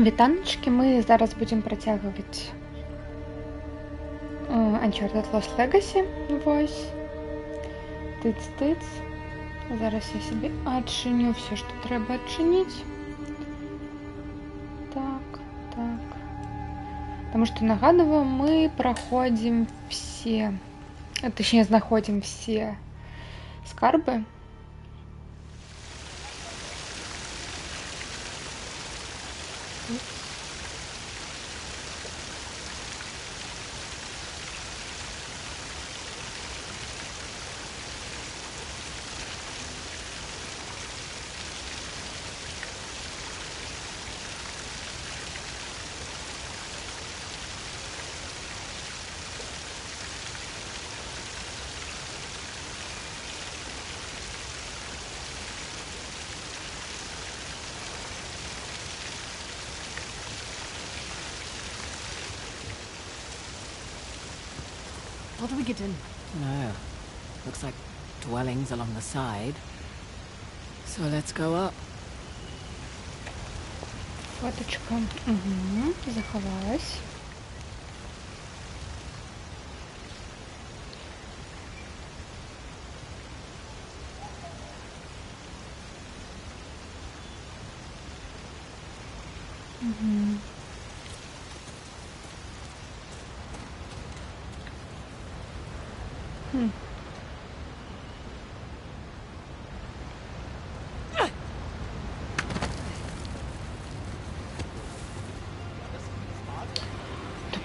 Вітаночки, ми зараз будемо працягваць Uncharted Lost Legacy. Вось. Тыц-тыц. Зараз я себе адчыню все, что трэба адчыніць. Так. Потому что, нагадываю, мы проходим все, точнее, знаходим все скарбы. What do we get in? Oh, looks like dwellings along the side. So let's go up. Фоточка. Угу. Заховалась. Угу.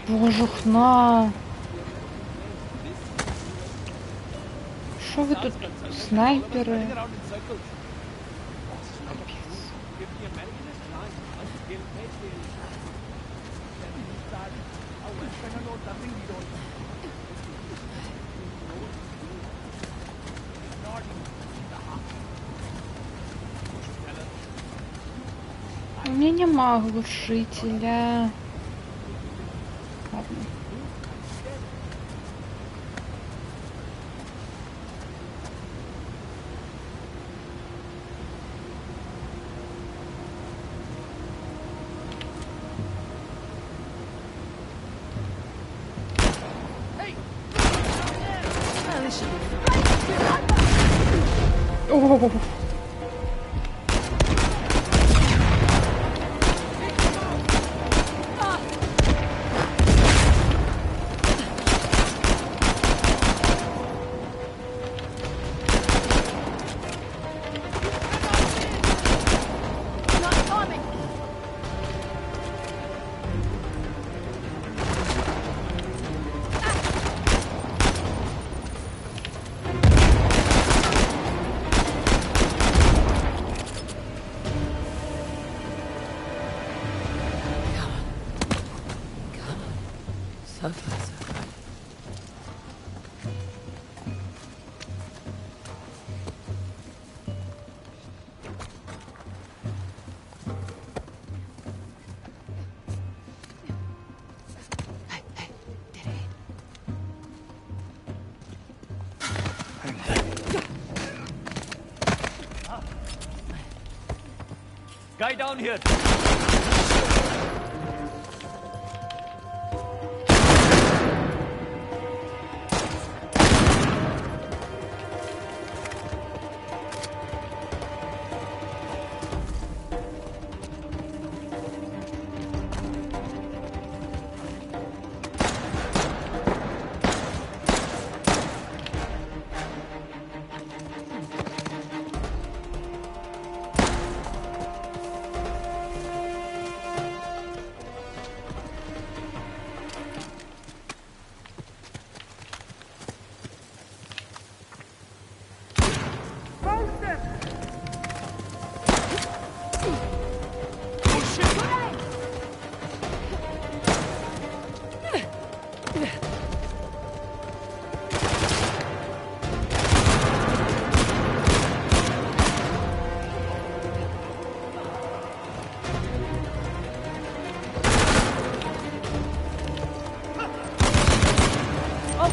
Боже, хна. Что вы тут, снайперы? У меня нема глушителя. Ладно. О-о-о-о. So close. Guy down here.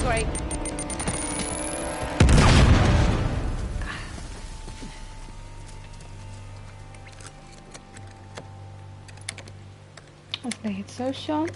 Great. Здається, все.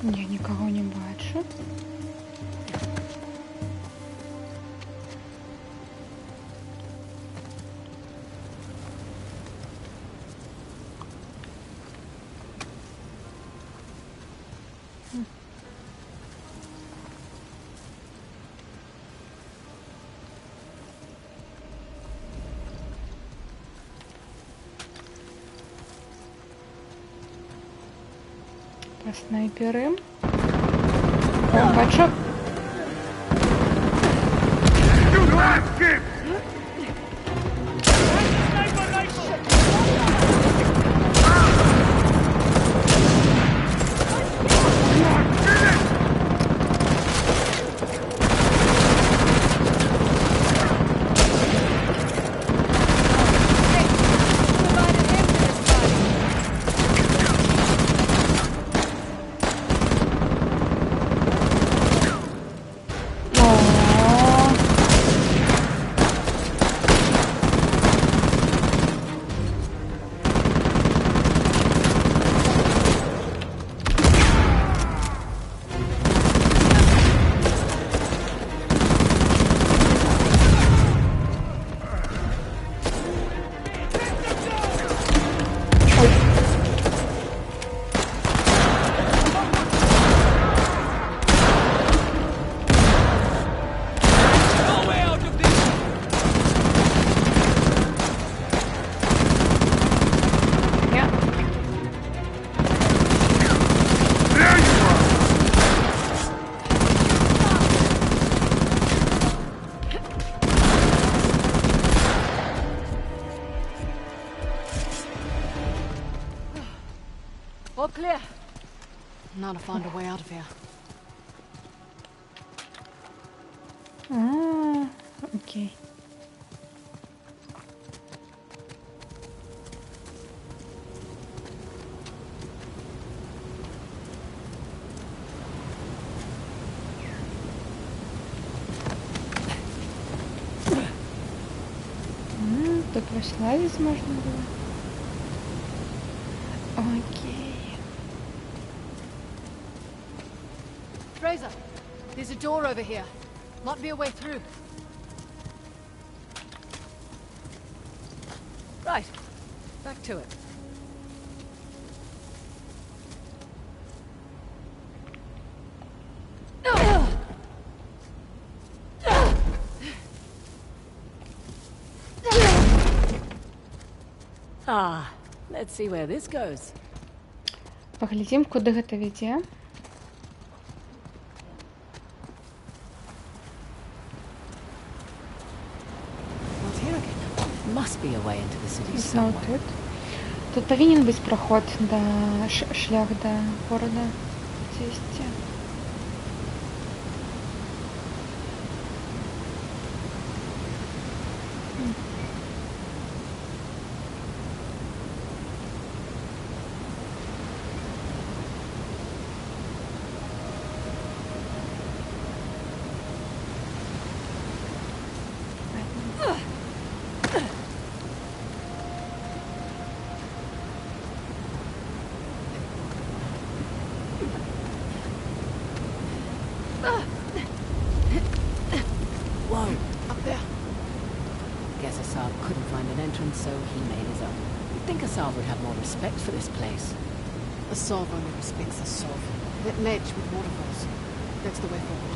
Я нікого не бачу. Снайпери. О, бачу. All clear. Now to find a way out of here. Окей. Тут прославить можно было. Окей. Fraser, there's a door over here. Might be a way through. Right. Back to it. Ah, let's see where this goes. Поглядим, куди гэта вядзе. Not here again. Must be a way into the city Зноў somewhere. тут. Тут павінен быць праход да шлях да горада. Дзесьці. Whoa, Up there. guess Asav couldn't find an entrance, so he made his own. You'd think Asav would have more respect for this place. The Sov only respects the Sov. That ledge with waterfalls. That's the way forward.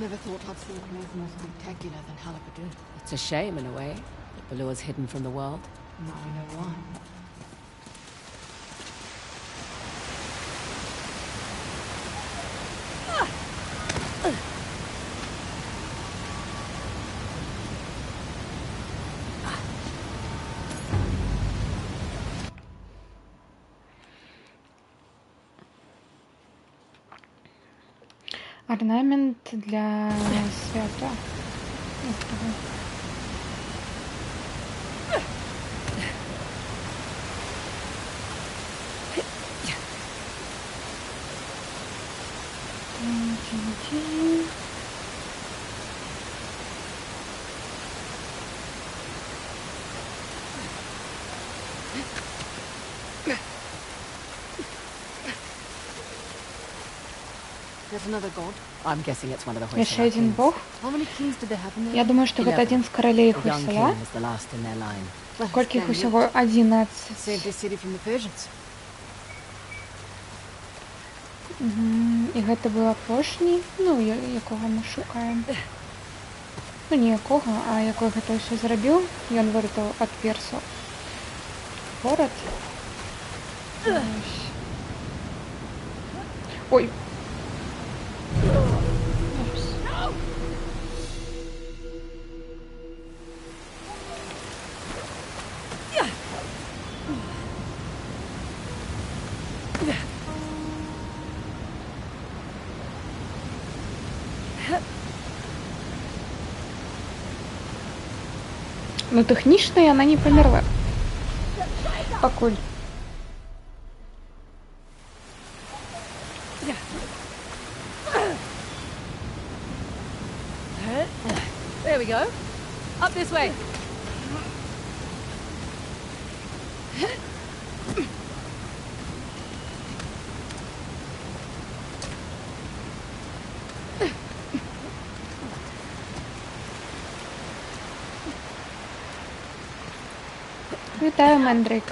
Never thought I'd see a place more spectacular than Halapadun. It's a shame in a way that Balua's hidden from the world. Now we know why. Орнамент для свята. Ух ты. Тин-тин-тин. There's another god. I'm guessing it's one of the Еще Hoysala один kings. бог. How many kings did they have in there? Я думаю, что это один из королей The young Хойсала. king was the last in their line. Well, Сколько их splendid. усього? Saved 11. this city from the Persians. І гэта быў апошні, ну, якога мы шукаем. Ну, не якога, а якой гэта ўсё зрабіў. Ён выратаваў ад персаў горад. Ось. Ой. Упс. Ну, тэхнічна яна не памерла. Пакуль. There we go. Up this way. Вітаю, Мендрик.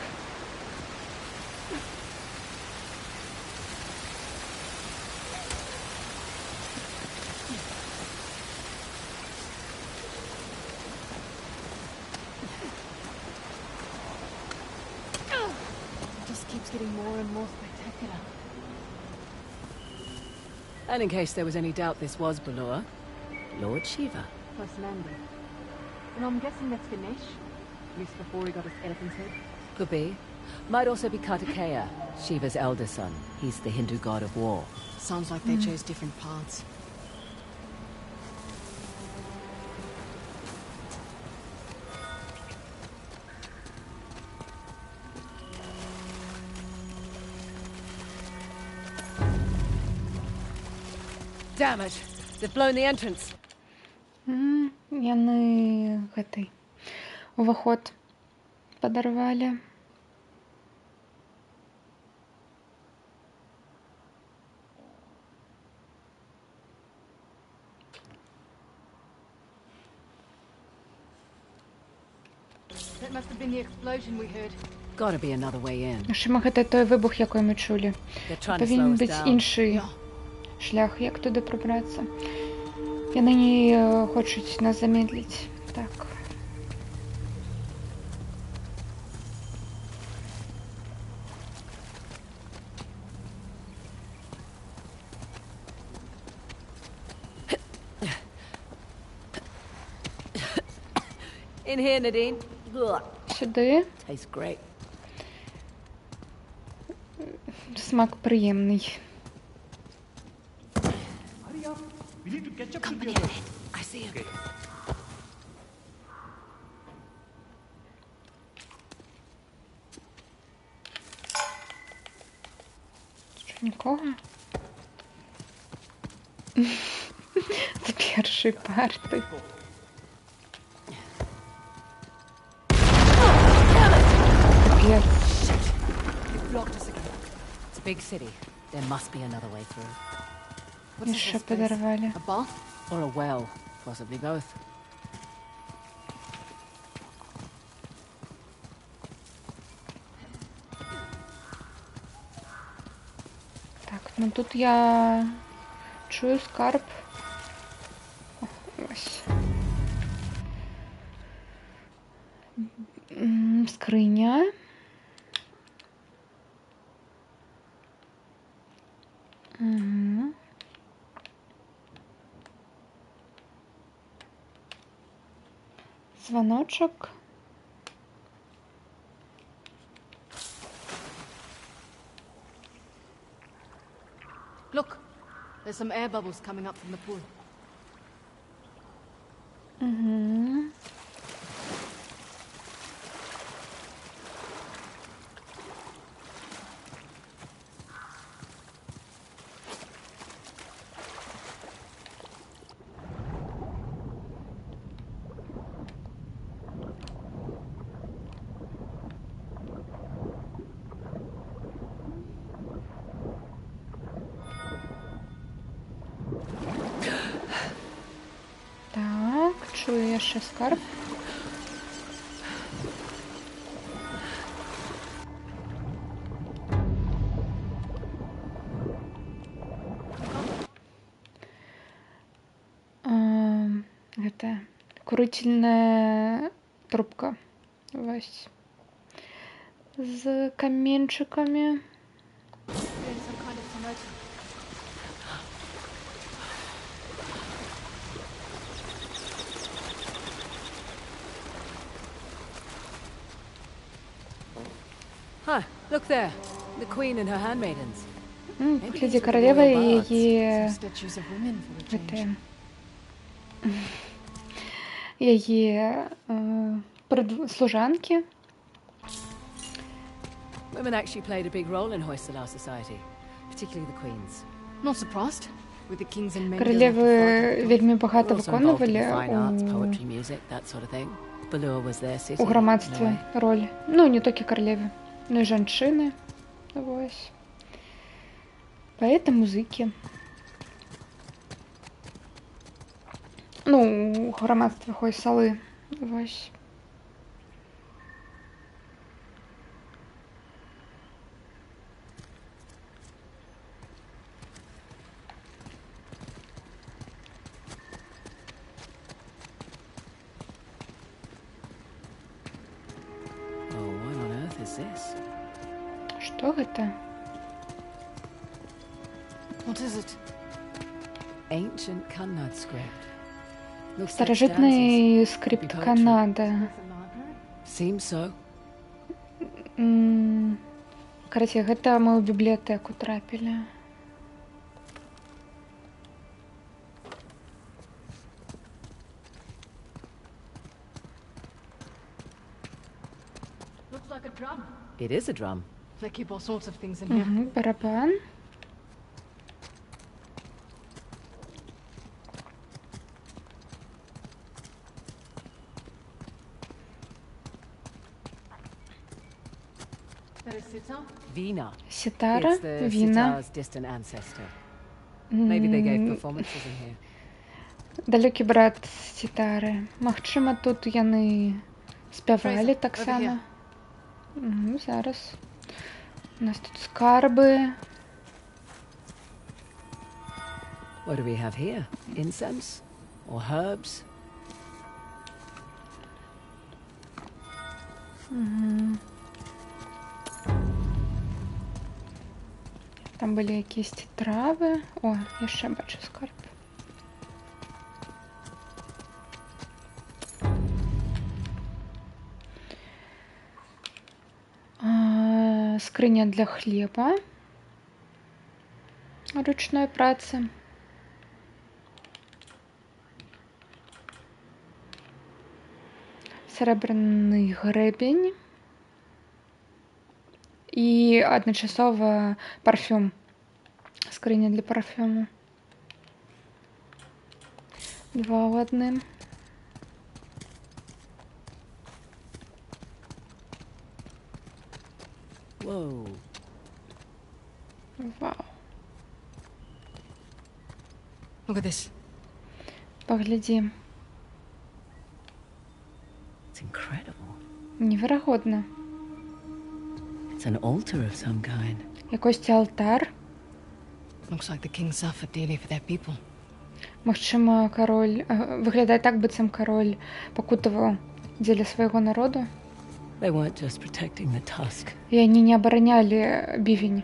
It just keeps getting more and more spectacular. And in case there was any doubt this was Balua, Lord Shiva. First landing. And I'm guessing that's Ganesh. At least before he got his elephant's head. Could be. Might also be Kartikeya, Shiva's elder son. He's the Hindu god of war. Sounds like they chose different paths. Damn it! They've blown the entrance. Яны гэтай уваход падарвалі. That must have been the explosion we heard. Gotta be another way in. Шыма, гэта той выбух, якой мы чулі. They're trying to slow Павінен us быць down. іншы шлях, як туды прабрацца. Яны не хочуць нас замедліць. Так. In here, Nadine. Ugh. Сюди. Tastes great. Смак прыемний. Hurry up. We need to catch up to the others. I see him. Okay. Що, нікого? Це перший парти. Капець. Blocked us again. It's a big city. There must be another way through. What І is ще this place? подорвали. A bath? Or a well. Possibly both. Так, ну тут я чую скарб. скрыня. Угу. Звоночек. Look, there's some air bubbles coming up from the pool. Угу. Так, чую яшчэ скарб. Гэта курительная трубка. Вось. З каменчыкамі. Doing some kind of smoke. Huh, look there. The queen and her handmaidens. Глядзі, каралева і яе Some statues of women for a change. гэтыя яе служанкі. Women actually played a big role in Hoysala society, particularly the queens. Not surprised. With the kings and men. Каралевы вельмі багата Also involved in выконвалі the fine arts, у poetry, music, that sort of thing. Ballure was their city. у грамадстве роль. Ну, не толькі каралевы, но і жанчыны. Вось. Паэты, музыкі. Ну, у грамадстве Хойсалы. Вось. Oh, what on earth is this? Што гэта? What is it? Ancient Kannada script. Looks like stanzas. Старажытны скрипт Канада. It's a library? Seems so. Караце, гэта мы ў бібліятэку трапілі. Looks like a drum. It is a drum. They keep all sorts of things in here. Барабан. There is sitar. Veena. Сітара, It's the віна. sitar's distant ancestor. Maybe they gave performances in here. Далёкі брат сітары. Магчыма, тут яны спявалі Fraser, таксама. Зараз. У нас тут скарбы. What do we have here? Incense? Or herbs? Там былі якісь травы. О, яшчэ бачу скарб. Скрыня для хлеба. Ручной працы. Срэбраны грэбень. І адначасова парфюм. Скрыня для парфюму. Два ў адным. Whoa. Вау. Look at this. Паглядзі. It's incredible. Неверагодна. It's an altar of some kind. Якосьці алтар. Looks like the king suffered dearly for their people. Магчыма, кароль... Выглядае так, быццам кароль пакутаваў дзеля свайго народу. They weren't just protecting the tusk. И они не обороняли бивень.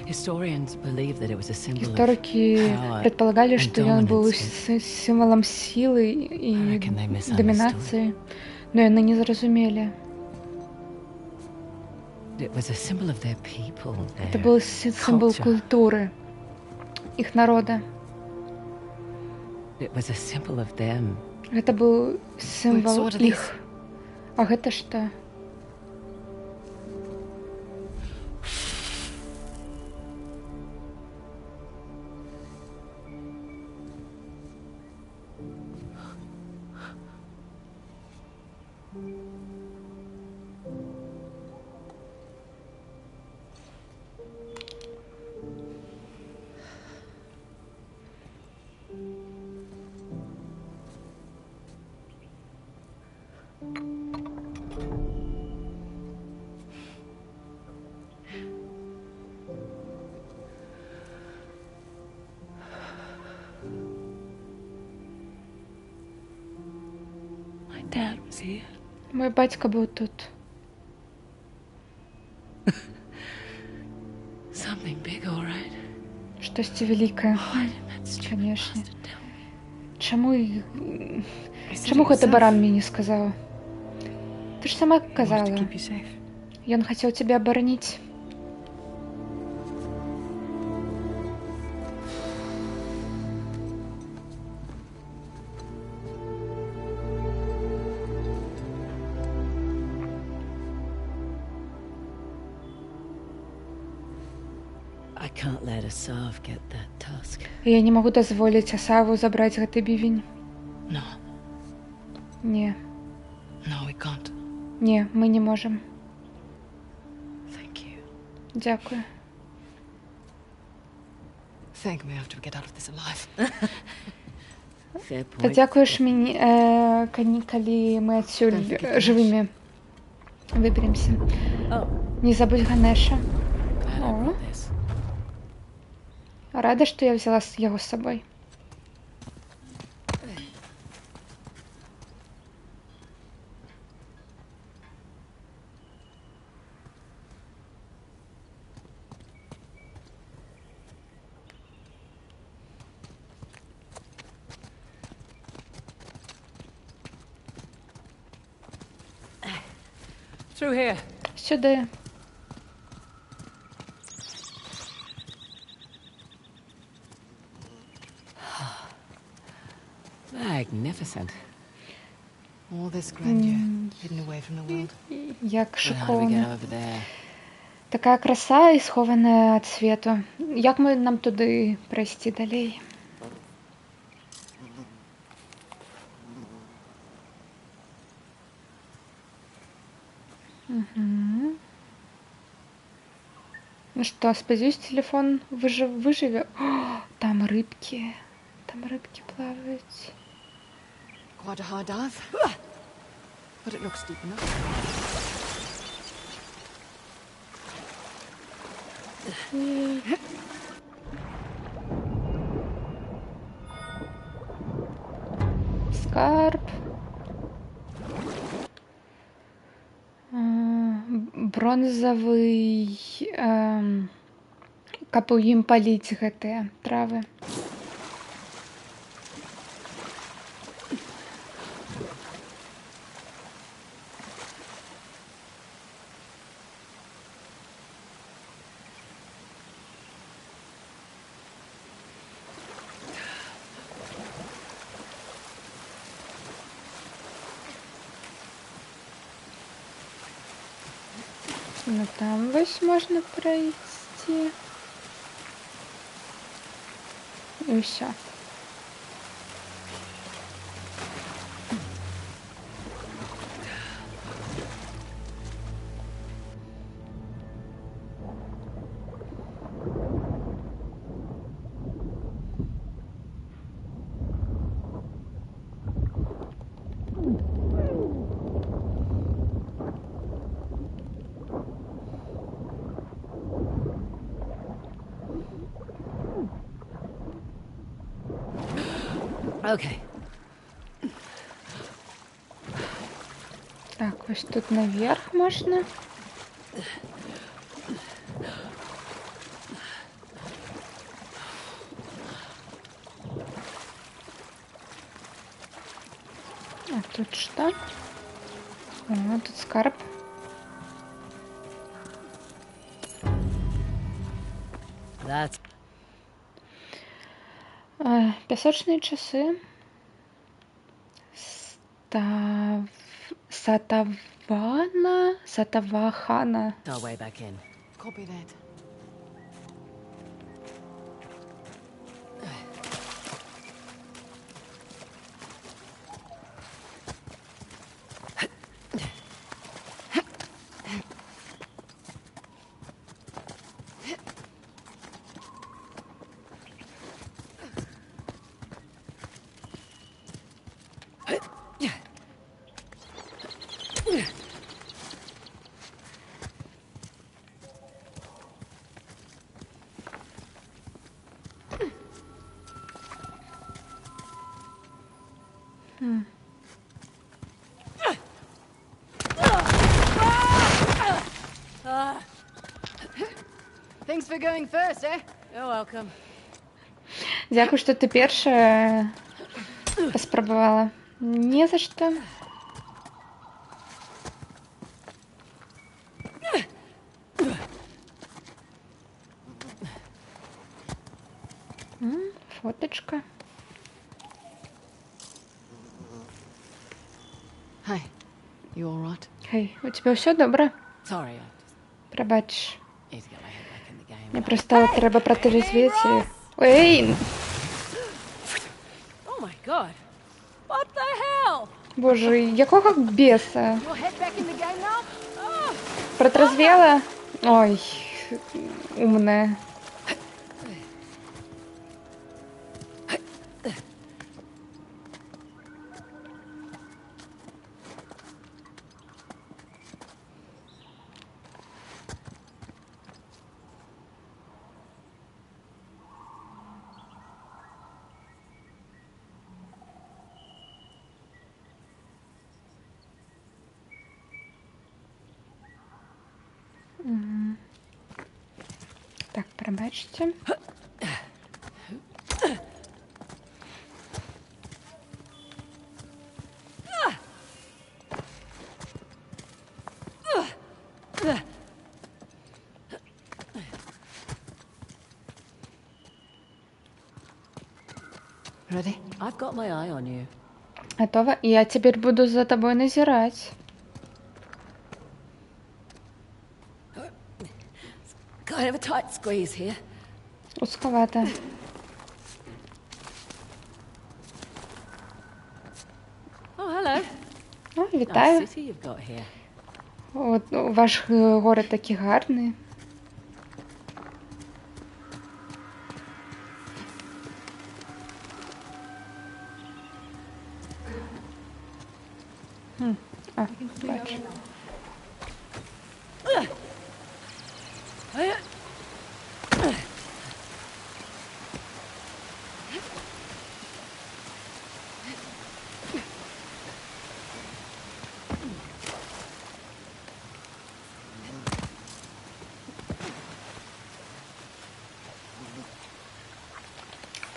Historians believe that it was a symbol of Историки power предполагали, and что он был dominance. символом силы и I reckon they misunderstood. доминации, но они не зразумели. It was a symbol of their people, Это their был символ culture. культуры их народа. It was a symbol of them. Это был символ Wait, so what are их. А гэта што? My dad was here. Мой батька был тут. Something big, all right. Штосьці вялікае. Конечно. Чаму гэта баран мне не сказаў? Ты ж сама казала. Ён хацеў цябе абараніць. I can't let Asav get that tusk. Я не магу дазволіць Асаву забраць гэты бівень. No, Не, no, we can't. не, мы не можам. Thank you. Дзякую. Thank me after we get out of this alive. Fair point. Падзякуеш мне, калі мы адсюль жывымі выберемся. Oh, Не забудь Ганеша. glad I Oh. brought this. Рада, што я взяла яго з сабой. Through here. Сюди. Magnificent. All this grandeur, hidden away from the world. Як But how do we get шиковано. over there? Такая краса і схованая ад свету. Як мы нам туди прайсці далей? Мгм. Ну что, спадзяюсь, телефон выживе. О, там рыбки. Там рыбки плавают. Quite a hard dive. But it looks deep enough. Скарб. Бронзавы, каб у ім паліць гэтыя травы. Ну там вось можна пройти. І все. Okay. Так, ось тут наверх можна. А тут что? О, тут скарб. That's Песочные часы. Сатавахана. our way back in. Copy that. Thanks for going first, eh? You're welcome. Дякую, що ти перша спробувала. Не за що. Фоточка. Hey, you all right? Хей, у тебе все добре? Sorry, I Пробач. just need to get my head back in the game. Мені просто треба протерезветь. Ей! Oh my god. What the hell? Боже, якого біса? Your head back in the game now? Oh. Протрезвела? Ой, умная. Так, пробачте. Ready? I've got my eye on you. Готово. Я теперь буду за тобой назирать. Kind of a tight squeeze here. Узковато. Oh, hello. О, Nice вітаю. city you've got here. От, ваш город такий гарний. А, бачу.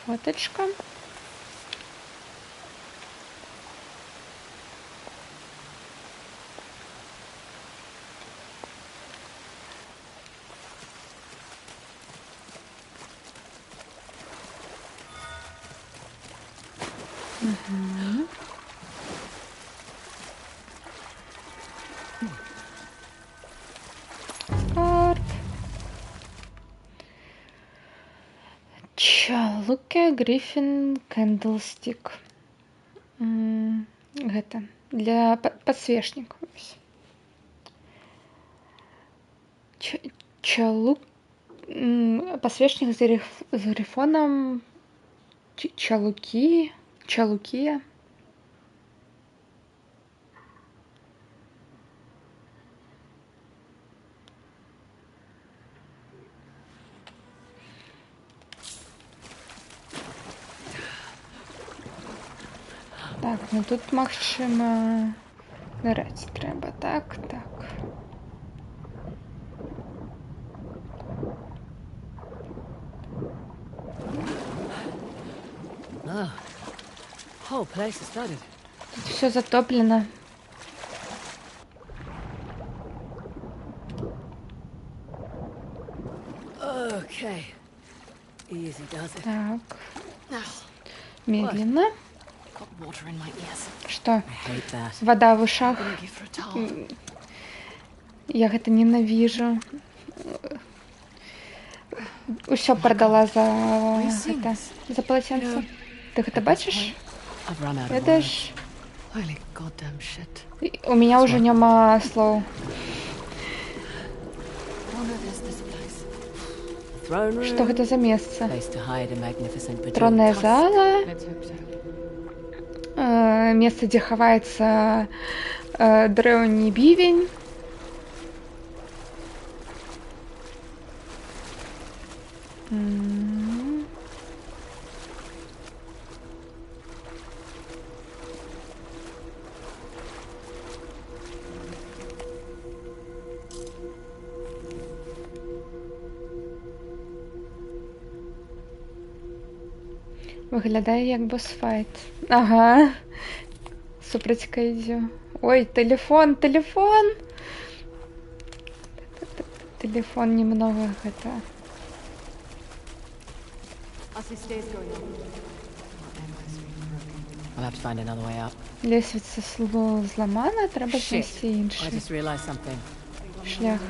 Фоточка. Скарб. Чалуке Гриффин Кэндлстик. Это для подсвечников. Чалук. Подсвечник с грифоном. Чалукия. Так, ну тут максимум Ныраць трэба, так, так. Oh, whole place is flooded. Тут все затоплено. Okay. Easy does it. Так, Ah, медленно. got water in my ears. Что? I hate that. Вода в ушах. Gonna give her a towel. Я гэта ненавижу. Усё продала за гэта, за полотенце. Ты гэта бачыш? I've run out of Это words. ж... Holy goddamn shit. У меня уже нема слов. Oh no, there's this place. Throne room. Что гэта за месца? Place to hide a magnificent bejeweled Тронная castle. зала. Let's hope so. Место, дзе хаваецца дрэўні бівень. Выглядае як босфайт. Ага. Супраць Кайдзю. Ой, телефон, телефон! Телефон немного гэта. I see stairs going on. I'll have to find another way up. Лесвіца зламана, трэба Shit. знайсці I іншы just realized something. шлях.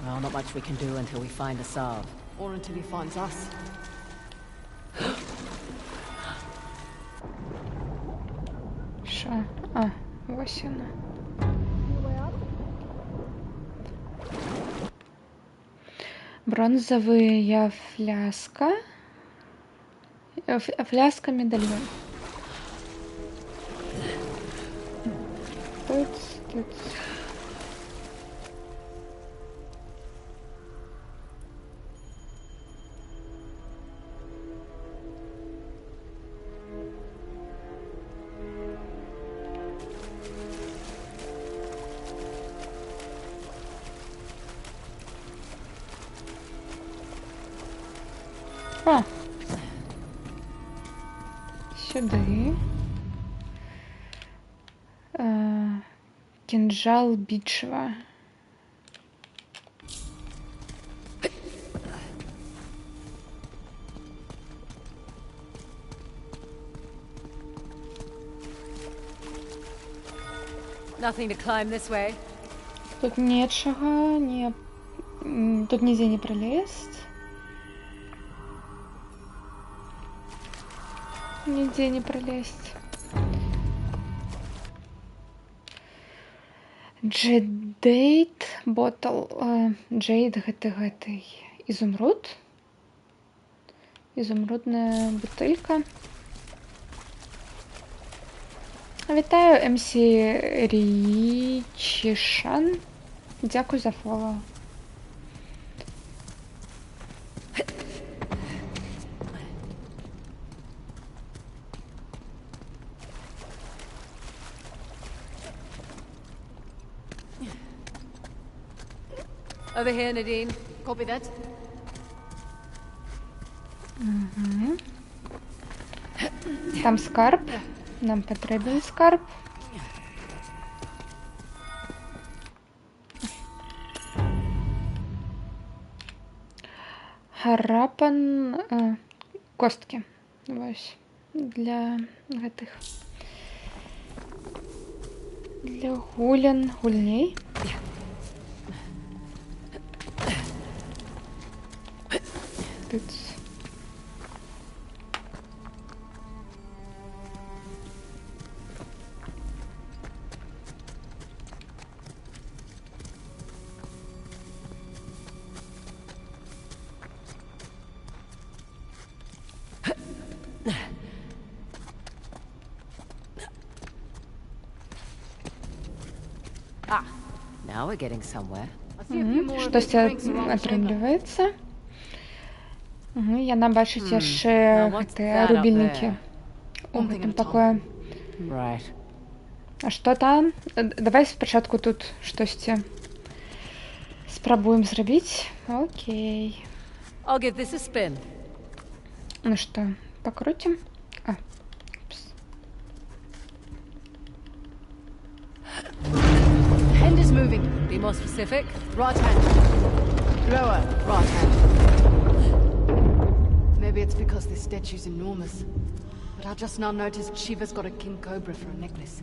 Well, not much we can do until we find Asav. Or until he finds us. Що? А, ось вона. Бронзовая фляска. Фляска медальон. Тут. А. Сюди. Кинжал Бичева. Nothing to climb this way. Тут нечага, не... Тут нигде не пролезть. Нигде не пролезть. Джедейт ботл. Джейд гэты изумруд. Изумрудная бутылька. Вітаю, МС Річішан. Дякую за фоллоу. Over here, Nadine. Copy that. Там скарб. Нам потрібен скарб. Харапан костки. Ось. Для гэтых. Для гульней. Тут. Now we're getting somewhere. I see a few more of Штось these drinks around the chamber. атрымліваецца. Яна бачыць яшчэ Now what's гэтыя that up рубільнікі there? у гэтым пакоі. Right. А што там? Давай спачатку тут штосьці спрабуем зрабіць. Окей. I'll give this a spin. Ну што, пакруцім? А. Упс. Hand is moving. Be more specific. Right hand. Lower. Right hand. Maybe it's because this statue's enormous. But I just now noticed Shiva's got a king cobra for a necklace.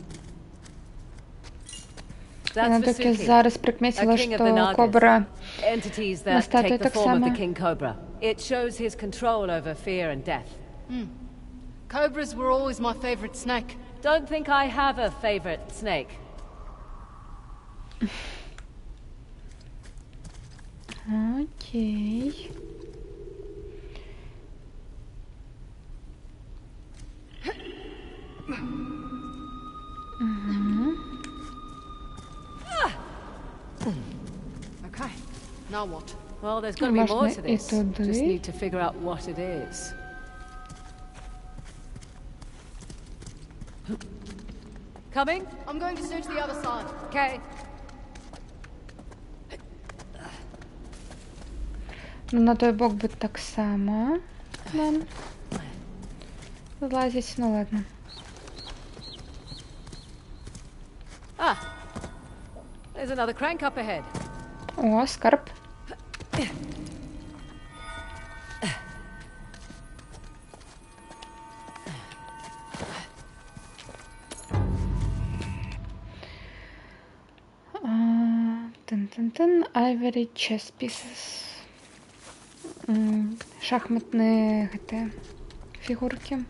Яна That's толькі Vasuki, зараз a прыкмеціла, king of што the Nagas. кобра Entities на that статуі take the form of the таксама. king cobra. It shows his control over fear and death. Cobras were always my favorite snake. Don't think I have a favorite snake. Окей. Okay. Now what? Well, there's got to be more Можно to и this. туды. Just need to figure out what it is. Coming? I'm going to search the other side. Okay. Ну, на той бок бы так само нам злазить. Ну ладно. Ah, there's another crank up ahead. О, скарб. Тын-тын-тын. Ivory chess pieces. Шахматные гэтыя фігуркі.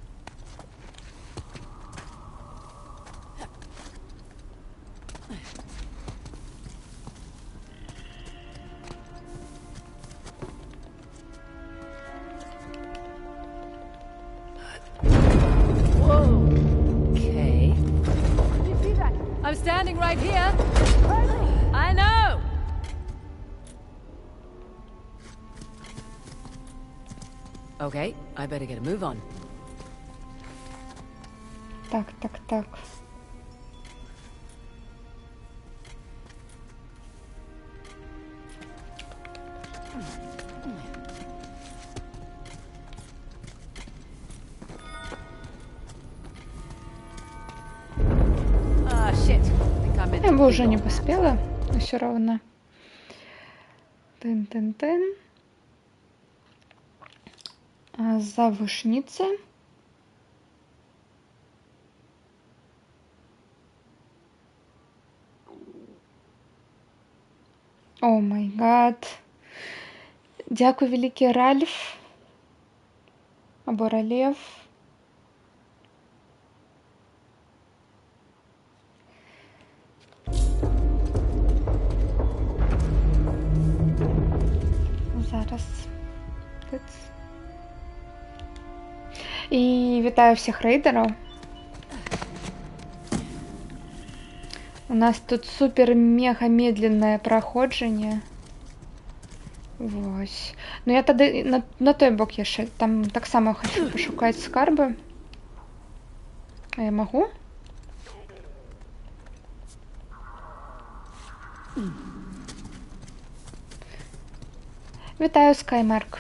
Okay. I'm standing right here. I know. Okay, I better get a move on. Так, так, так. Ah, shit. I think I meant Я to бы dig уже не on that. поспела, но все равно. Тын-тын-тын. Завушница. О май гад. Дякую, великий Ральф. Або Ралев. Зараз. Тиц. І вітаю всіх рейдерів. У нас тут супер-мега медленное проходження. Вось. Ну я тады на той бок яшчэ. Там так само хочу пошукаць скарби. А я могу? Вітаю, Скаймарк.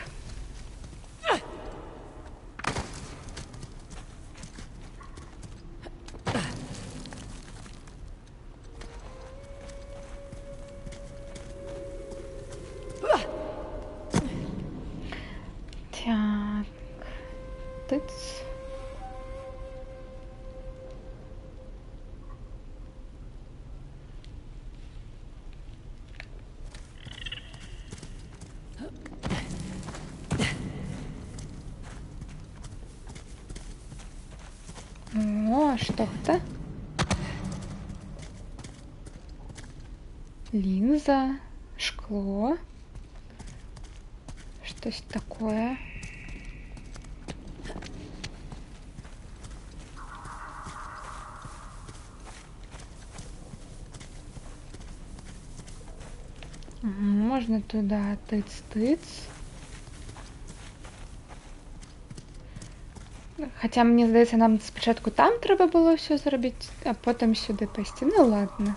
Так. Тыц. О, что это? Линза, шкло. Что-то такое. Можно туда тыц-тыц. Хаця, мне здаецца, нам спачатку там трэба было ўсё зрабіць, а потым сюды пайсці. Ну ладно.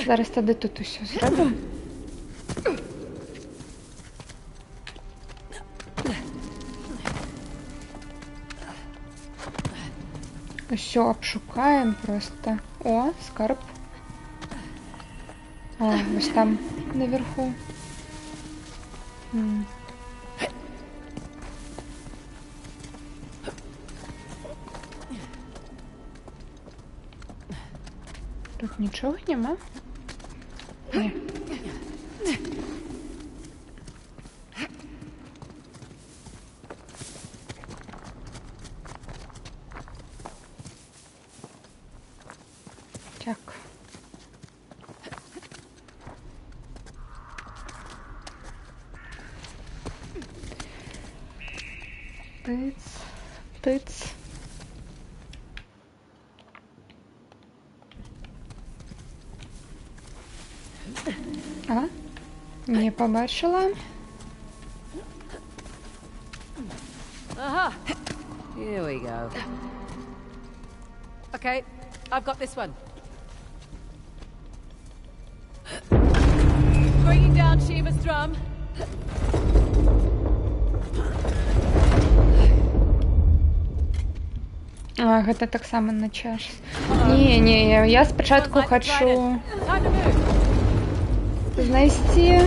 Зараз тады тут усё зробім. Усё обшукаем просто. О, скарб. О, вось там наверху. Тут нічого нема? Ні. Так. Тыц, тыц. А? Не побачила. Aha! Here we go. Okay, I've got this one. Bringing down Shiva's drum. А, гэта таксама на час. Не, я спачатку хочу Time to move. знайсці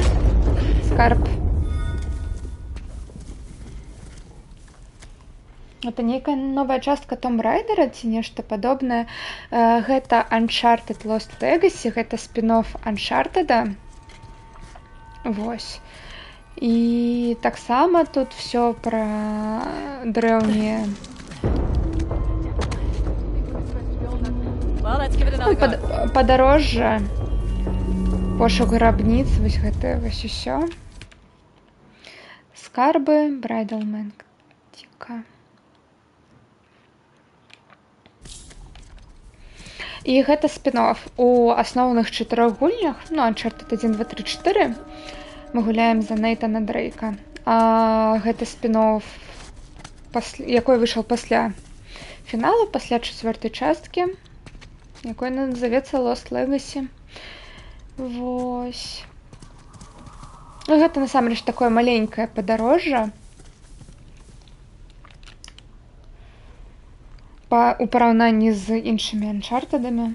скарб. Это нейкая новая частка Tomb Raider ці нешта падобнае. Гэта Uncharted Lost Legacy, гэта спін-офф Uncharted. Вось. І таксама тут все пра дрэўнія Well, let's give it another go. падарожжа, пошук грабніц, вось гэта вось усё. Скарбы, Bridal Mantica. І гэта спін-офф. У асноўных 4 гульнях, ну, Uncharted 1, 2, 3, 4, мы гуляем за Нейтана Дрейка. А гэта спін-офф, якой выйшаў пасля фіналу, пасля 4-й часткі, якой назовецца Lost Legacy. Вось. Ну, гэта насамрэч такое маленькае падарожжа. У параўнанні з іншымі Uncharted-дамі.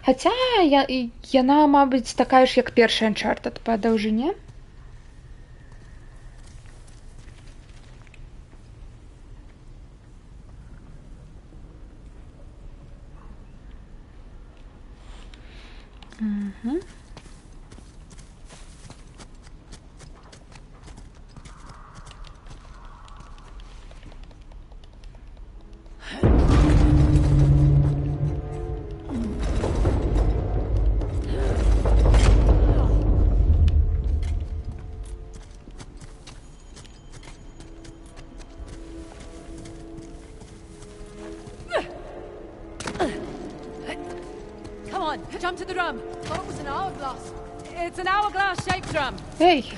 Хаця яна, мабыць, такая ж, як першы Uncharted па даўжыні. Come on, jump to the drum. Thought it was an hourglass. It's an hourglass-shaped drum. Ей!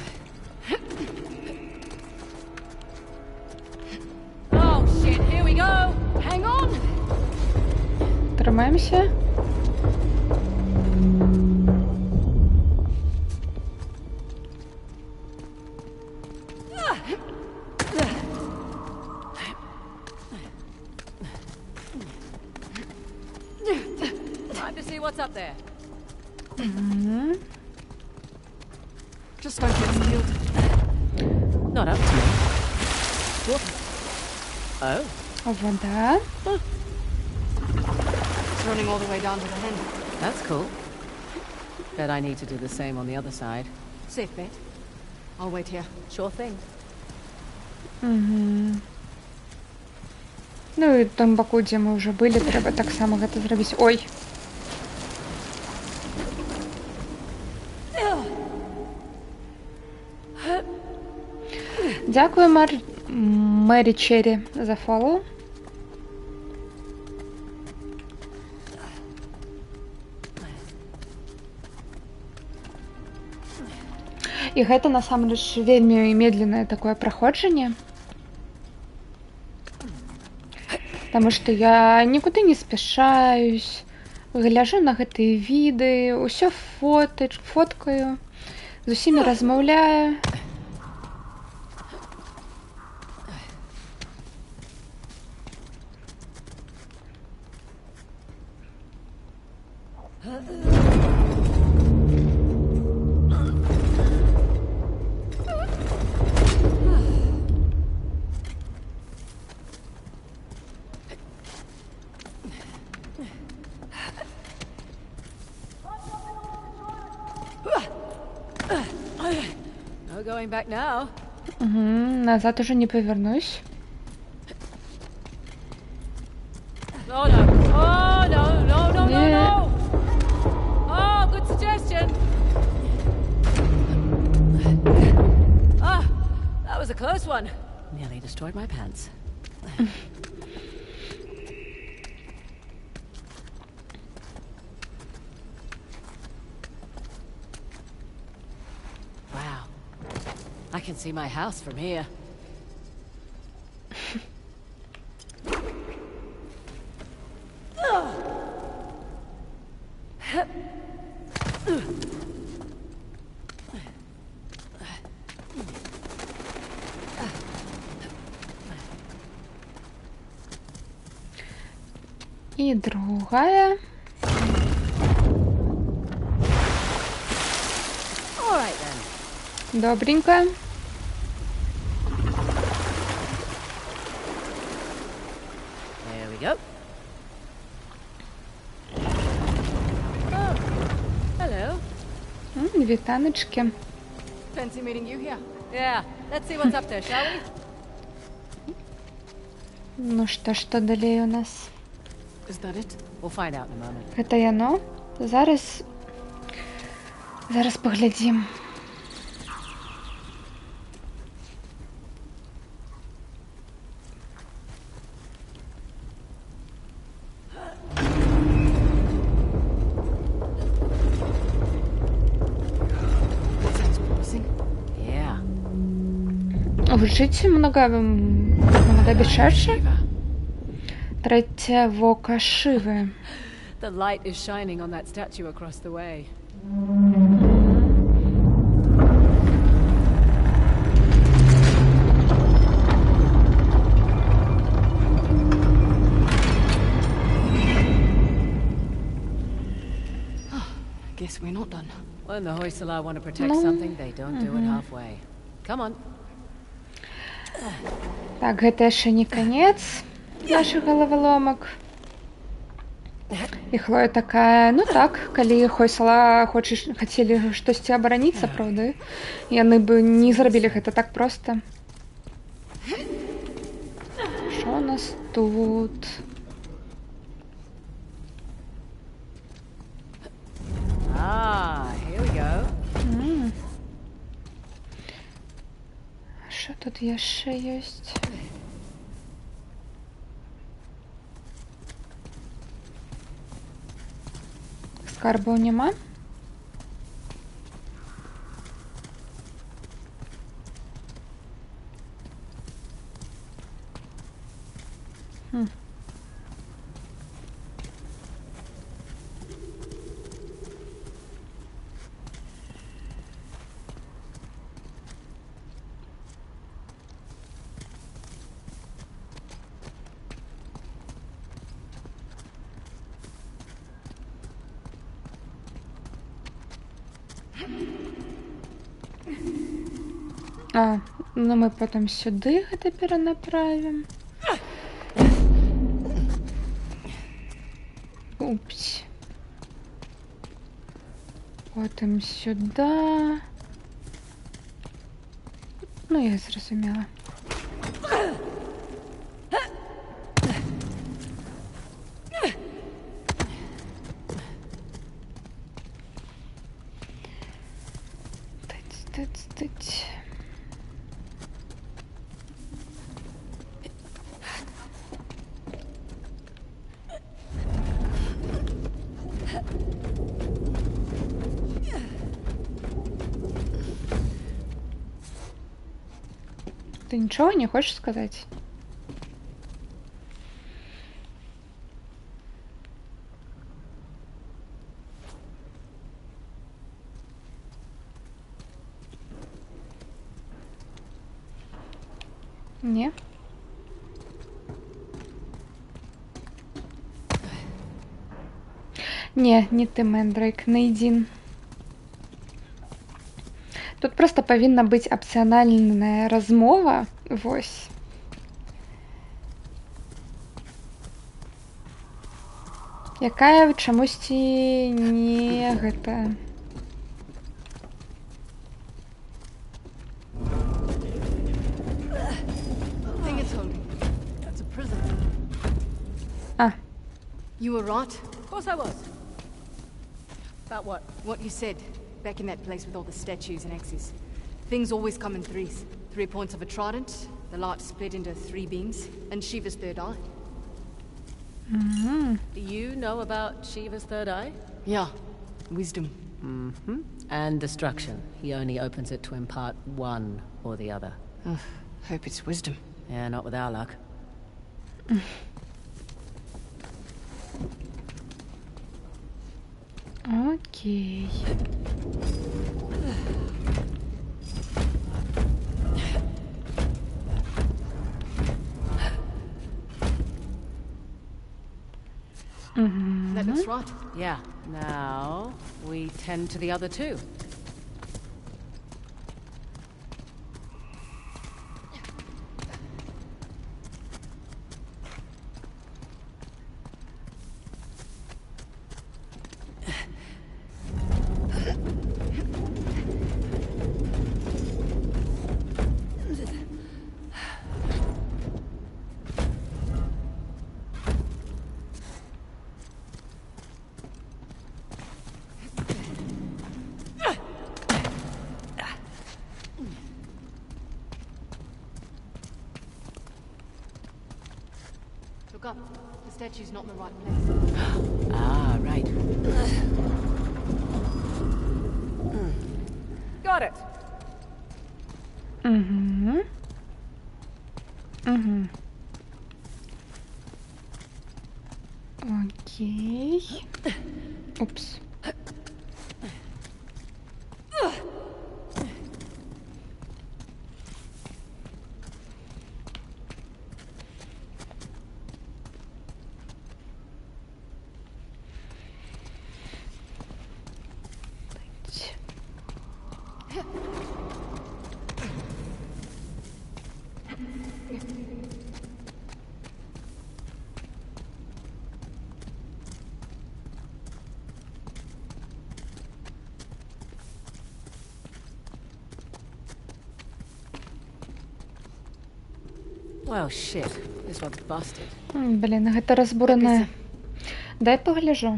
Oh shit! Here we go. Hang on. Трымаемся. Time to see what's up there. Just don't get sealed. Not up to me. What? Oh. Вода. It's running all the way down to the hen. That's cool. Bet I need to do the same on the other side. Safe bet. I'll wait here. Sure thing. Ну і там баку, дзе мы ўжо былі, трэба таксама гэта зрабіць. Ой! Дзякую, Мэри Черри, за фоллоу. І гэта насамрэч вельмі медленнае такое праходжанне. Таму што я нікуды не спяшаюсь, гляджу на гэтыя віды, усё фоткаю, з усімі размаўляю. No going back now. Назад уже не повернусь. Oh no! Oh no! No! No! No! Yeah. No! Oh, good suggestion. Ah, that was a close one. Nearly destroyed my pants. Wow, I can see my house from here. І другая. All right then. Добренько. There we go. Oh, hello. Вітаночки. Fancy meeting you here. Yeah, let's see what's up there, shall we? Ну што далей у нас? Is that it? We'll find out in a moment. Гэта яно? Зараз паглядзім. That sounds promising. Yeah. Гучыць многаабяцаюча. Трэцяе вока Шывы. The light is shining on that statue across the way. Guess we're not done. When the Hoysala want to protect No. something, they don't do it halfway. Come on. Так, гэта яшчэ не канец нашых галаваломак. І Хлоя такая, ну так, калі Хойсала хацелі штосьці абараніць, сапраўды, яны бы не зрабілі гэта так проста. Што у нас тут? Ah, here we go. Што тут яшчэ ёсць? Скарбаў няма? А, ну мы потом сюды гэта перанаправім. Упс. Потым сюда. Ну, я зразумела. Тыць. Ты нічога не хочаш сказаць? Ні. Ні, не ти, Мендрейк, не Ідін. Тут просто повинна бути опціональна розмова. Ось. Якая чамусьці не гэта. Thing it's holding. That's a prison. А, You were right. Of course I was. About what? What you said, back in that place with all the statues and axes. Things always come in threes. 3 points of a trident, the light split into 3 beams, and Shiva's third eye. Do you know about Shiva's third eye? Yeah, wisdom. And destruction. He only opens it to impart one or the other. Ugh, hope it's wisdom. Yeah, not with our luck. окей. That looks right. Yeah. Now, we tend to the other two. Look up. The statue's not in the right place. Ah, right. Got it. Угу. Угу. Окей. Упс. Well, shit. This one's busted. Блін, гэта разбуранае. Дай пагляжу.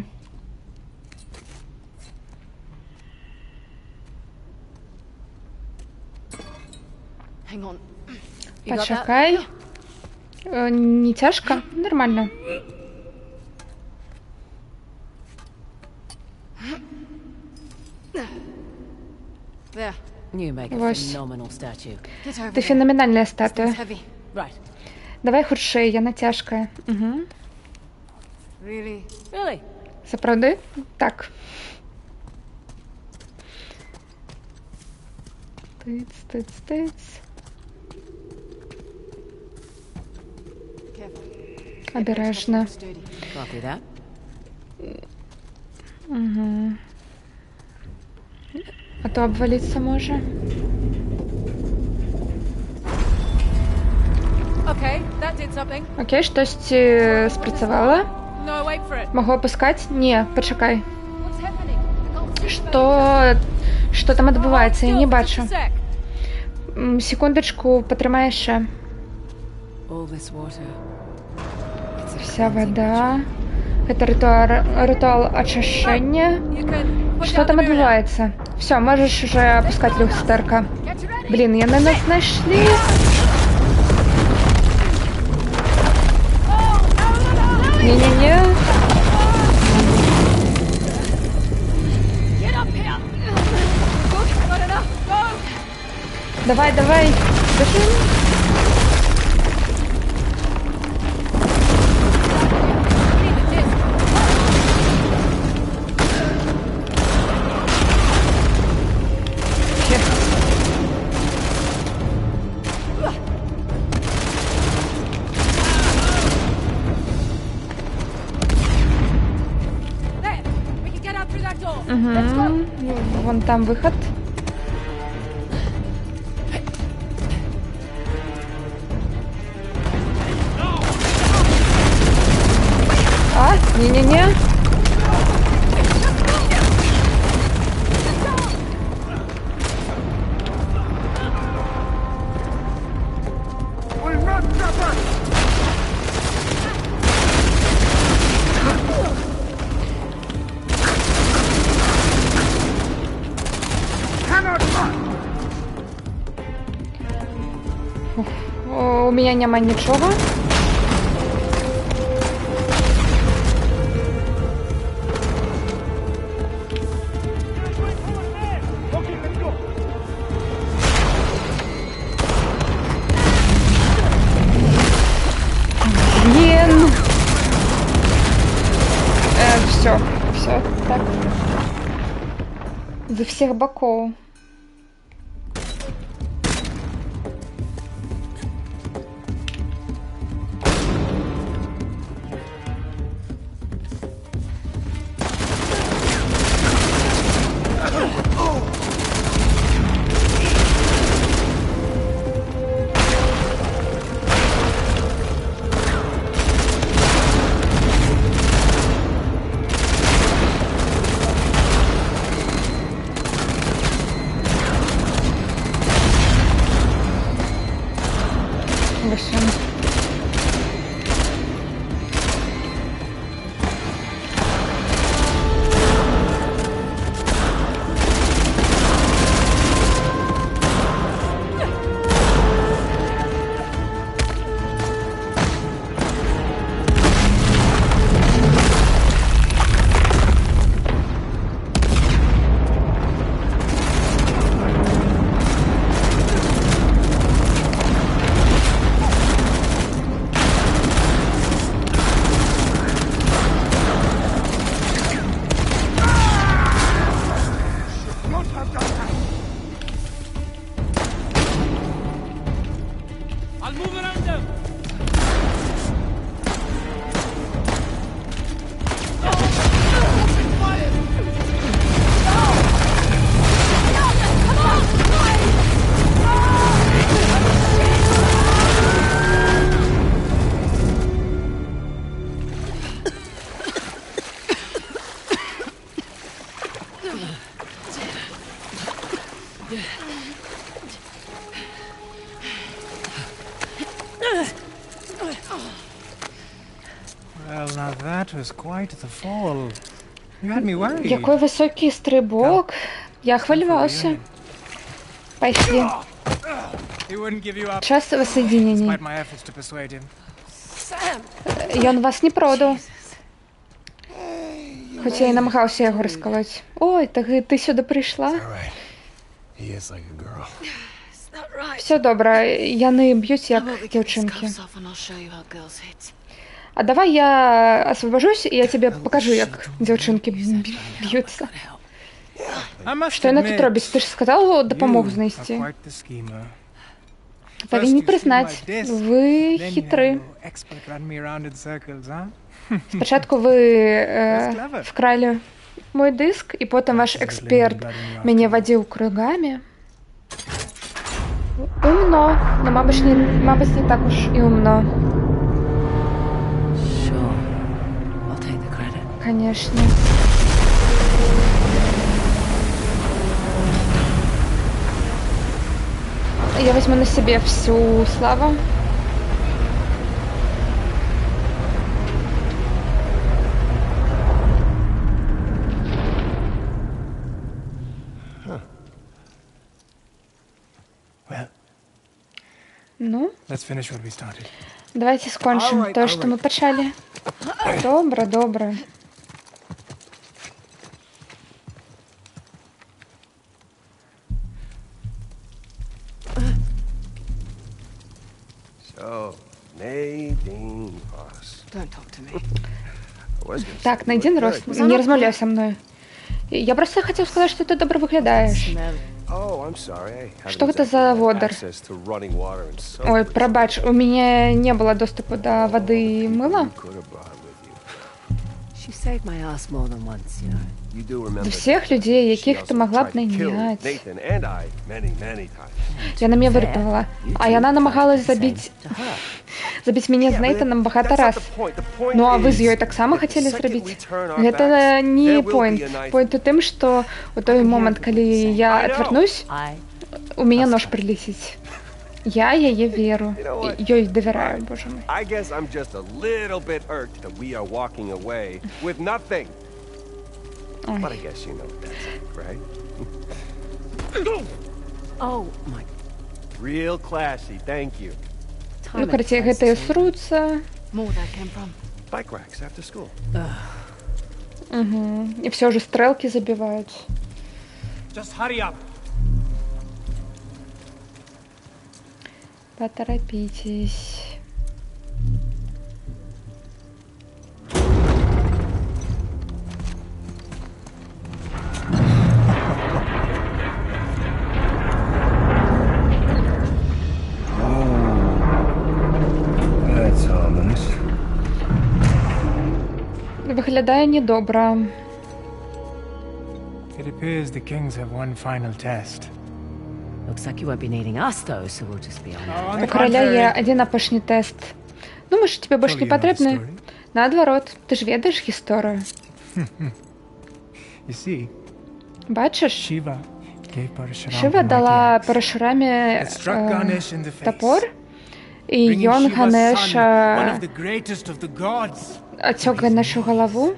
Hang on. You got that? Пачакай. Не цяжка? Нормально. There. You make a Вось. phenomenal statue. Get over Ти there. феноменальная This thing's статуя. heavy. Right. Давай хутчэй, яна цяжкая. Угу. Really? Really? Сапраўды? Так. Тыц, тыц, тыц. Careful. Обережно. It's sturdy. Copy that. Угу. А то обвалиться може. Okay, that did something. Окей, штосьці спрацавала. No, wait for it. Магу опускаць? Не, пачакай. What's happening? I can't see. Што там адбываецца? Я не Still, бачу. just a sec. Секундачку, патрымай яшчэ. All this water. It's a Вся cleansing вода. Гэта рытуал ачышчэння. ritual. You can put Што down там the mirror now. адбываецца? Всё, можаш уже опускаць люстэрка. Get you ready. Блін, яны нас знайшлі. Не-не-не. Get up here. Good, not enough. Go. Давай, давай. Бежим. Leave it, disc. Вон там выход. А, не-не-не. У меня нема нічого. Блин. Все, так. З всіх боков. Well, now that was quite the fall. You had me worried. Який високий стрибок. Я хвилювався. Пошли. He wouldn't give you up, Час воссоединения. despite my efforts to persuade him. Ён вас не продав. Хоч я і намагався його розколоти. Ой, так і ти сюди прийшла? Alright. He is like a girl. Все добре, я не б'юсь як дівчинки. А давай я освобожусь, і я тебе покажу, як дівчинки б'ються. I must Що вона тут admit, робить? Ти ж сказала допомогу you are знайти. quite the schemer. Повинні First you признати, steal my disc, ви then you хитри. have your expert run me around in circles, huh? Спочатку ви вкрали мой диск, і потім ваш експерт мене водив кругами. Умно, но мабуть, не так уж і умно. Sure. I'll take the credit. Конечно. Я возьму на себе всю славу. Well, Ну, let's finish what we started. давайте скончим Alright, то, что мы почали. Добре, добре. So, Nadine Ross. Don't talk to me. I was gonna say Так, you Надін look Рос, good. не розмовляй со мною. Я просто хотів сказати, що ти добре виглядаєш. Smell. Oh, I'm sorry. I haven't Что это exactly за had водор? access to running water and soap, Ой, but пробач, у меня не было доступа до воды и мыла. you could have brought it with you. You saved my ass more than once, you know. You do remember Всіх людей, she яких ти also могла б tried to kill найняти. Nathan and I many times. Я на мене вирішила. А вона намагалась забити мене з Нейтаном багато раз. Ну, а ви з її так само хотіли зробити? Гэта не point. Point у тым, што у той момент, калі я отвернусь, у мяне нож прилетіць. Я яе веру. Ёй давяраю, боже мой. I guess I'm just a little bit irked that we are walking away with nothing. But I guess you know that's it, right? Oh my. Real classy, thank you. Ну, карацей, гэтыя сруцца. More where that came from. Bike racks after school. І все уже стрелки забиваюць. Just hurry up. Поторопитесь. That's ominous. Виглядає недобре. It appears the kings have one final test. Looks like you won't be needing us though, so we'll just be on our On У the короля є contrary, один апошній тест. Думаєш, тебе більше Told не you not the потрібно? story. Наоборот, ти ж ведаєш історію. You see, Бачиш? Shiva gave Parashuram Шива the mighty дала axe Парашурамі that struck Ganesh in the face, топор, і bringing Йон Shiva's son, one Ганеша of the greatest of the gods. отсек Ганешу голову,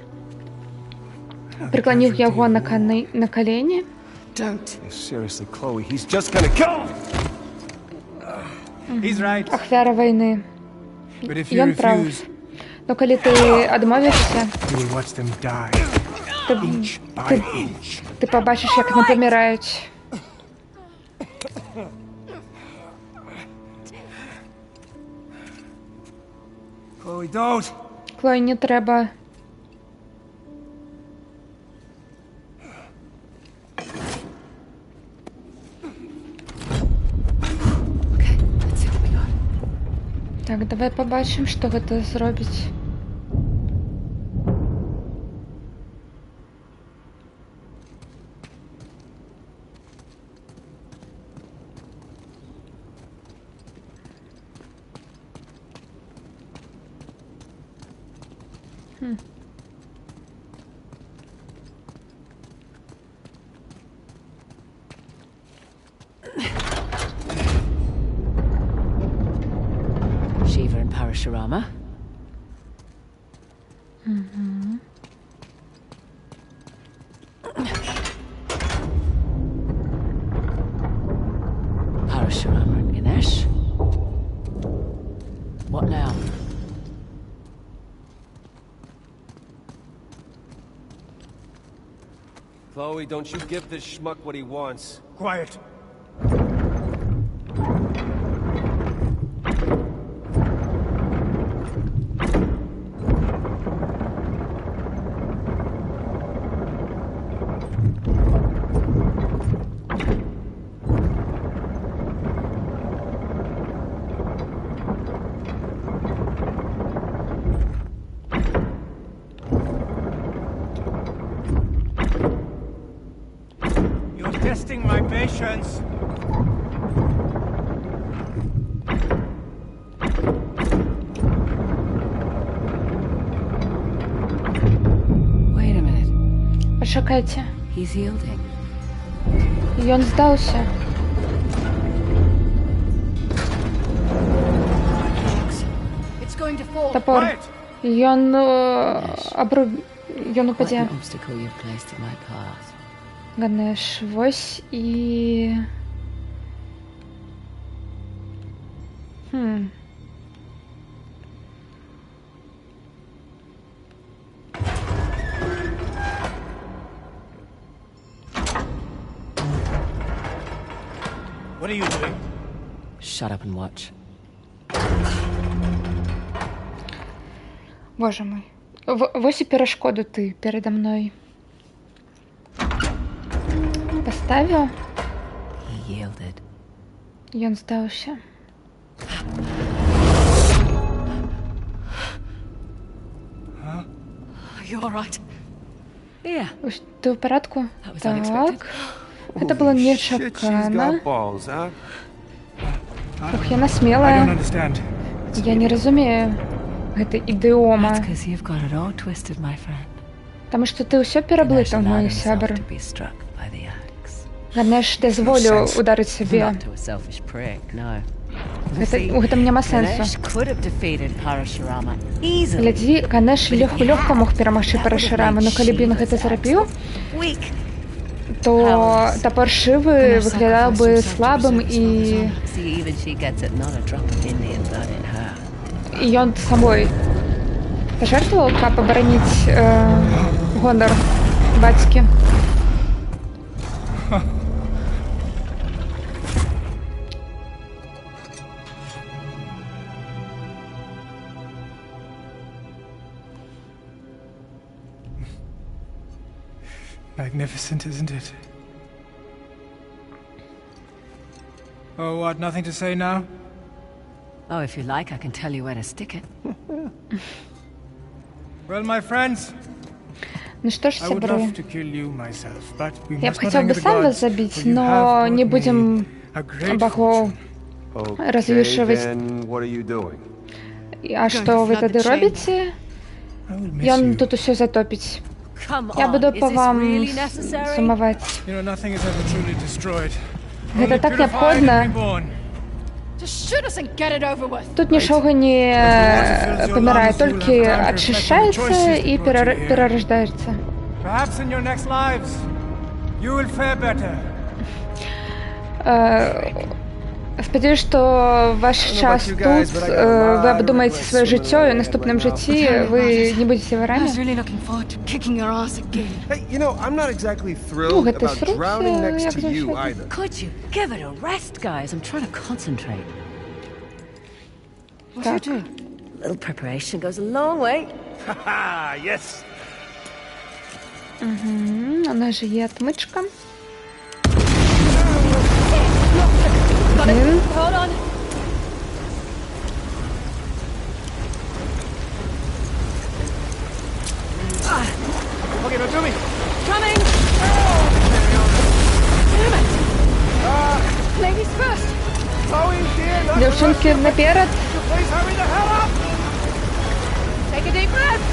преклонив його на колені. Don't. Seriously, Chloe, he's just gonna kill him! He's right. Ахвяра війни. But if you Ён прав. refuse, Ну, коли ти відмовишся, you will watch them die, inch by inch. ти побачиш, як вони помирають. Chloe, don't. Клой, не треба. Okay, let's see what we got. Так, давай побачимо, що гэта зробить. Shiva and Parashurama. Parashurama and Ganesh. What now? Chloe, don't you give this schmuck what he wants. Quiet. You're testing my patience. Wait a minute. Почекайте. He's yielding. Ён здаўся. It's going to fall. Топор. Quiet. Ён Ён What упадзе. an obstacle you've placed in my path. Ганеш, вось і... What are you doing? Shut up and watch. Боже мой. Вось і перашкоду ты передо мной поставіў. He yielded. Ён здаўся. You all right? Yeah. Ось, ти в порядку? That was Так. unexpected. Це було Holy shit, she's нечекано. got balls, huh? Ох, яна I don't смелая. understand. Я не разумею. Гэта ідыома. That's because you've got it all twisted, my friend. Таму што ты ўсё пераблытаў, мой сябар. To be struck by the axe. Яна ж дазволю ударыць сябе. Not to a selfish prick, no. У гэтым няма сэнсу. Ganesh could have defeated Parashurama easily. Глядзі, Ганеш лёгка мог перамагчы Парашурама, но калі б ён гэта зрабіў, Weak. то тапор Шывы выглядаў бы слабым і See, even she gets it, not a drop of Indian blood in her. ён сабой пажертваваў, каб абараніць гонар бацькі. Magnificent, isn't it? Oh, what? Nothing to say now? Oh, if you like, I can tell you where to stick it. Well, my friends, Ну што ж, I would сябры, love to kill you myself, but we я б must not хацеў anger бы the сам вас gods, забіць, for you но have не brought будем me a great богов Okay, развешивать. then what are you doing? А што вы тады робіце? fortune. I will miss Ён you. тут усё затопіць. Come Я on, буду is па this вам really necessary? сумаваць. You know, nothing is ever truly destroyed. Гэта Only так purified and неабходна. reborn. Just shoot us and get it over with. Тут нічога не памірае, толькі ачышчаецца і перараждаецца. Perhaps in your next lives, you will fare better. Спадзяюсь, што ваш час тут, вы абдумаеце сваё жыццё і ў наступным жыцці вы не будзеце I варамі. was really looking forward to kicking your ass again. Hey, you know, I'm not exactly thrilled гэта about срок, drowning next як to you заўсёды. either. Could you give it a rest, guys? I'm trying to concentrate. What are you Так. doing? A little preparation goes a long way. Haha, yes. У нас же є отмичка. Hold on. Okay, now do me. Coming. Damn it. Ladies first. Chloe, dear, not Дівчинки наперед. please hurry the hell up. Take a deep breath.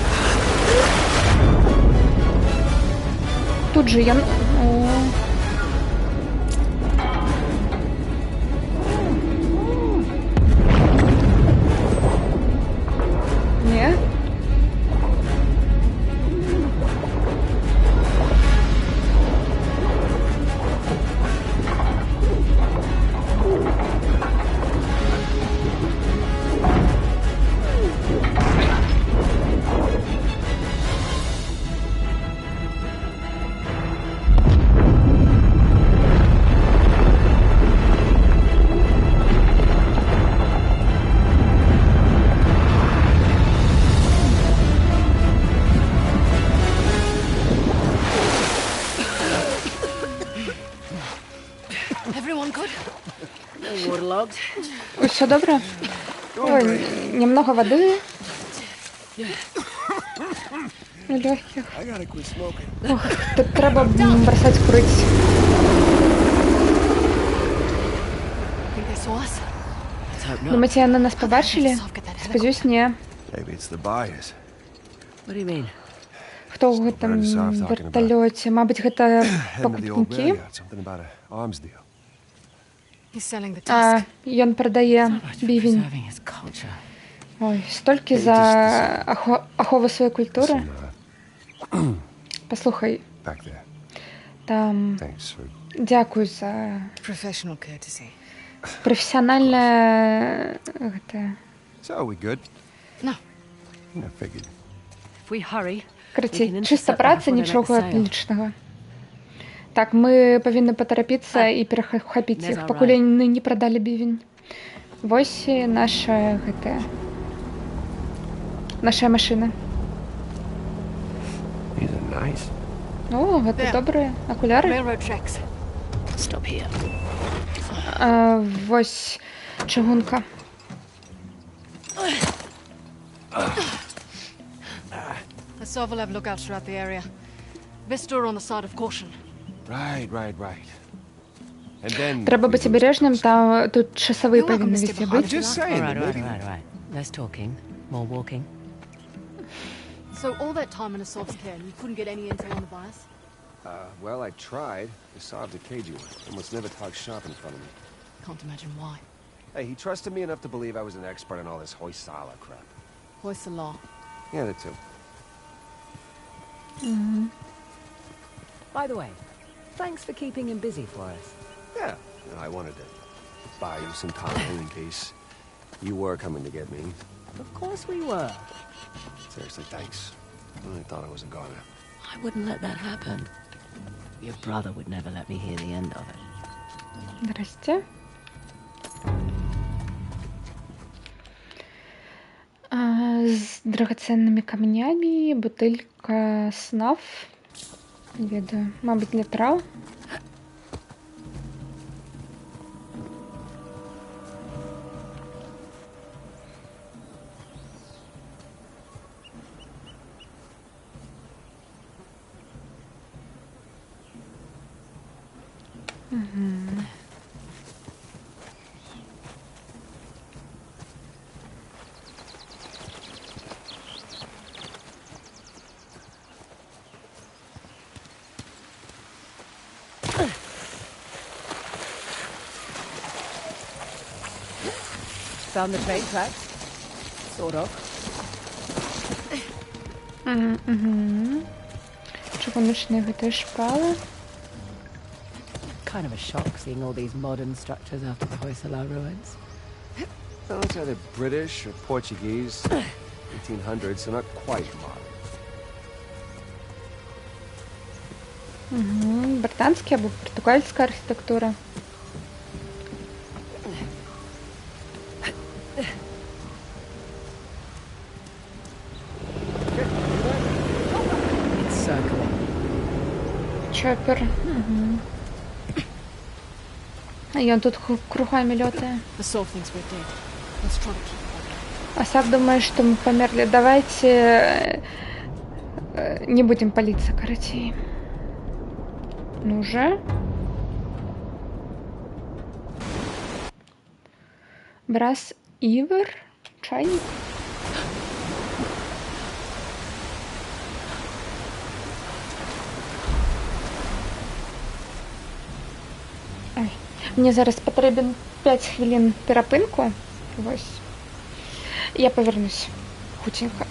Тут же я... О. Ні? Everyone good? Waterlogged. Все добре? Ой, немного воды. Легких. I gotta quit smoking. Ох, тут треба бросать курить. Think they saw us? Let's hope not. Думаете, на нас побачили? Сподіваюсь, ні. Maybe it's the buyers. What do you mean? Хто ў гэтым верталёце? Мабыць, гэта Him of the old пакупнікі? railroad, something about an arms deal. He's selling the А, tusk. ён прадае Much for бівень. preserving his culture. Ой, столькі за ахову сваёй культуры. Some, Паслухай, back there. там Thanks for... дзякуй за Professional courtesy. прафесіянальнае гэта. So, we good? No. I figured. If we hurry, Карацей, чыста праца, нічога лічнага. Так, мы павінны патарапіцца і перахапіць іх, пакуль яны не прадалі бівень. Вось і наша гэтая... Наша машына. These are nice. О, гэта добрыя акуляры. Railroad tracks. stop here. Вось чыгунка. Let's Gustav will have lookouts throughout the area. Best to err on the side of caution. Right. And then... Треба we бути lose the обережним, coast. та тут часовий You're welcome повинен to stay везде behind I'm бути. just saying that maybe... Right. Less talking, more walking. So all that time in Asov's care, and you couldn't get any intel on the bias? Well, I tried. Gustav decayed you. Almost never talked shop in front of me. Can't imagine why. Hey, he trusted me enough to believe I was an expert in all this Hoysala crap. Hoist the law. Yeah, that too. By the way, thanks for keeping him busy for us. Yeah, I wanted to buy you some time in case you were coming to get me. Of course we were. Seriously, thanks. I really thought I was a goner. I wouldn't let that happen. Your brother would never let me hear the end of it. Здрасте. С драгоценными камнями, бутылька снав. Не ведаю, мабуть, для трав. Found the train tracks? Sort of. Чугуночные гэты шпалы. Kind of a shock seeing all these modern structures after the Hoysala ruins. No, it's either British or Portuguese. 1800s, so not quite modern. Британська або португальська архітектура. It's circling. Чоппер. І он тут кругами летает. Asov thinks we're dead. Let's try to keep quiet. Асав думает, что мы померли. Давайте не будем палиться, короче. Ну же. Брас Ивер. Чайник. Ой. Мені зараз потрібен 5 хвилин перепинку. Ось. Я повернусь. Хутенько.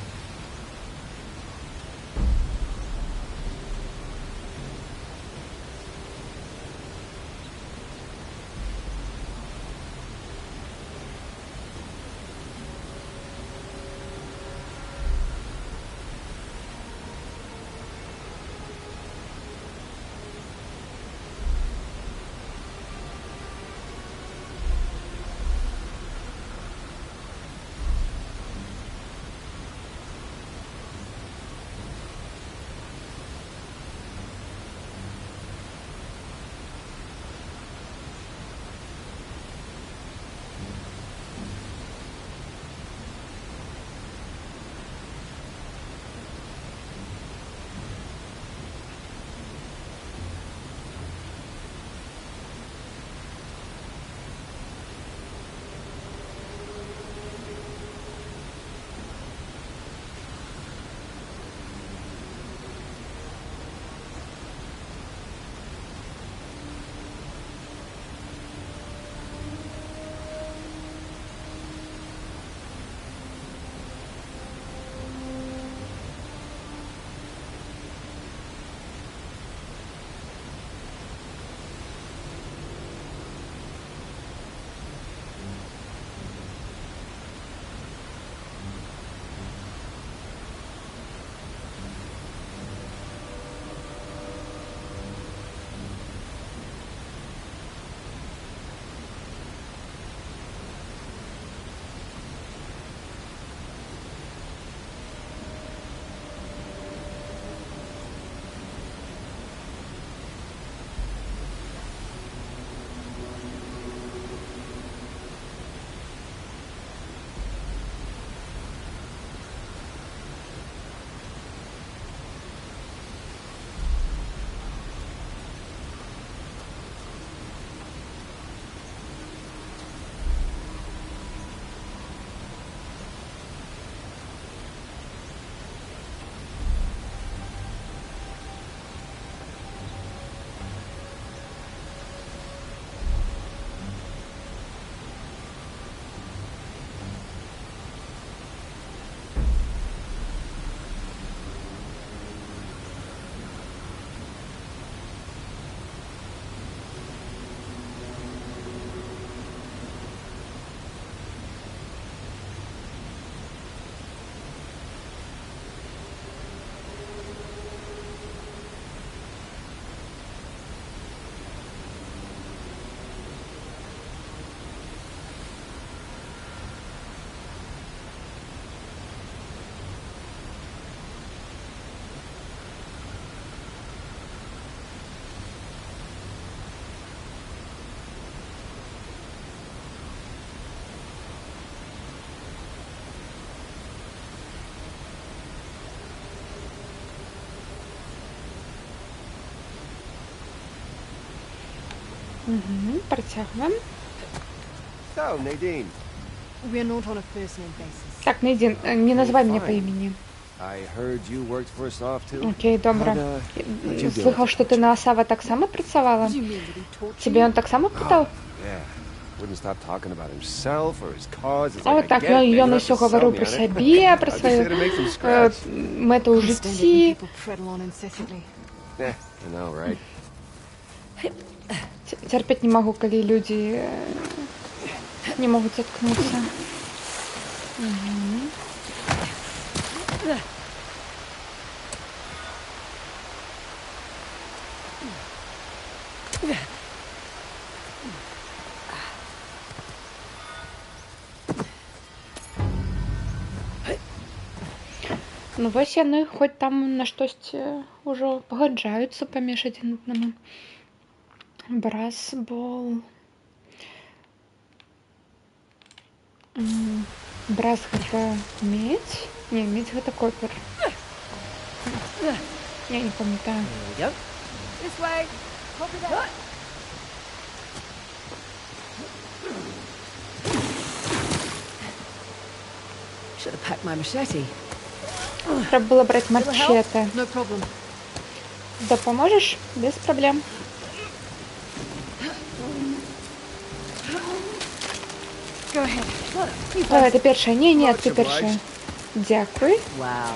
Угу, протягиваем. So, Nadine, We're not on a first-name basis. Так, Найдин, не называй меня по имени. I heard you worked for Asav too. Окей, добре. How'd you do Слыхав, it? що ти на Асава так само працювала? What do you mean? Did he torture Тебе you? он так само питав? Yeah. Wouldn't stop talking about himself or his cause. It's А like, от I так, get it, man, you ён don't усё have to sell говорив me про on it. себе, про I'm just свою here to make some scratch. мету у Can't stand it when житті. people prattle on incessantly. Yeah, I know, right? Терпеть не могу, коли люди не могут заткнуться. Ну вось яны хоць там на штосьці ўжо пагаджаюцца паміж адзін аднаму. Брасбол. Брас гэта медзь? Не, медзь гэта копер. Я не памятаю. Here we go. This way. Copy that. Should have packed my machete. Треба було брати мачете. No problem. Допоможеш? Без проблем. Go ahead. Давай, ти перша. Ні, ти перша. Дякую. Wow.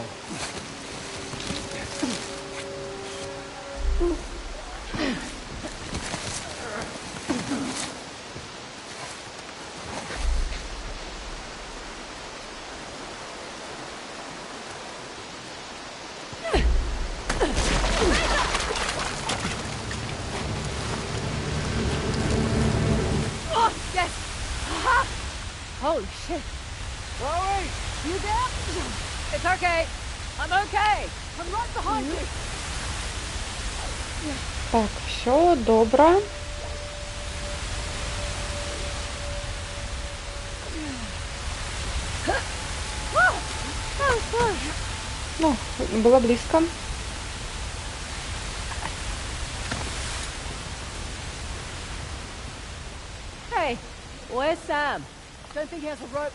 Oh, yes. Holy shit. Chloe! You there? It's okay. I'm okay. I'm right behind you. Так, все, добре. Ну, було близько. Hey, where's Sam? Don't think he has a rope.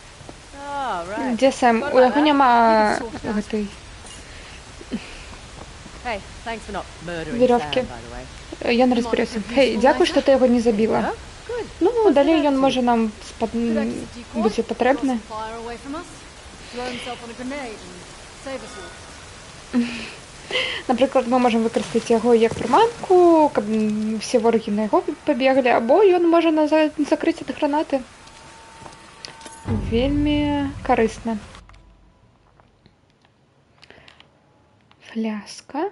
Oh, right. Де Сем? У його нема этой Hey, thanks for not murdering Вірьовки. Sam, by the way. Я не розберуся. Хей, дякую, що ти його не забила. Oh, good. Ну, далі він може нам Could act as a decoy, бути draw потрібний. some fire away from us, throw himself on a grenade and save us all. Наприклад, ми можемо використати його як приманку, щоб всі вороги на його побігли, або він може закрити від гранати. Вельми корисно. Фляска.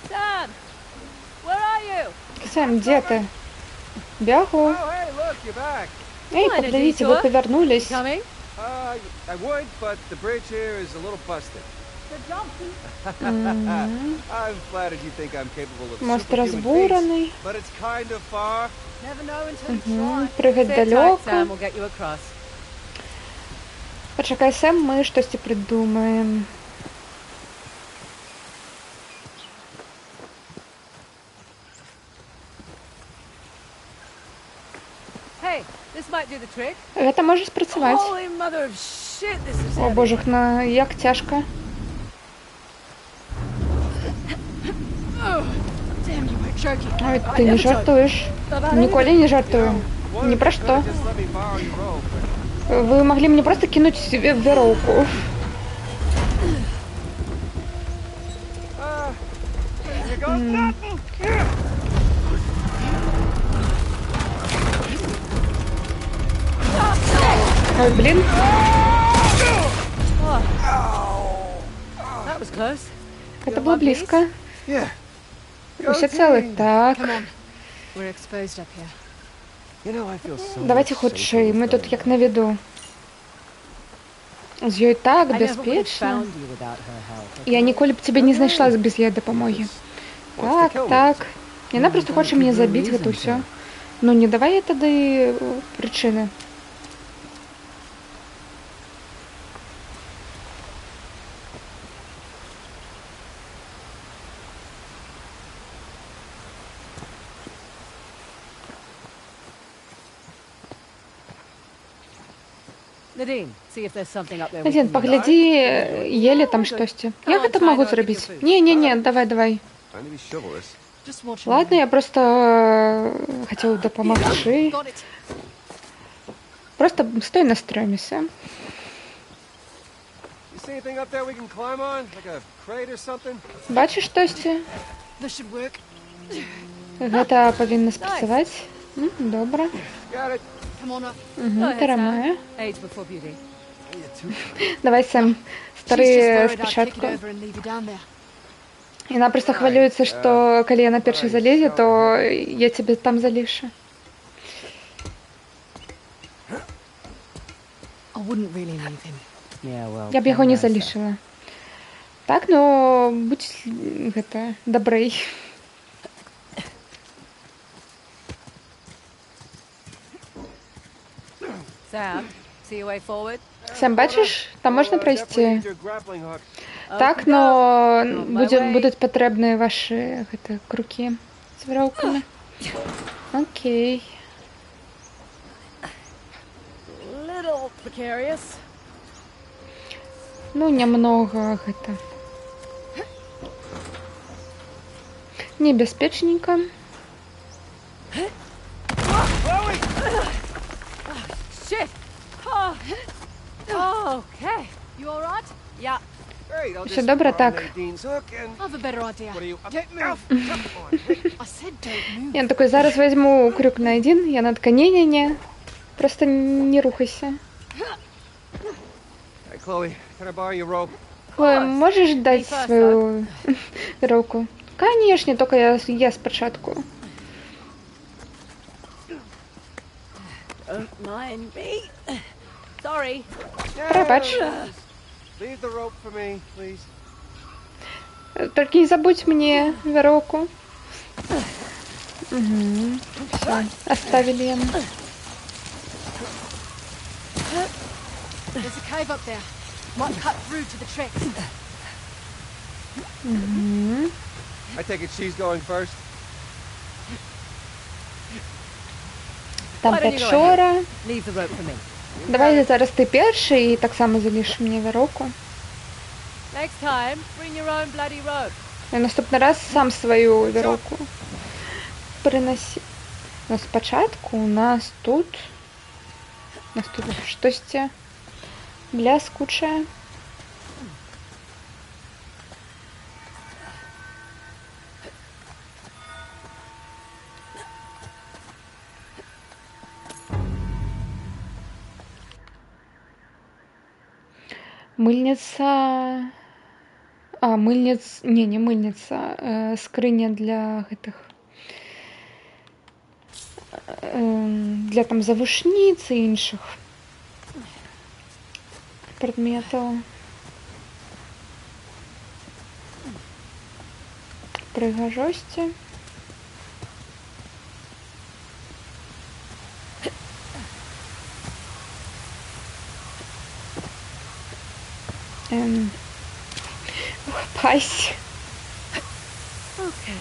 Sam, where are you? Сэм, где ты? Бягу. Oh, hey, look, you're back. Эй, Ладно, подождите, Дитё. вы повернулись. Coming? I would, but the bridge here is a little busted. I'm flattered you think I'm capable of Мост superhuman feats, разбураний. but it's kind of far. Never know until you try. Пригать Sit tight, далеко. Sam, we'll get you across. Почекай, Сэм, ми щось придумаємо. Hey, this might do the trick. Це може спрацювати. Holy mother of shit, this is О heavy. боже, як тяжко. Damn, you were joking. Ой, ти не жартуєш. Ніколи не жартую. Ні про що. Just let me borrow your rope. Ви могли мені просто кинуть себе в веровку. You go nothing. Ой, блін. That was close. Це було близько. Yeah. Усі цілі. Так. Come on. We're exposed up here. You know, I feel so Давайте much худший, safer ми with тут her як now. на виду. З ёй так I never would have бяспечна. found you without her help. Я ніколі б цябе не знайшла без яе дапамогі. Just wants to Так, kill me. так. Яна проста gotta хоча give мне her a забіць гэта reason ўсё. to. Ну не давай тады прычыны. Nadine, see if there's something up there. we Адзін, can- паглядзі, елі там штосьці. Я гэта магу зрабіць. Не, давай. Trying to be chivalrous. Just watch. Ладно, я просто хацеў дапамагчы. Got it. Просто стой на стрэме, Сэм. You see anything up there we can climb on? Like a crate or something? Бачыш штосьці? This should work. Гэта павінна спрацаваць. Добра. Got it. Come on up. Go ahead, Тармае. Sam. Age before beauty. Давай, Сэм. She's just Стары worried I'd kick спачатку. it over and leave you down there. Яна проста хвалюецца, што калі яна першай залезе, то я цябе там залішу. I wouldn't really leave him. Yeah, well. Я б яго не can, Sam. залішыла. Так, ну, будь гэта дабрэй. Sam, see your way forward. Сэм, бачыш, там можна Definitely прайсці. need your grappling hook. Так, но будуць патрэбныя вашы гэта крукі з вяроўкамі. Окей. Little precarious. Ну, нямнога гэта. Небяспечненька. Shit. Oh. Okay. You all right? Yeah. Great, I'll Всё just добре, throw так. Nadine's hook and... I have a better idea. What are you... Don't move. Come on. I said don't move. Я такой, зараз возьму крюк на один. Яна такая, не-не-не. Просто не рухайся. Hey, Chloe, can I borrow your rope? Хлоя, можешь дать first, свою веревку? Конечно, только я спочатку. Don't mind me. Sorry. Пробач. Leave the rope for me, please. Только не забудь мне веревку. Угу. Все, оставили ему. There's a cave up there. Might cut through to the tracks. I take it she's going first? Там Why don't you go печора. Leave the rope for me. Давай зараз ти перший і так само залиш мені веревку. Next time, bring your own bloody rope. І наступний раз сам свою веревку приноси. Но спочатку у нас тут щось бляскуче. Мыльница... Не мыльница. Скрыня для гэтых... Для там завушніц і іншых предметаў. Прыгажосці. Ухапайся. Okay.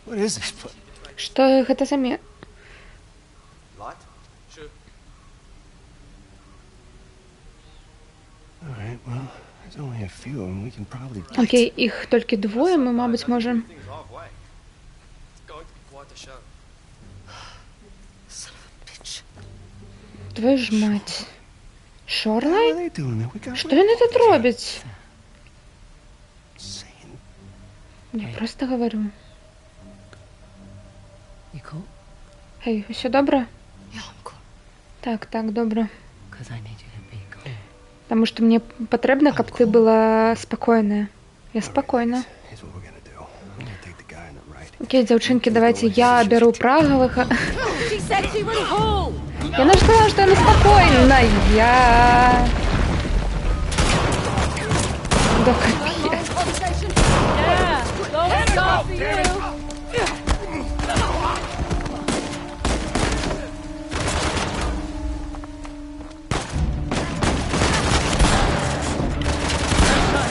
What is this place? Што гэта за ме... Lot? Sure. Alright, well, there's only a few and we can probably... Окей, іх толькі двое, мы, мабыць, можам. Things halfway. It's going to be quite a show. Son of a bitch. Твою ж мать. What are Шорлайн? they doing there? We got... Што яны тут робяць? Insane. Я просто говорю. You cool? Эй, усё добра? Так, добре. 'Cause I need you to be cool. Тому що мені потрібно, щоб ти була спокійна. Я спокійна. Here's what we're gonna do. I'm gonna take the guy on the right. Окей, дівчинки, давайте я беру право. She said she was cool! Я не сказала, что она спокойная. Да капец. Yeah! Don't stop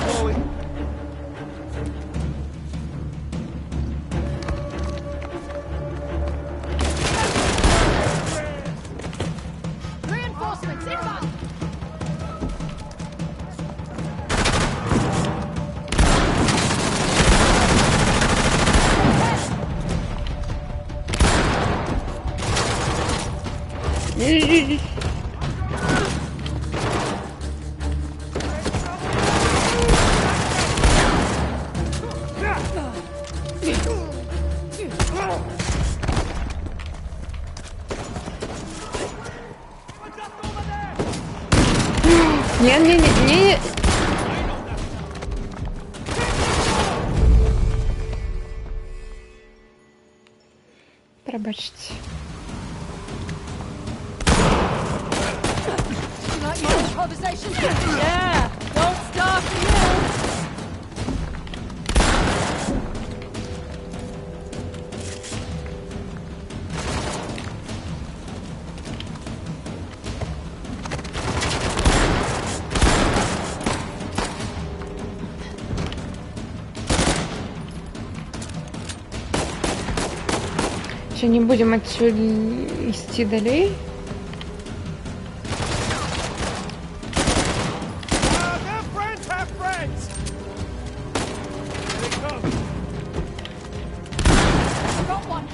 for you! Reinforcements inbound! Не. Пробачьте. Like your conversation? Yeah! Don't stop for you! Ще не будем отсюда идти далее. Their friends have friends! Here they come. Got one!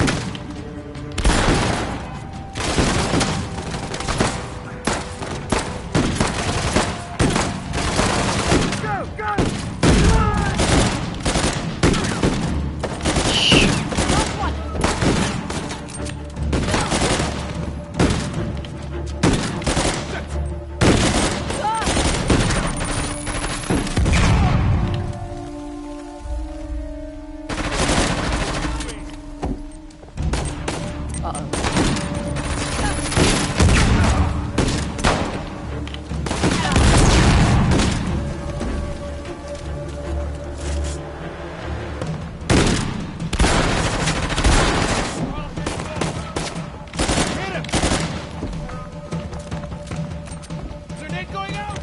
Go, go! Got one! Hit him! Grenade going out!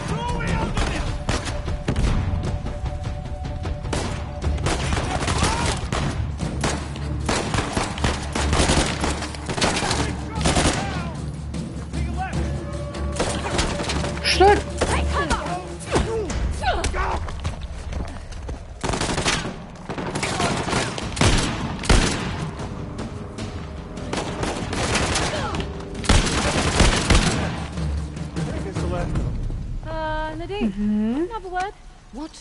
Throw it out of him! Take a left! Что? Here's the left. Nadine, another word? What?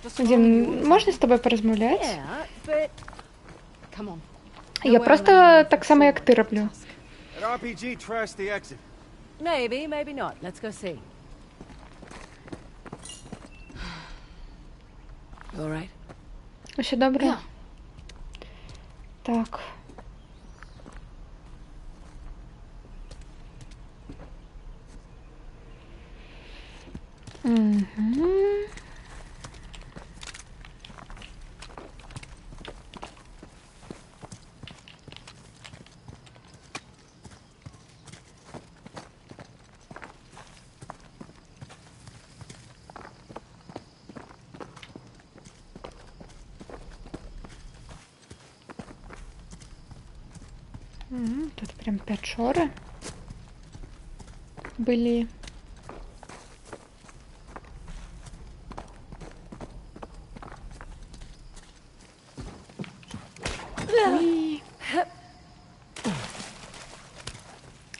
Just Дин, можно с тобой поразмовлять? Yeah, but... Come on. Я просто так само, як ти роблю. That RPG trashed the exit. Maybe, maybe not. Let's go see. You alright? Все добре? Yeah. Так. Угу. Тут прям печоры были. Ой.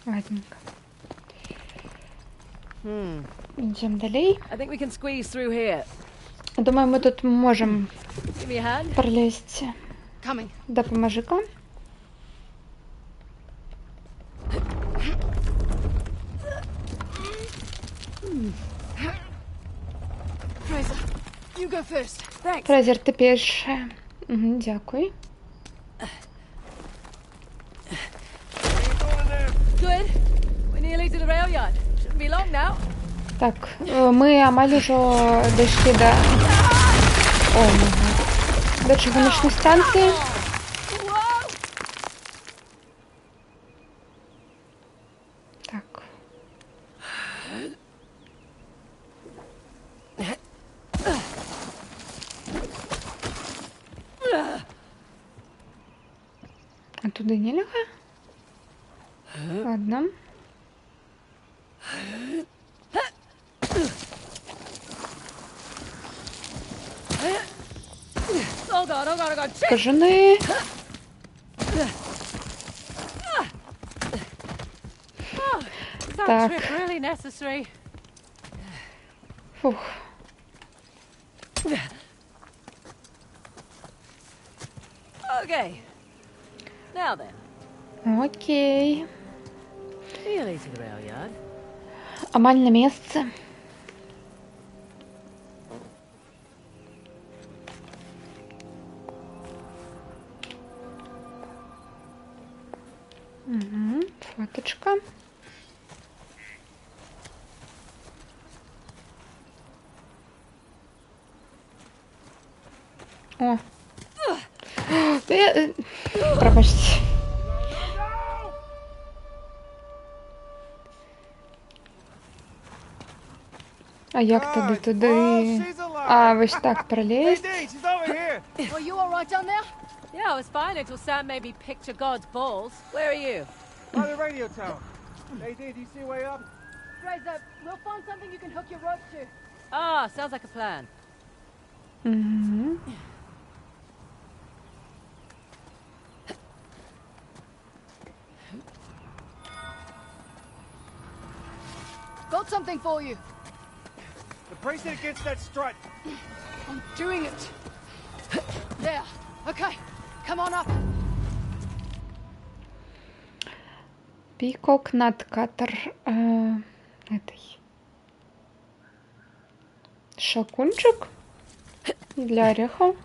Ладненько. Идем далее. I think we can squeeze through here. Думаю, мы тут можем Give me a hand. Coming. Допоможи-ка. Fraser, you go first. Thanks. Фрезер, ти перша. Угу, дякую. Good. We're nearly to the rail yard. Shouldn't be long now. Так, ми амаль уже дійшли до... О, до чыгуночной станции. Whoa! Так. А туда нельзя? Ладно. Oh god, oh god, oh god. Shit! Скажены. Is that Так. trip really necessary? Фух. Okay. Now then. Окей. Nearly to the rail yard. Амаль на месте. Угу, фоточка. О. Пробачте. А як туди, туди? А, ось так пролезть. Hey, Dee, she's over here. Are you all right down there? Yeah, I was fine until Sam made me picture God's balls. Where are you? By the radio tower. Hey, Dee, do you see a way up? Fraser, we'll find something you can hook your rope to. Ah, sounds like a plan. Угу. Got something for you. The bracelet against that strut. I'm doing it. There. Okay. Come on up. Пикок над катер этой. Шакунчик для орехов.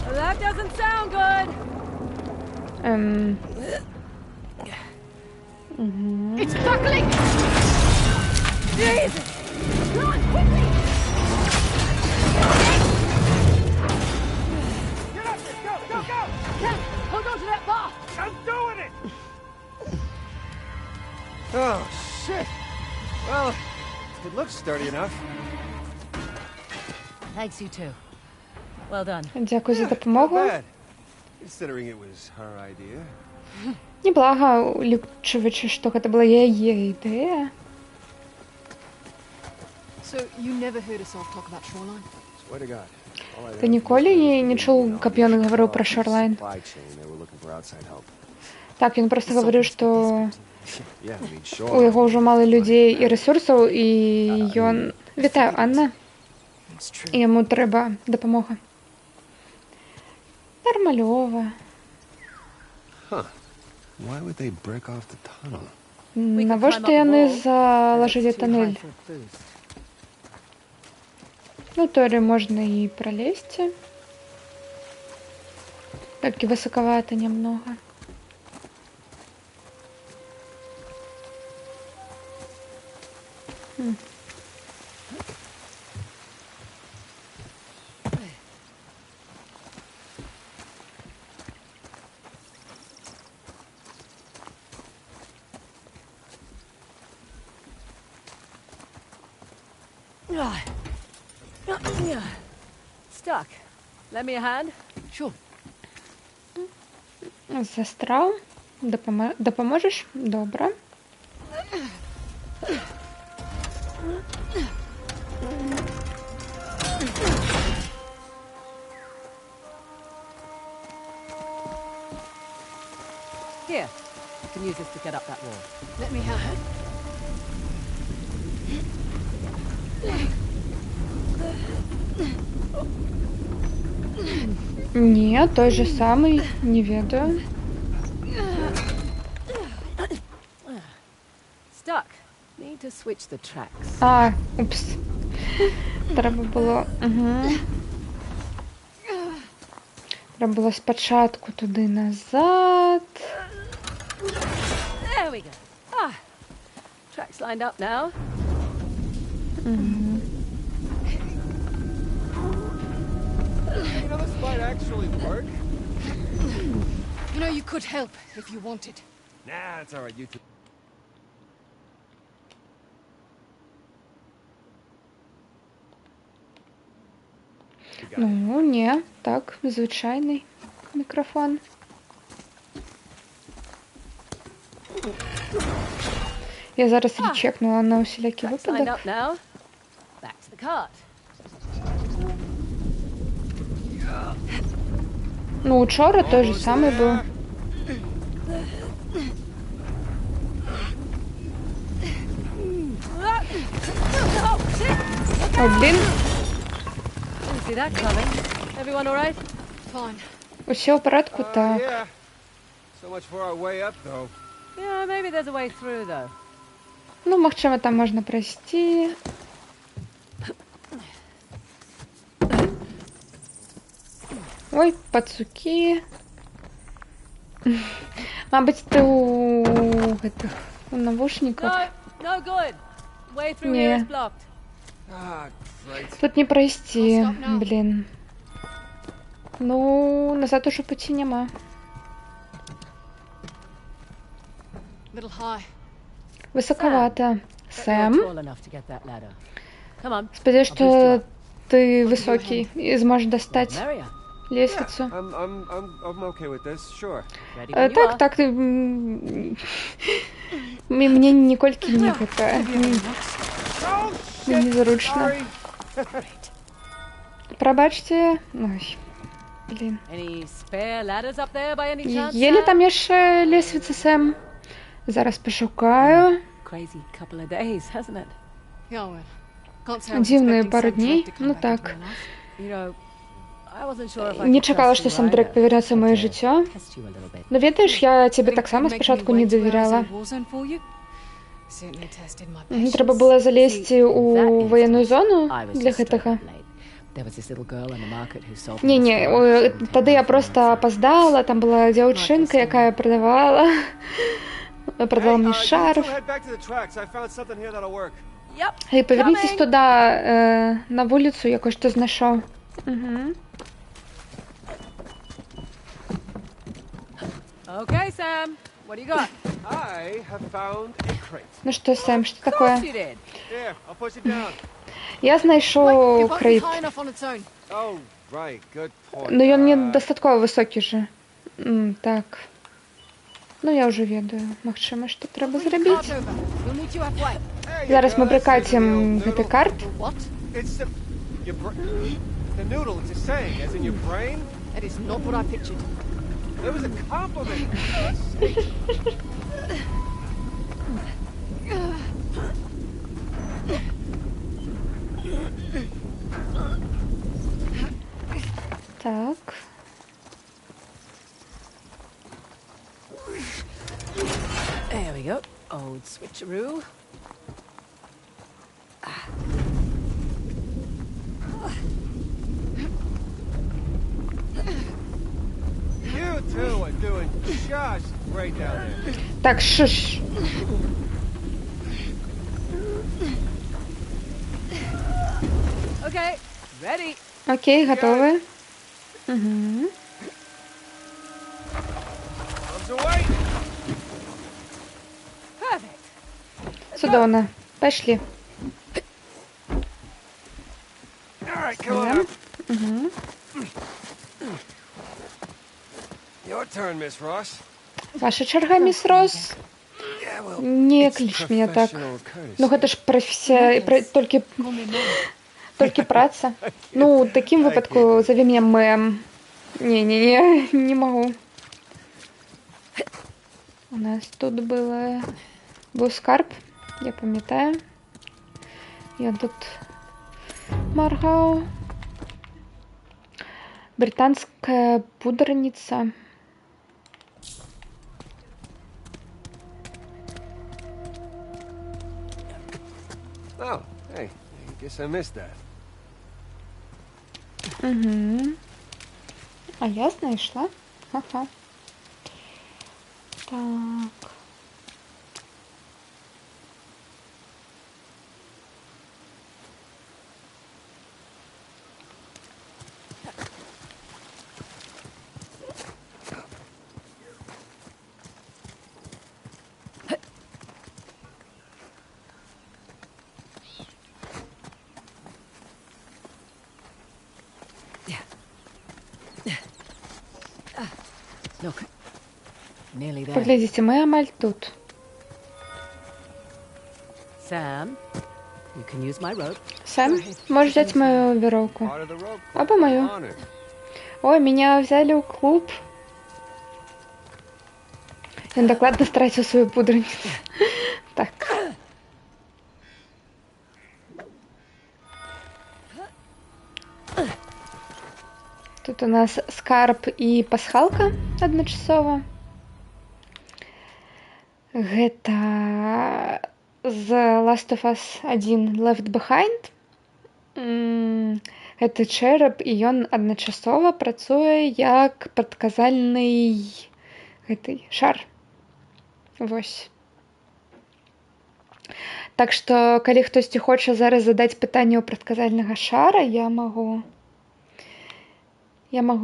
Well, that doesn't sound good. It's buckling. Jesus! Run quickly. Get up there. Go, go, go. Ken, hold on to that bar. I'm doing it. Oh, shit. Well, it looks sturdy enough. Thanks, you too. Well done. Дякую за Not допомогу. bad, considering it was her idea. Неблаго, улічуючи, що це була її ідея. So you never heard us all talk about Shoreline? Swear to God. All I Ти ніколи не чув, як він говорив про Shoreline? Supply chain, they were looking for outside help. Так, він просто говорив, що Yeah, I mean, у sure. його вже мало людей і ресурсів, і він... Вітаю, Анна. І йому треба допомога. Нормальова. Why would they break off the tunnel? We could Навіщо climb up the вони wall, заложили but it's too тунель? high for a boost. Ну, теории можно и пролезть. Только высоковато немного. Stuck. Lend me a hand? Sure. Застрял. Допоможеш? Добре. Here. You can use this to get up that wall. Let me have it. Ні, той же самий, не ведаю. Stuck. Need to switch the tracks. А, упс. Треба було. Угу. Треба було спочатку туди назад. There we go. Ah, tracks lined up now. You know, this might actually work. You know, you could help if you wanted. Nah, it's alright, you two. Ну, ні, так, звичайний мікрофон. Я зараз речекнула на усілякий Tracks lined випадок. up now. Back to the cart. Ну, учора той же самий був. Oh, shit! О, блін, Didn't see that coming. Everyone all right? Fine. усе в порядку, так. Yeah. So much for our way up, though. Yeah, maybe there's a way through though. Ну, можливо, там можна пройти. Ой, пацуки. Мабуть, ти у этих, у навушниках. No, no good. Way through Yeah. here is blocked. Ah, great. Тут не пройти, I'll stop now. блін. Ну, назад уже пути нема. Little high. Високовато. Bet Сэм, you're tall enough to get that ladder. Come on. сподіваюсь, I'll boost you що up. ти високий і зможеш достати Merrier. лестницю. I'm okay with this, sure. Ready when you Так, are. так, ти... Мені нікольки не хватає. Незручно. Sorry. Пробачте. Ой, блін. Any spare ladders up there by any chance? Єлі Sam? там є ще лестниця, Сем? Зараз пошукаю. Crazy couple of days, hasn't it? Yeah, well. Can't say I was Дивные expecting пару Sam дней. Drake to come Ну back into так. my life. You know, I wasn't sure if I Не could чекала, trust що you сам either, Дрек повернеться в моє but, життя. test you a little bit. Ну, видиш, я тебе Think так само making me спочатку не wait 2 hours довіряла. in a war zone for you? Certainly tested my Мгм, Треба patience. було залізти See, у that воєнну instance, зону I was для just straight гэтага. up late. There was this little girl in the market who sold me Ні-ні, this watch and тоді я told me просто to опоздала, там була дівчинка, яка продавала. Продала мені you шарф. two head back to the tracks. I found something here that'll work. Yep. І поверніться Coming. туди, на вулицю, якось то знайшов. Угу. Okay, Sam. What do you got? I have found a crate. Ну що, Сем, що Of таке? course you did. Here, I'll push it down. Я Wait, it знайшов won't be крейт. high enough on its own. Oh, right, good point. Ну, він недостатково високий же. Так. Ну, я вже ведаю. Можливо, що треба Bring the зробити. cart over. We'll meet you halfway. There you Зараз go, ми that's прикатимо the гэты noodle. карт. What? It's the noodle, it's a saying, as in your brain. That is not what I pictured. It was a compliment. for God's sake. Так. There we go. Old switcheroo. You two are doing just great down there. Так, шиш. Okay, ready. Окей, готові. Угу. Arms away. Perfect. Судовно. Пошли. All right, come on up. Угу. Your turn, Miss Ross. Ваша черга, міс Рос. Yeah, well, Не it's клич мене так. professional courtesy. Ну, гэта ж професія, тільки праця. Ну, в таким випадку зови мене мем. Не, не могу. У нас тут був скарб, я пам'ятаю. Я тут моргав. Британская пудреница. Oh, hey, I guess I missed that. Угу. А я знайшла. Ага. Так. Look, nearly there. Поглядите, мы амаль тут. Sam, you can use my rope. Сэм, можешь взять мою веревку? Part of the rope. Оба мою. Honored. Ой, меня взяли у клуб. Я докладно стратил свою пудреницу. Так. Тут у нас скарб і пасхалка адначасова. Гэта з Last of Us 1 Left Behind. Гэта чэрап, і ён адначасова працуе як прадказальны гэты шар. Вось. Так што, калі хтосьці хоча зараз задаць пытанне ў прадказальнага шара, я магу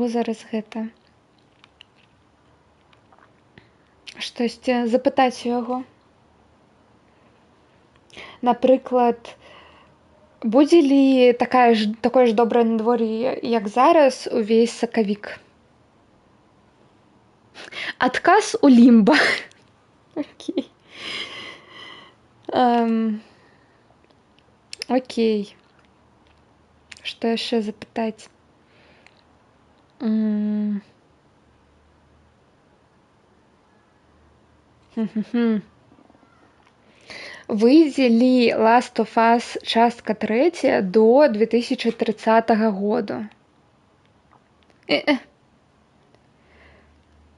зараз гэта штосьці запытаць у яго. Напрыклад, будзе ли такое ж добрае надвор'е, як зараз, увесь сакавік? Адказ у лімба. Окей. Окей. Што яшчэ запытаць? Выйдзе ли Last of Us частка 3 до 2030 году?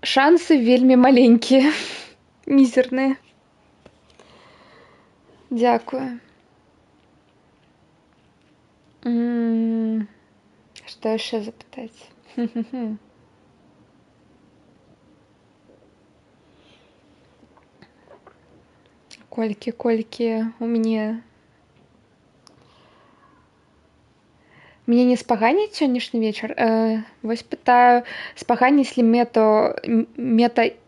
Шансы вельмі маленькія. Мізерныя. Дзякую. Што яшчэ запытаць? Колькі у мяне не спаганіць сённяшні вечар? Вось пытаю, спаганіць ли мета-ігорію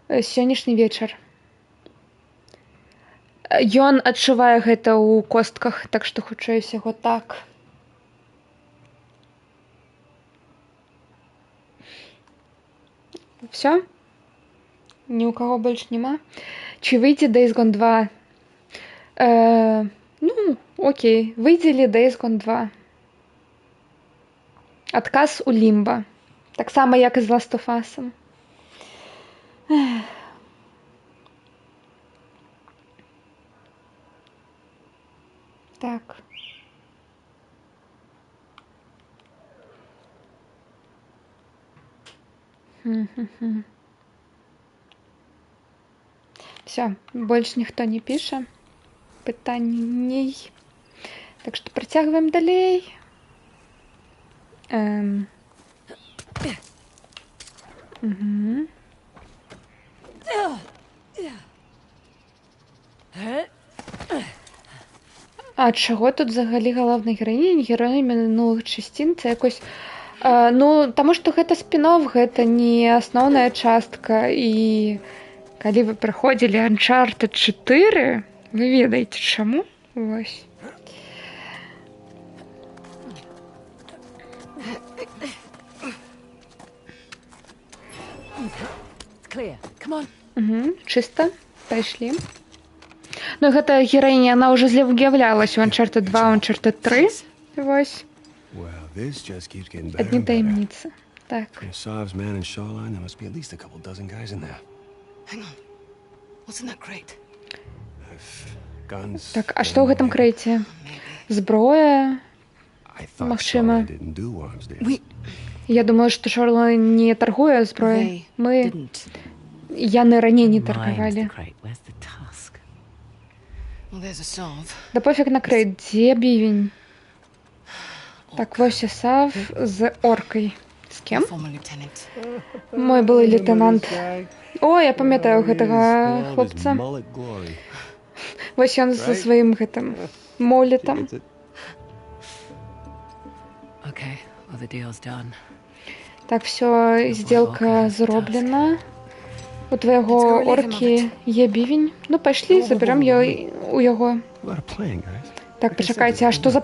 сённяшні вечар? Ён адчувае гэта ў костках, так што хутчэй усяго так. Всё? Ні ў каго больш няма? Ці выйдзе Days Gone 2? Окей. Выйдзе ли Days Gone 2? Адказ у лімба. Таксама, як і з Last of Us. Так. Все, больше ніхто не піша пытанней. Так што працягваем далей. А чаго тут взагалі галоўнай гераіня, героі мінулых часцін? Це якось... таму што гэта спін-офф, гэта не асноўная частка, і калі вы праходзілі Uncharted 4, вы ведаеце чаму? Вось. Чыста. Пайшлі. Ну, гэта гераіня, яна ўжо з'яўлялась у Uncharted 2, Uncharted 3. Вось. Одні таємниці. Так. Так, а што ў гэтым крэйце? Зброя? I thought Махшима. Charlie didn't do arms deals. We... Я думаю, что Шарло не торгует зброей. They Мы... didn't. Яны ранее не Mine's the торговали. crate. Where's the tusk? Well, there's a salve. Да пофиг на крейт, де бівень? Так, вось і Сав з оркой. З ким? Former lieutenant. Мой былий лейтенант. О, я пам'ятаю гэтага хлопца. Вось ён за сваім гэтым молітам. Okay, well the deal's done. Так, все, сделка зроблена. У твайго оркі є бівень. Ну, пайшлі, заберем у яго. What a plan, guys. Так, пачакайце, а што за...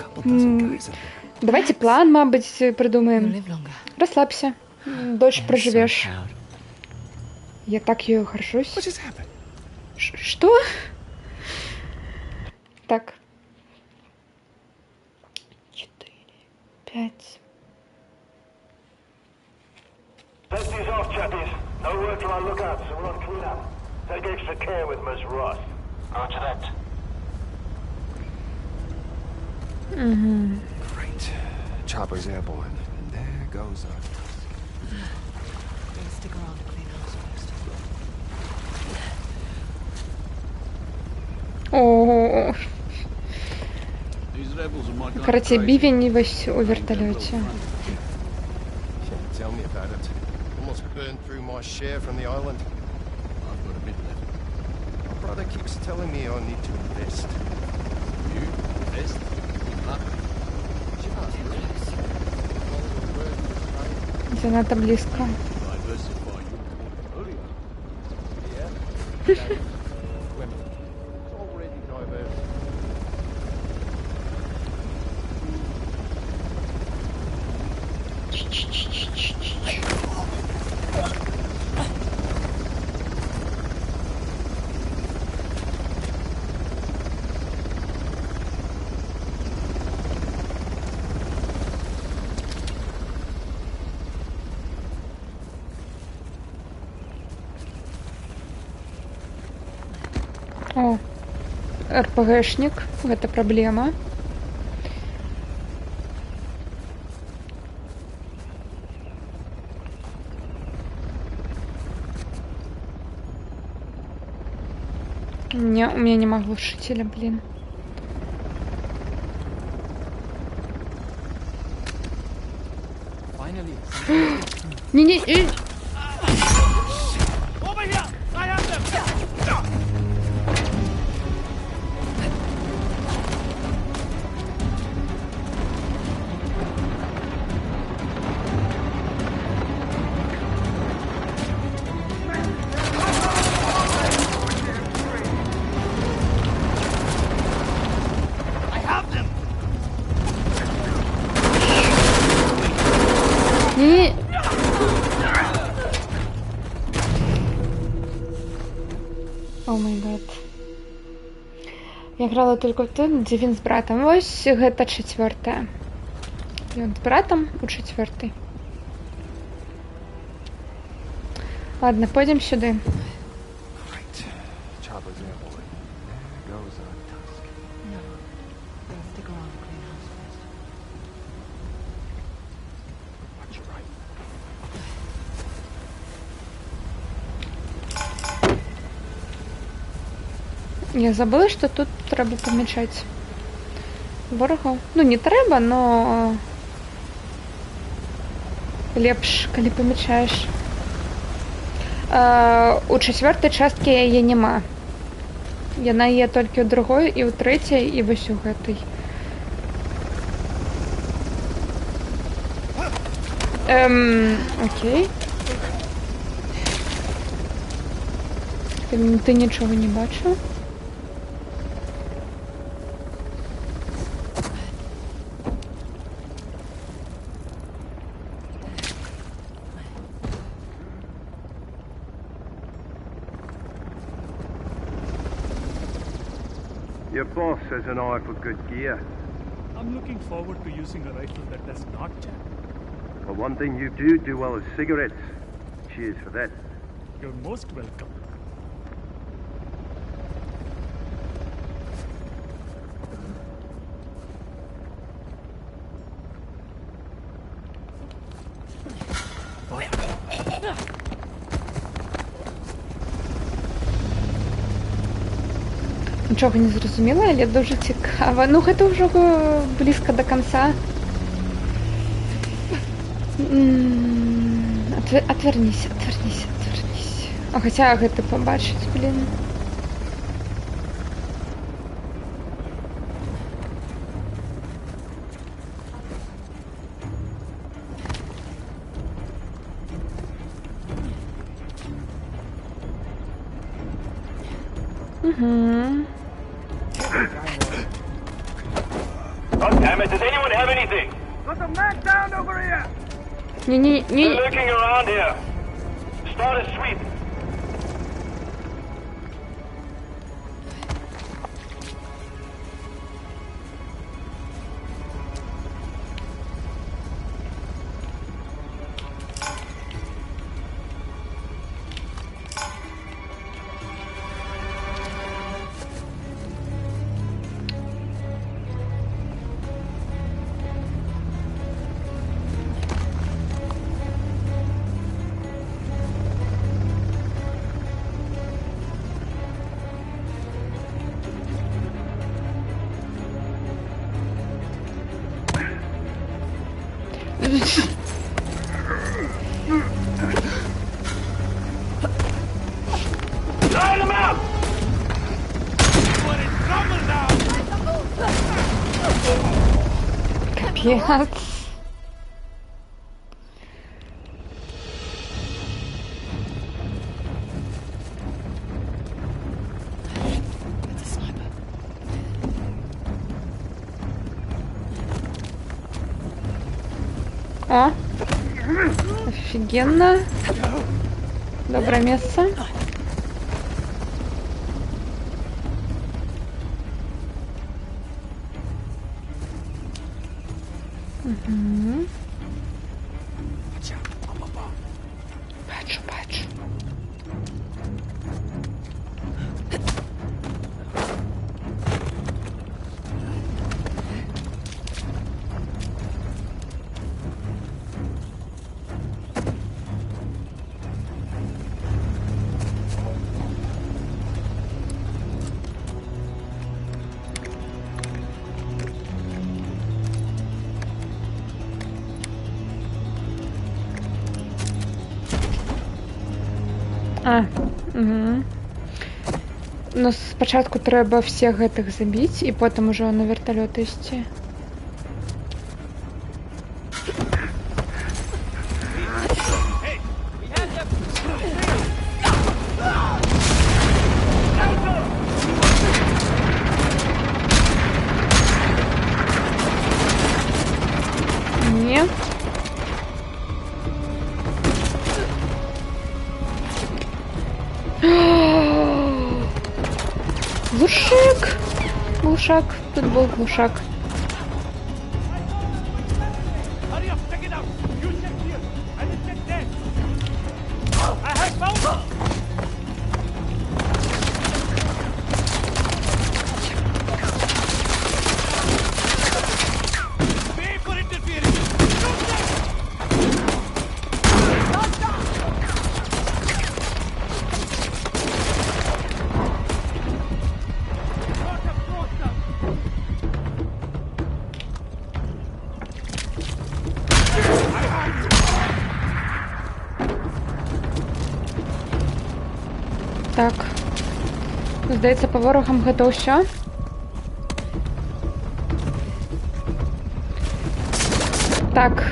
Давайте план, мабыць, You'll придумаем. live longer. Расслабься. Дольше I'm so проживешь. proud. Я так ею горжусь. What just happened? Что? Так. 4, 5. Safety's off, chappies. No word from our lookouts, so we're on clean up. Take extra care with Ms. Ross. Roger that. Great. Chopper's airborne. And there goes our... Better stick around to clean house first. О, короче, бивень вось у вертолете. Yeah, tell me about it. Almost burned through my share from the island. I've got a bit left. My brother keeps telling me I need to invest. You? Invest? Занадто близко. О, РПГшник, гэта праблема. Не, у меня нема глушителя, блин. Не-не, не. О май гад. Я грала только в тот, дзе він з братам. Вось гэта 4-я. Ён з братам у 4-й. Ладно, пойдем сюды. Great. Chopper's airborne. There goes our tusk. No. Better stick around to clean house first. Watch your right. Я забыла, что тут треба помічати ворогаў. Ну, не трэба, но лепш, калі памічаеш. У 4-й часткі яе няма. Яна є толькі ў другой і ў 3-й і вось у гэтай. Окей. Ты нічого не бачыў? Your boss has an eye for good gear. I'm looking forward to using a rifle that does not jam. But one thing you do well is cigarettes. Cheers for that. You're most welcome. нічого не зрозуміла, але дуже цікаво. Ну, гэта ўжо блізка до конца. Отвернись. А хаця гэта побачыць, блин. God damn it, does anyone have anything? There's a man down over here! Не. They're lurking around here. Start a sweep. Line them out! Капец. It's a sniper. О, офигенно. Доброе место. Бачу. Ну, спачатку трэба всех гэтых забіць і потым ужо на верталёт ісці. Не. Глушак. Тут был глушак. Hurry up, check it out! You check here! I will check there! I have found... Pay for interfering! Shoot them! Так. Здаецца, па ворагам гэта ўсё. Так.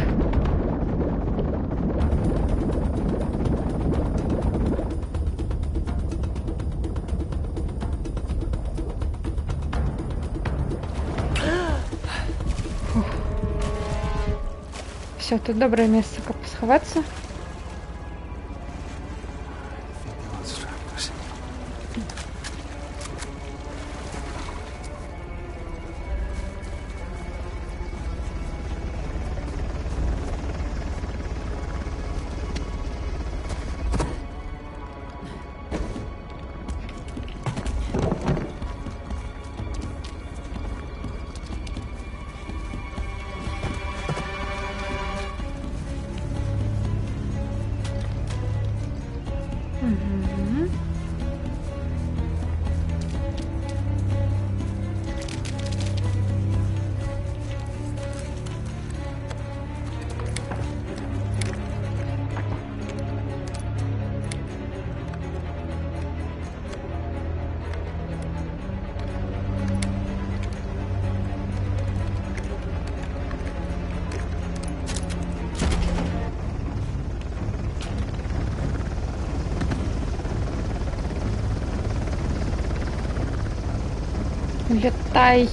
Все, тут доброе место, каб схавацца. Витай.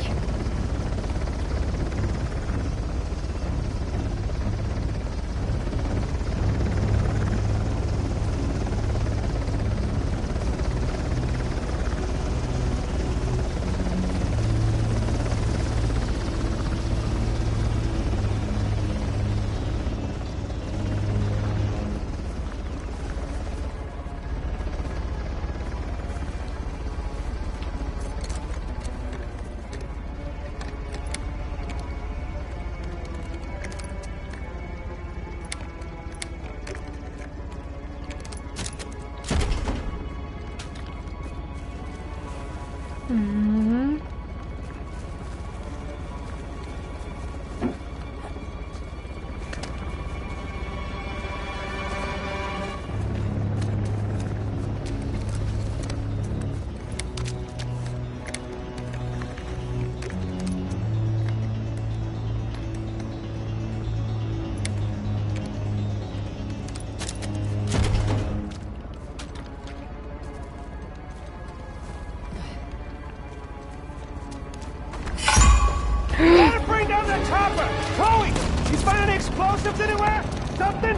Gotta bring down that chopper! Chloe! You find any explosives anywhere? Something?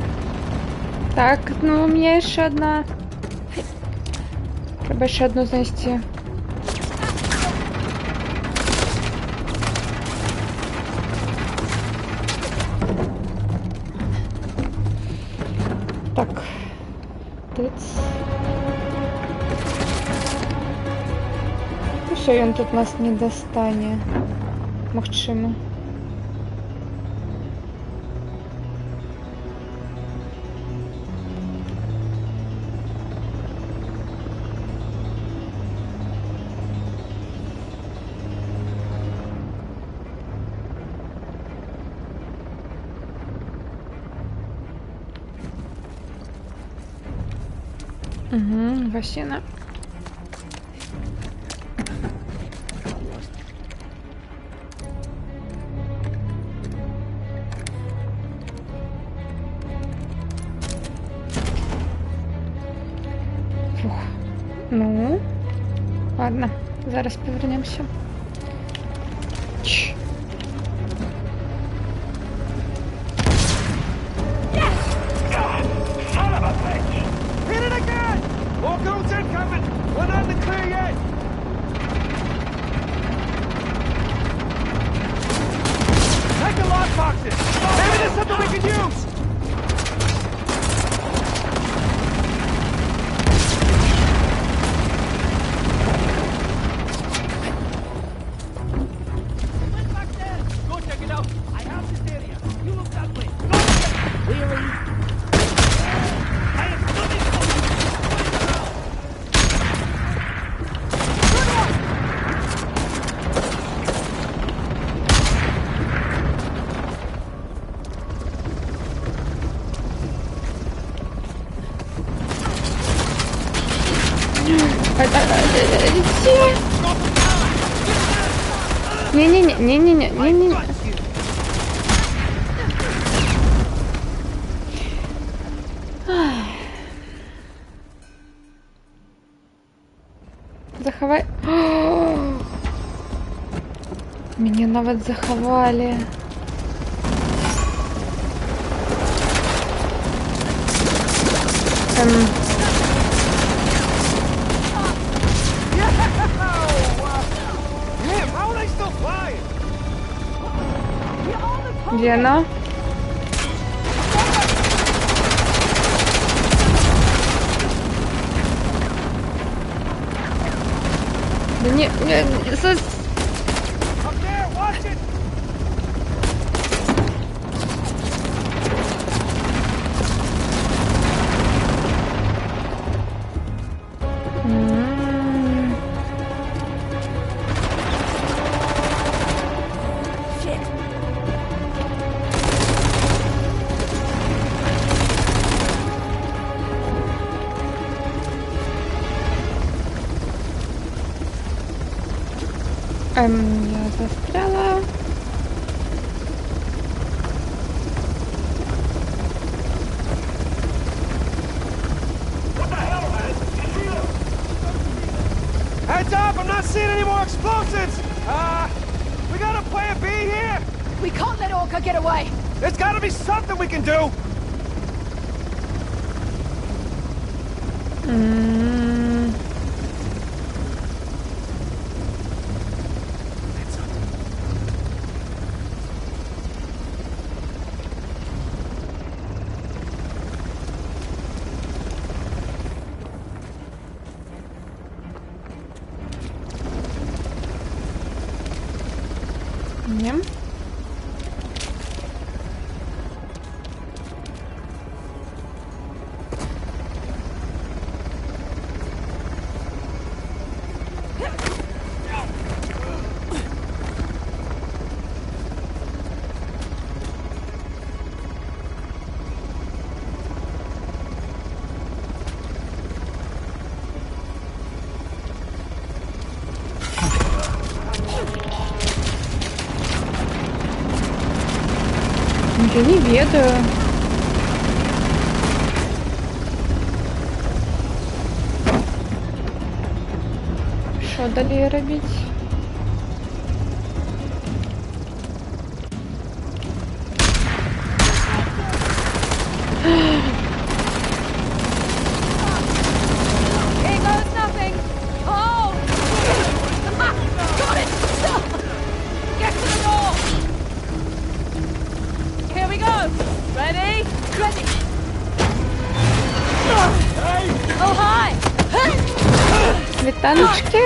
Так, ну у меня ще одна. Треба ще одну знайти. Так. Тиц. Ну що він тут нас не достане. Магчыма. Угу, Васина. Фух. Ну, ладно, зараз повернемся. Чш. Son of a bitch! Hit it again! More goons incoming! We're not in the clear yet! Take the lock boxes! Maybe there's something we can use! Go check it out! I have this area! You look that way! Go! Really? I am stunning you! Good one! Не-не-не. Заховай. Меня нават заховали. Damn, how are they still flying? Лена. Да не, Up there, watch it! Я застряла. What the hell, man? You see them? Heads up! I'm not seeing any more explosives! Walker, get away! There's gotta be something we can do! Nie. Я не ведаю. Що далі робити? Here goes nothing! Oh! Got it! Get to the door! Here we go! Ready? Ready! Oh, hi! Сметаночки.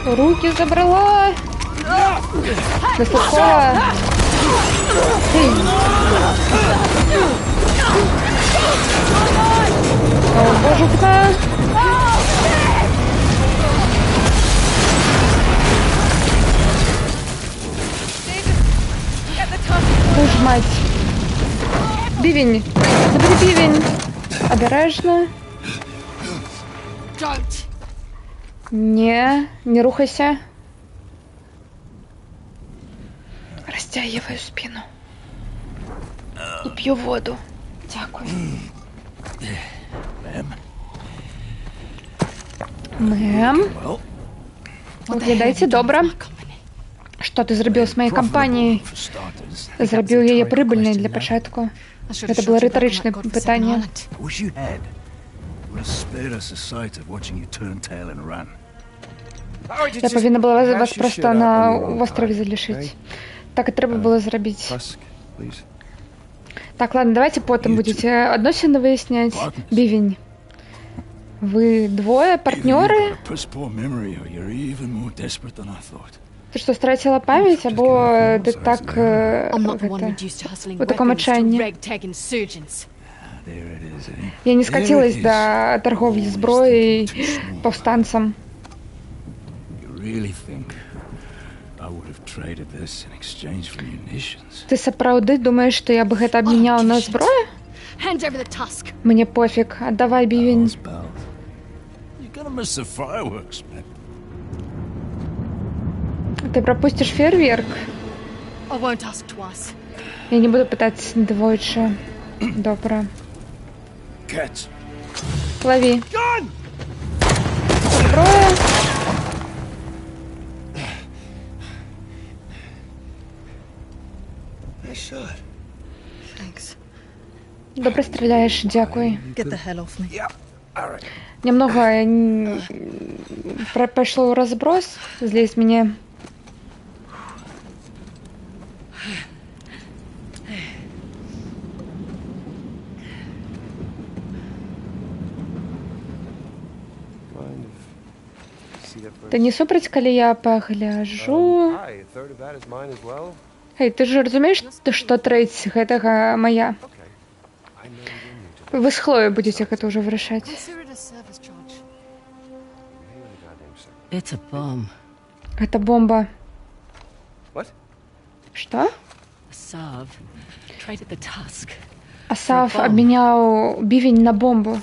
Руки забрала. Высоко. О, божечка. Боже мать. Бивень. Забери бивень. Обережно. Don't! Не рухайся. Растягиваю спину. И пью воду. Дякую. Мэм. Виглядайте добре. Що ти зробив з моєю компанією? Зробив її прибильною для початку. Це було риторичне питання. Я повинна була вас просто на острові залишити. Так і треба було зробити. Так, ладно, давайте потім будете відносини виясняти. Бивень. Ви двоє партнери? Ти що, втратила пам'ять, або ти так у такому отчаянні? Я не скатилась до торговлі зброєю повстанцам. Ти сапраўды думаєш, що я б гэта обміняла на зброю? Мне пофіг, отдавай бивень. Ты пропустишь фейерверк? Я не буду пытаться двойче. Добро. Лови. Зброя. Добре стріляєш, дякую. Немного пошло разброс, злезь меня. Ты не супраць, калі я пагляжу? Эй, ты же разумеешь, что трэць гэтага моя? Вы с Хлоей будете гэта уже вырашаць. Это бомба. Что? Асав обменял бивень на бомбу.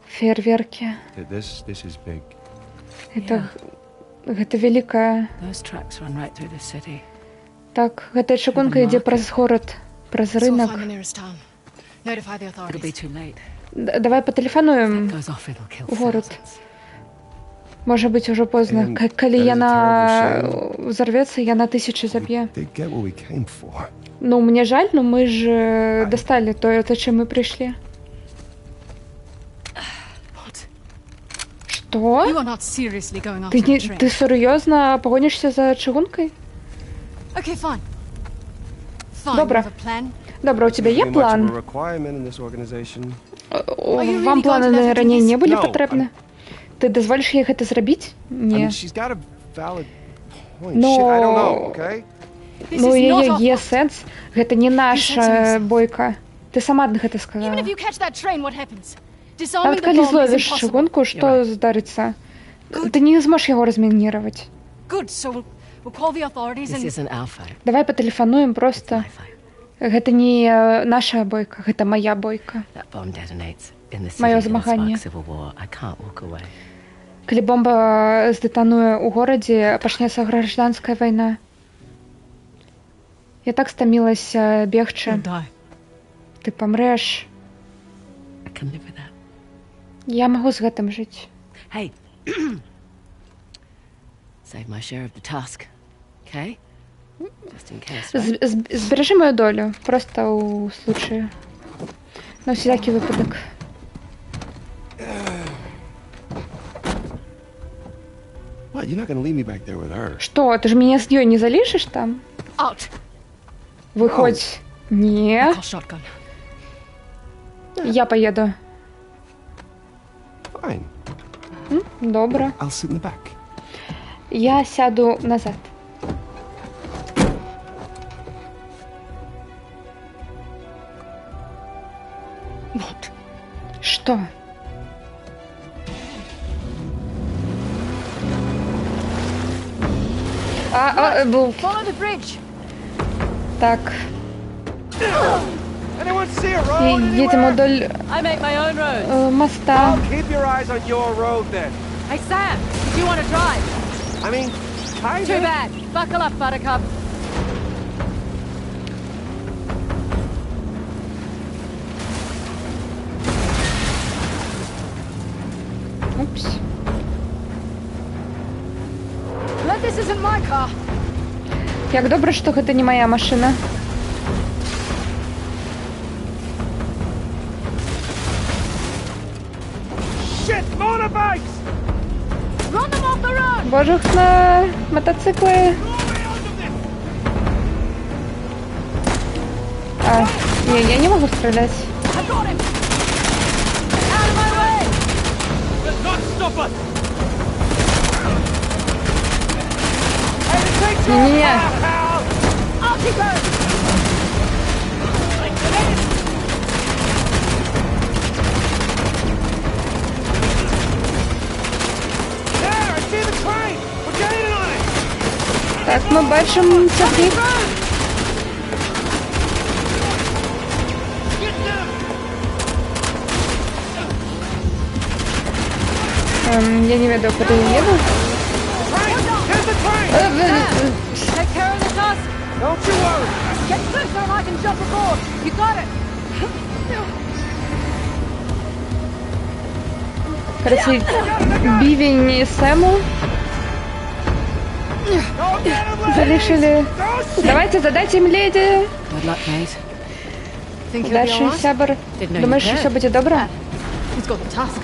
Фейерверки. Это великая. Так, гэта чыгунка ідзе праз горад, праз рынок. Давай патэлефануем у горад. Можа быць ужо позна. And Калі that is a яна terrible взорвецца, яна тысячы заб'е. They get what we came for. Ну, мне жаль, но мы ж дасталі тое, зачем мы прыйшлі. What? Што? You are not seriously going after the train. Ты сур'ёзна пагонішся за чыгункай? Okay, fine. Fine, Добра. we have a plan. Добра, у тебя є Too much of a план? requirement in this organization. you Вам really планы going to let her do раней this? не былі No, патрэбны? Ты дазволіш ей гэта зрабіць? I mean, Не. she's got a valid point. No. Shit, I don't know, okay? This Ну, is not яе our є fault. сэнс. Гэта не наша yourself. бойка. Ты сама гэта Even сказала. if you catch that train, what happens? Disarming Нават the калі bomb is зловіш impossible. чыгунку, што здарыцца? Ты не зможаш яго размініраваць. Good, so we'll call the authorities This and... isn't our fight. Давай патэлефануем проста. My fight. Гэта не наша бойка, гэта мая бойка. That bomb detonates in the Маё city and змаганне. sparks civil war. I can't walk away. Калі бомба здэтануе ў горадзе, пачнецца гражданская вайна. Я так стамілася бегчы. die. Ты памрэш. I can live with that. Я магу з гэтым жыць. Hey. Save my share of the task. Okay? Just in case, right? Зберажы мою долю, просто ў случаю. На всякі выпадак. What? You're not gonna leave me back there with her? Што, ты ж мяне з ёй не залішыш там? Out. Выходзь. Не, Call shotgun. я поеду. Fine. Добра. I'll sit in the back. Я сяду назад. What? Што? Був. Follow the bridge. Так, Anyone see a road їдемо anywhere? вдоль I make my own roads. моста. Oh, keep your eyes on your road then. Hey, Sam, do you want to drive? I mean, kind Too of. bad. Buckle up, Buttercup. Упс. Glad this isn't my car. Як добра, што гэта не моя машина. Shit, motorbikes! Run them off the road. Божухна, мотоциклы. Не, я не могу стрелять. I got him. Out of my way. Does not stop us! Hey, it takes your Не, pal! Out he goes. There, I see the train! We're getting on it! так, ми бачимо цепі. Я не ведаю, куди я їду. Train! Here's the train! Take care of the tusk. Don't you worry! Get closer and I can jump aboard. You got it. Короче, бивень Сэму Don't get him, lady! залишили. Don't shoot! Давайте, задайте им леди. Good luck, mate. Think he'll be Дальше, alright? сябр. Didn't know Думаешь, you все cared. будет добро? He's got the tusk.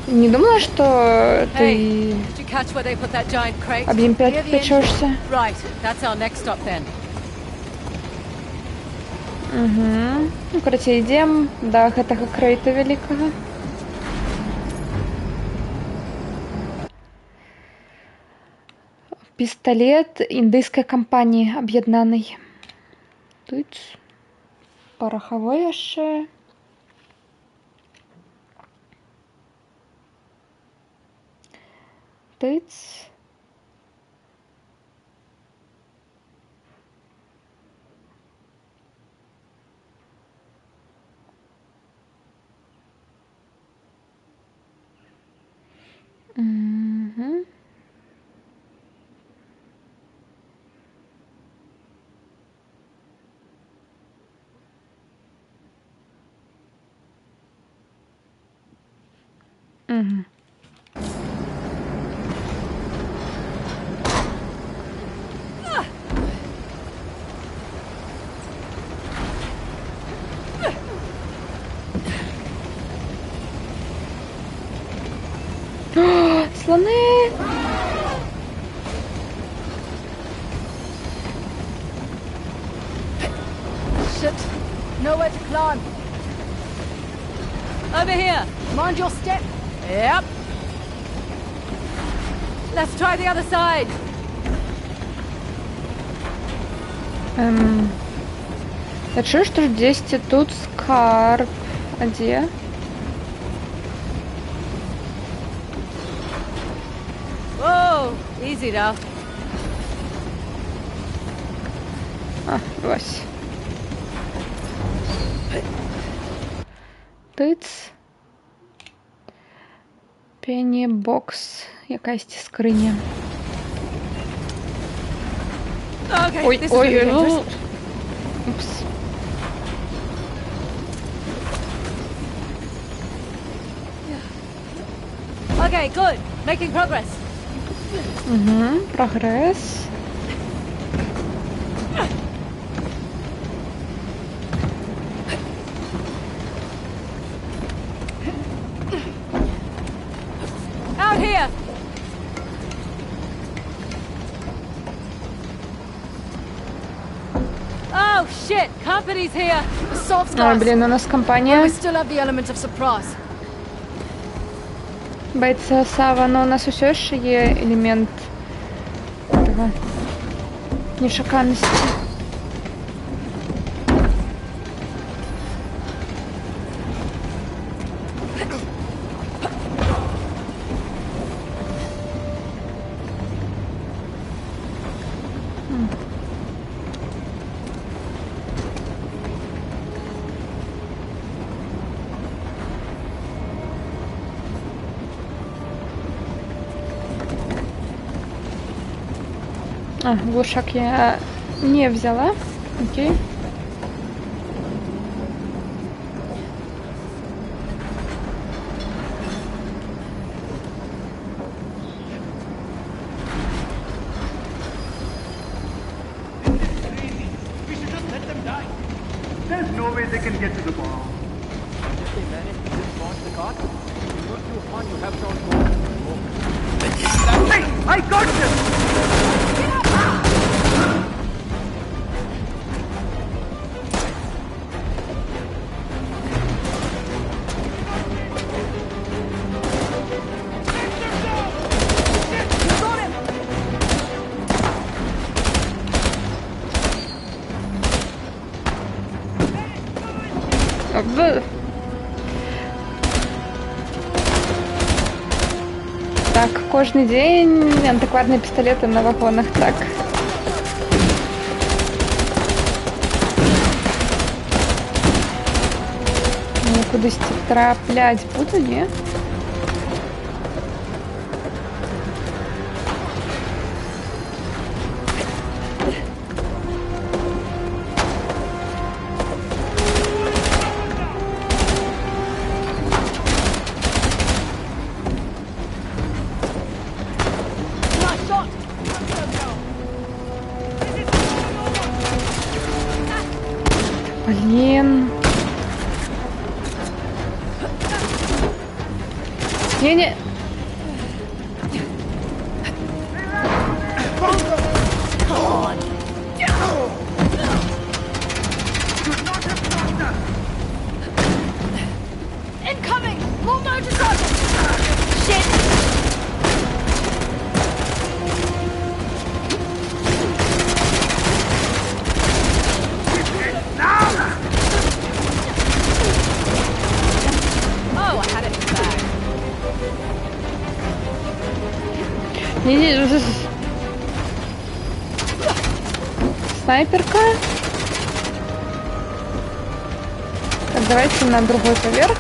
Не думала, что Hey, ты did you catch where they put that giant crate? об Олимпиаде печешься? Right, that's our next stop then. Угу. Ну, короче, ідем до гэтага крэйта вялікага. Пісталет індыйскай кампаніі аб'яднанай. Тут парахавой яшчэ. Тыц. Угу. Угу. Слоны! Shit. Nowhere to climb. Over here. Mind your step. Yep. Let's try the other side. Я чую, что здесь тут скарб. А где? Whoa, easy now. А, ось. Тиц. Пенні-бокс. Якась скриня. Okay, Ой, this is really ой, dangerous. Упс. Okay, good. Making progress. Угу, прогресс. Out here. Oh shit! Company's here. The soft А, guys. блин, у нас We компания. still have the element of surprise. Бойця Сава, но у нас усе ще є елемент того нешаканності. А, глушак я не взяла. Окей. We should just let them die. There's no way they can get to the bomb. If they manage to launch the cart, you're too fun, you have shown Hey, I got them! Так, кожний день антикварні пістолети на вагонах, так. Я кудись траплять буду, ні? Nice shot. Блін. Не-не. Incoming. More motorcycles. Shit. Oh, I had it in the bag. Не-не. Снайперка. Так, давайте на другой поверх.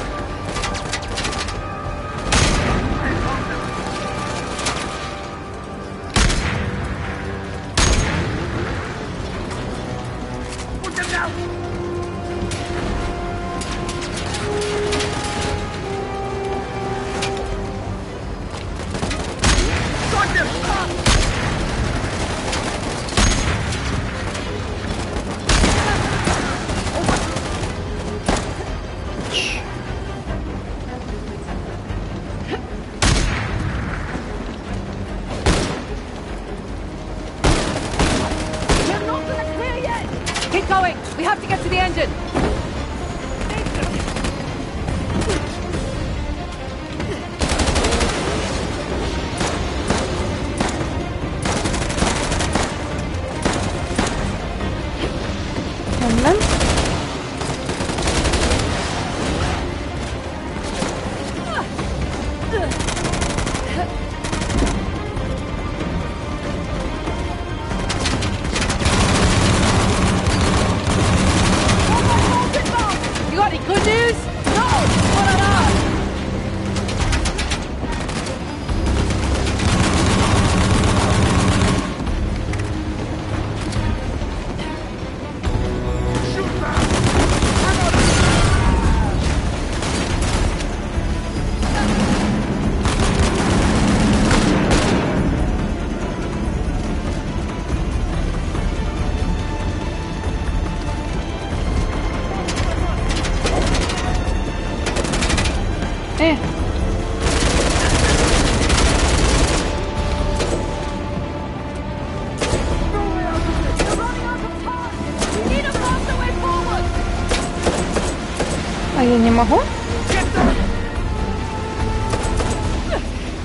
могу?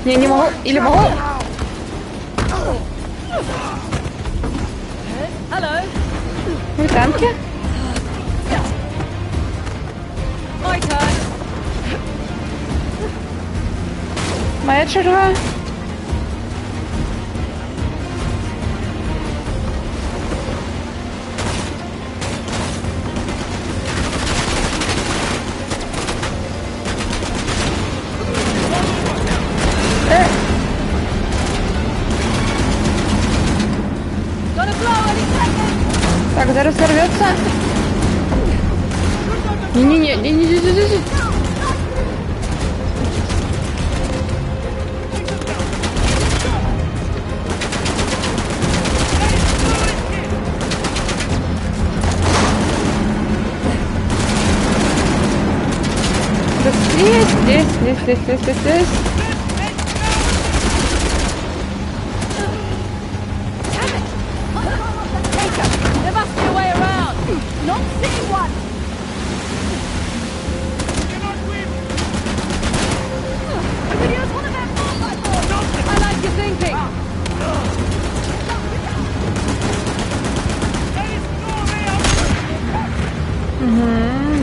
Не могу. Или могу? Вы танки? Моя черга. Так, зараз взорвется. Не-не-не. Здесь.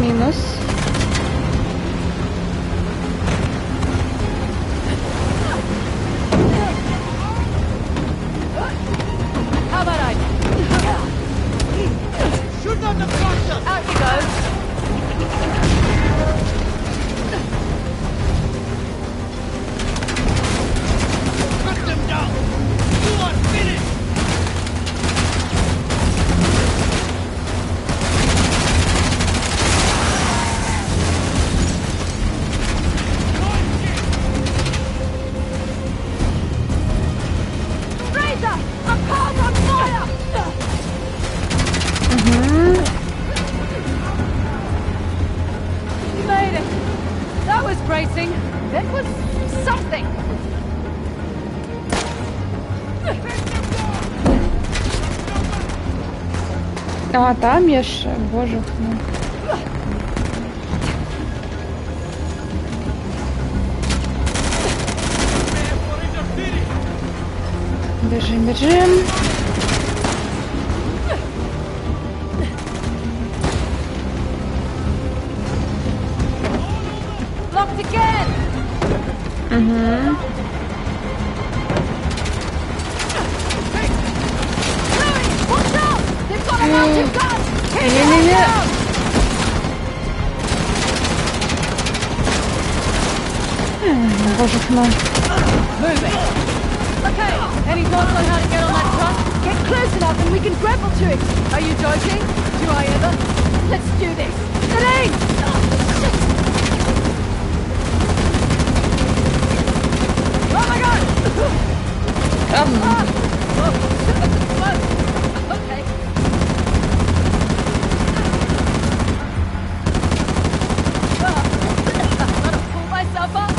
Минус. А, там я ж, боже мой. Бежим. Не-не-не. Боже мой. Okay, any thoughts on how to get on that truck? Get close enough and we can grapple to it. Are you joking? Do I ever? Let's do this. Elaine! Oh my god! Okay. Gotta pull myself up.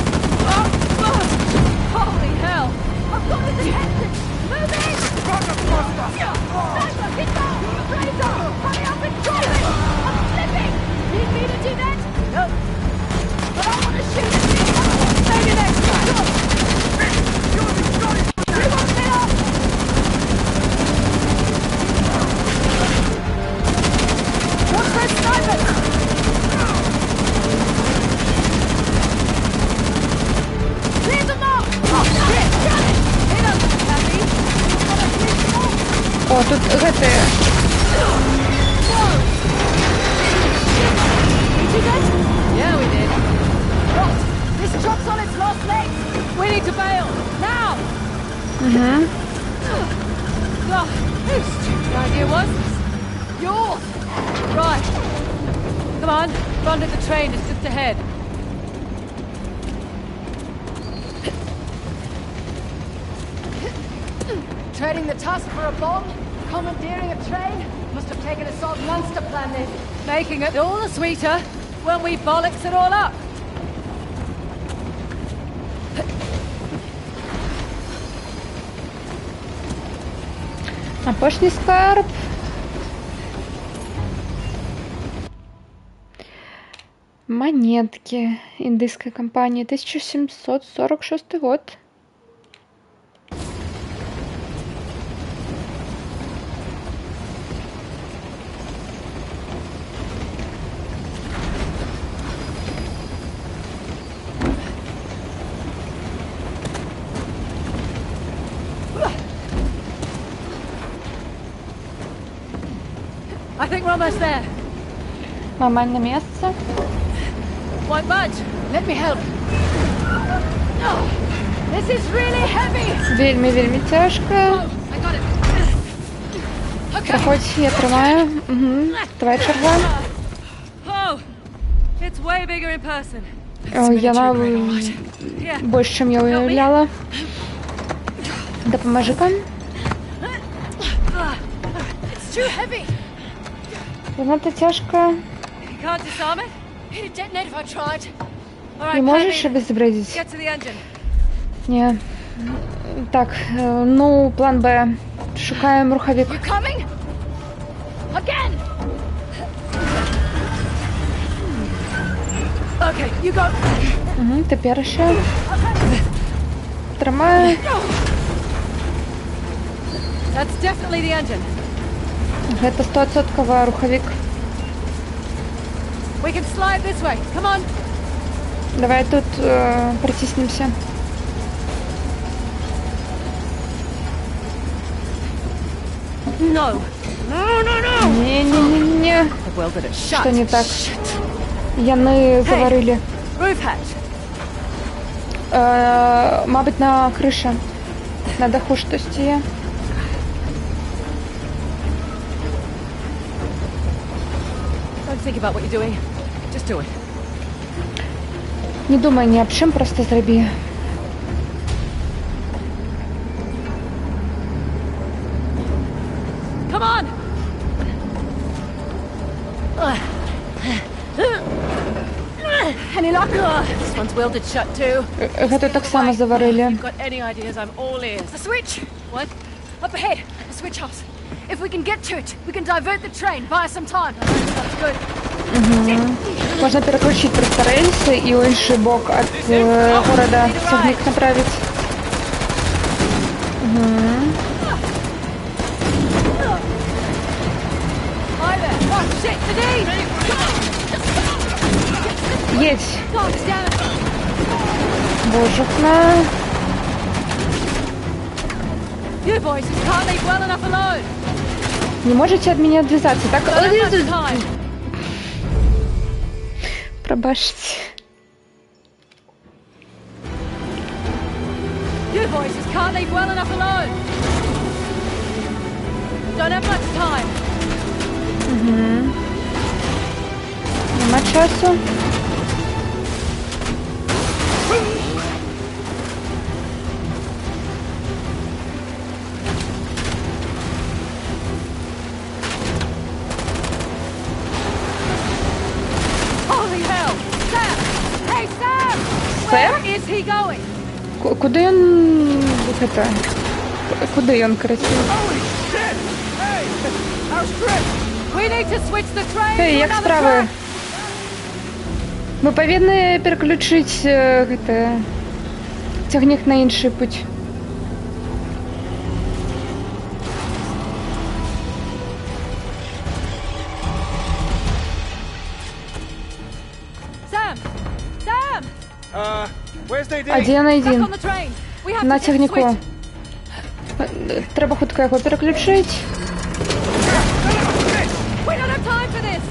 Holy hell! I've got it detected! Move in! Sniper, hit down! Razor! Hurry up and drop it! I'm slipping! Need me to do that? No. But I want to shoot at you! Maybe next time! We won't get up! Watch those snipers! Clear them up! Oh, shit! Got it! Hit us, Happy! О, тут это... Did you get? Yeah, we did. What? This truck's on its last legs! We need to bail! Now! Oh, whose stupid idea was this? Yours! Right. Come on, front of the train is just ahead. Trading the tusk for a bomb? Commandeering a train? Must have taken Assault months to plan this. Making it all the sweeter when we bollocks it all up. Апошній скарб. Монетки индийской компании. 1746 год. I think we're almost there. Нормальное место. Won't budge. Let me help. Oh, this is really heavy. Вельми тяжко. I got it. Okay. Проходь, я тримаю. Угу. Твоя черга. Oh, it's way bigger in person. Яна Here. больше, чем я уявляла. Допоможи-ка. It's too heavy. Занадто тяжко. You can't disarm it? It'd detonate if I tried. All Не right, можешь Penny, обезвредить? get to the engine. Не. Так, ну, план Б. Шукаем рухавик. You coming? Again. Okay, you go. Угу, ти перша. Тримаю. That's definitely the engine. Гэта 100% рухавик. We can slide this way. Come on. Давай тут протиснемся. No. No, no, no. Не-не-не-не. The welded it shut. Что не так? Shit. Яны заварили. Roof hatch. Мабуть, на крыше. На даху щось є. Don't think about what you're doing. Just do it. Не думай ні об чим, просто зроби. Come on. Any luck? This one's welded shut too. Гэта так само заварили. If you've got any ideas, I'm all ears. The switch. What? Up ahead. The switch house. If we can get to it, we can divert the train. Buy us some time. That's good. Можна переключити просто рельси і у інший бок від города сягник направити. Hi there. Oh shit, Nadine! Едь. God damn it! Божухна. You boys just can't leave well enough alone. Не можете від мене відв'язатися, так? Don't have much time. Пробачте. You boys just can't leave well enough alone. Don't have much time. Нема часу. Holy hell! Sam! Hey, Sam! Sam? Where is he going? Куди він... Гэта... Куди він, короче? Holy shit! Hey! How's Chris? We need to switch the train Эй, to як another справи? track. Ми повинні переключити гэта... Цягнік на інший путь. Sam! Sam! Where's Nadine? Один Back один. on the train. We have На to get the цягніку. switch. Треба хутка його переключити. We don't have time for this.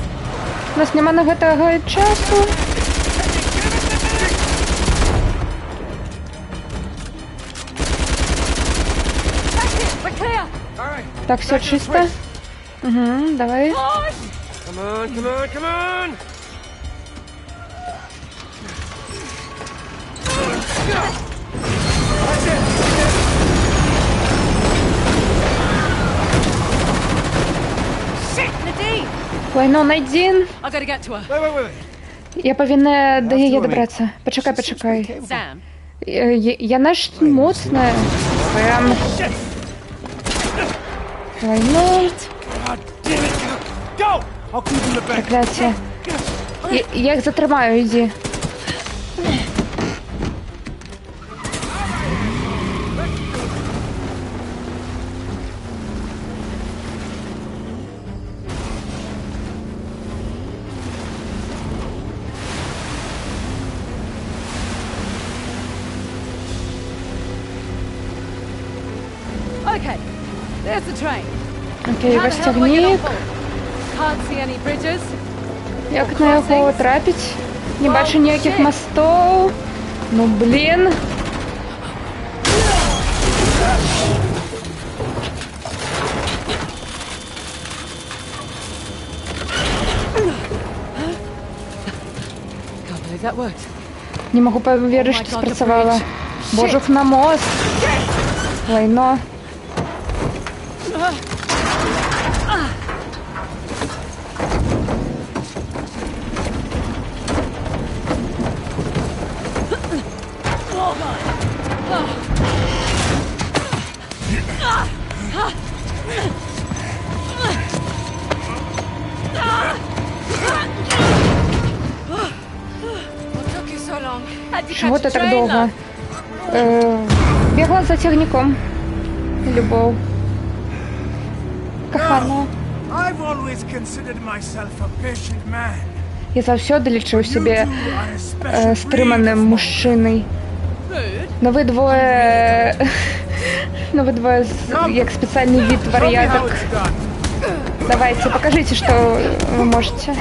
У нас нема на гэтага часу. That's it. We're clear. Так, все чисто. Угу, давай. Push! Come on, come on, come on! Shit, Nadine! Лайно, найдін. I gotta get to her. Wait. Я повинна до її добратися. Почекай. Sam, Яна ж моцна. Прям. Лайно. God damn it! Go! I'll keep him the back. Прокляття. Я їх затримаю, іди. Okay, there's the train. Окей, розтягнік. Can't see any bridges. Як на його трапить? Не бачу ніяких мостов. Ну, блін. Can't believe that worked. Не можу повірити, що спрацювало. Божух на мост. Лайно. Чого ти так довго? Бігла за тягніком. Любов. Кохана. I've always considered myself a patient man. Я завсёди лічив себе стриманим мужчиною. Но ви двоє... Ну ви двоє як спеціальний вид вар'яток. Давайте, покажите, что вы можете.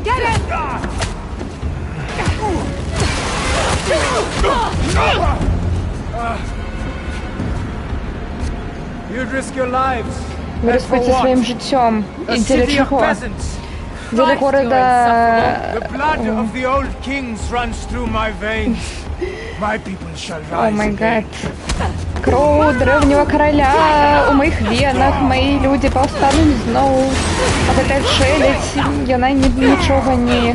Get it! You'd risk your lives. Ви рискуєте своїм життям. І для чого? Для города... The blood of the old kings runs through my veins. My people shall rise. О май гад. Кров древнього короля у моїх венах, мої люди повстануть знову. А така челядь, вона нічого не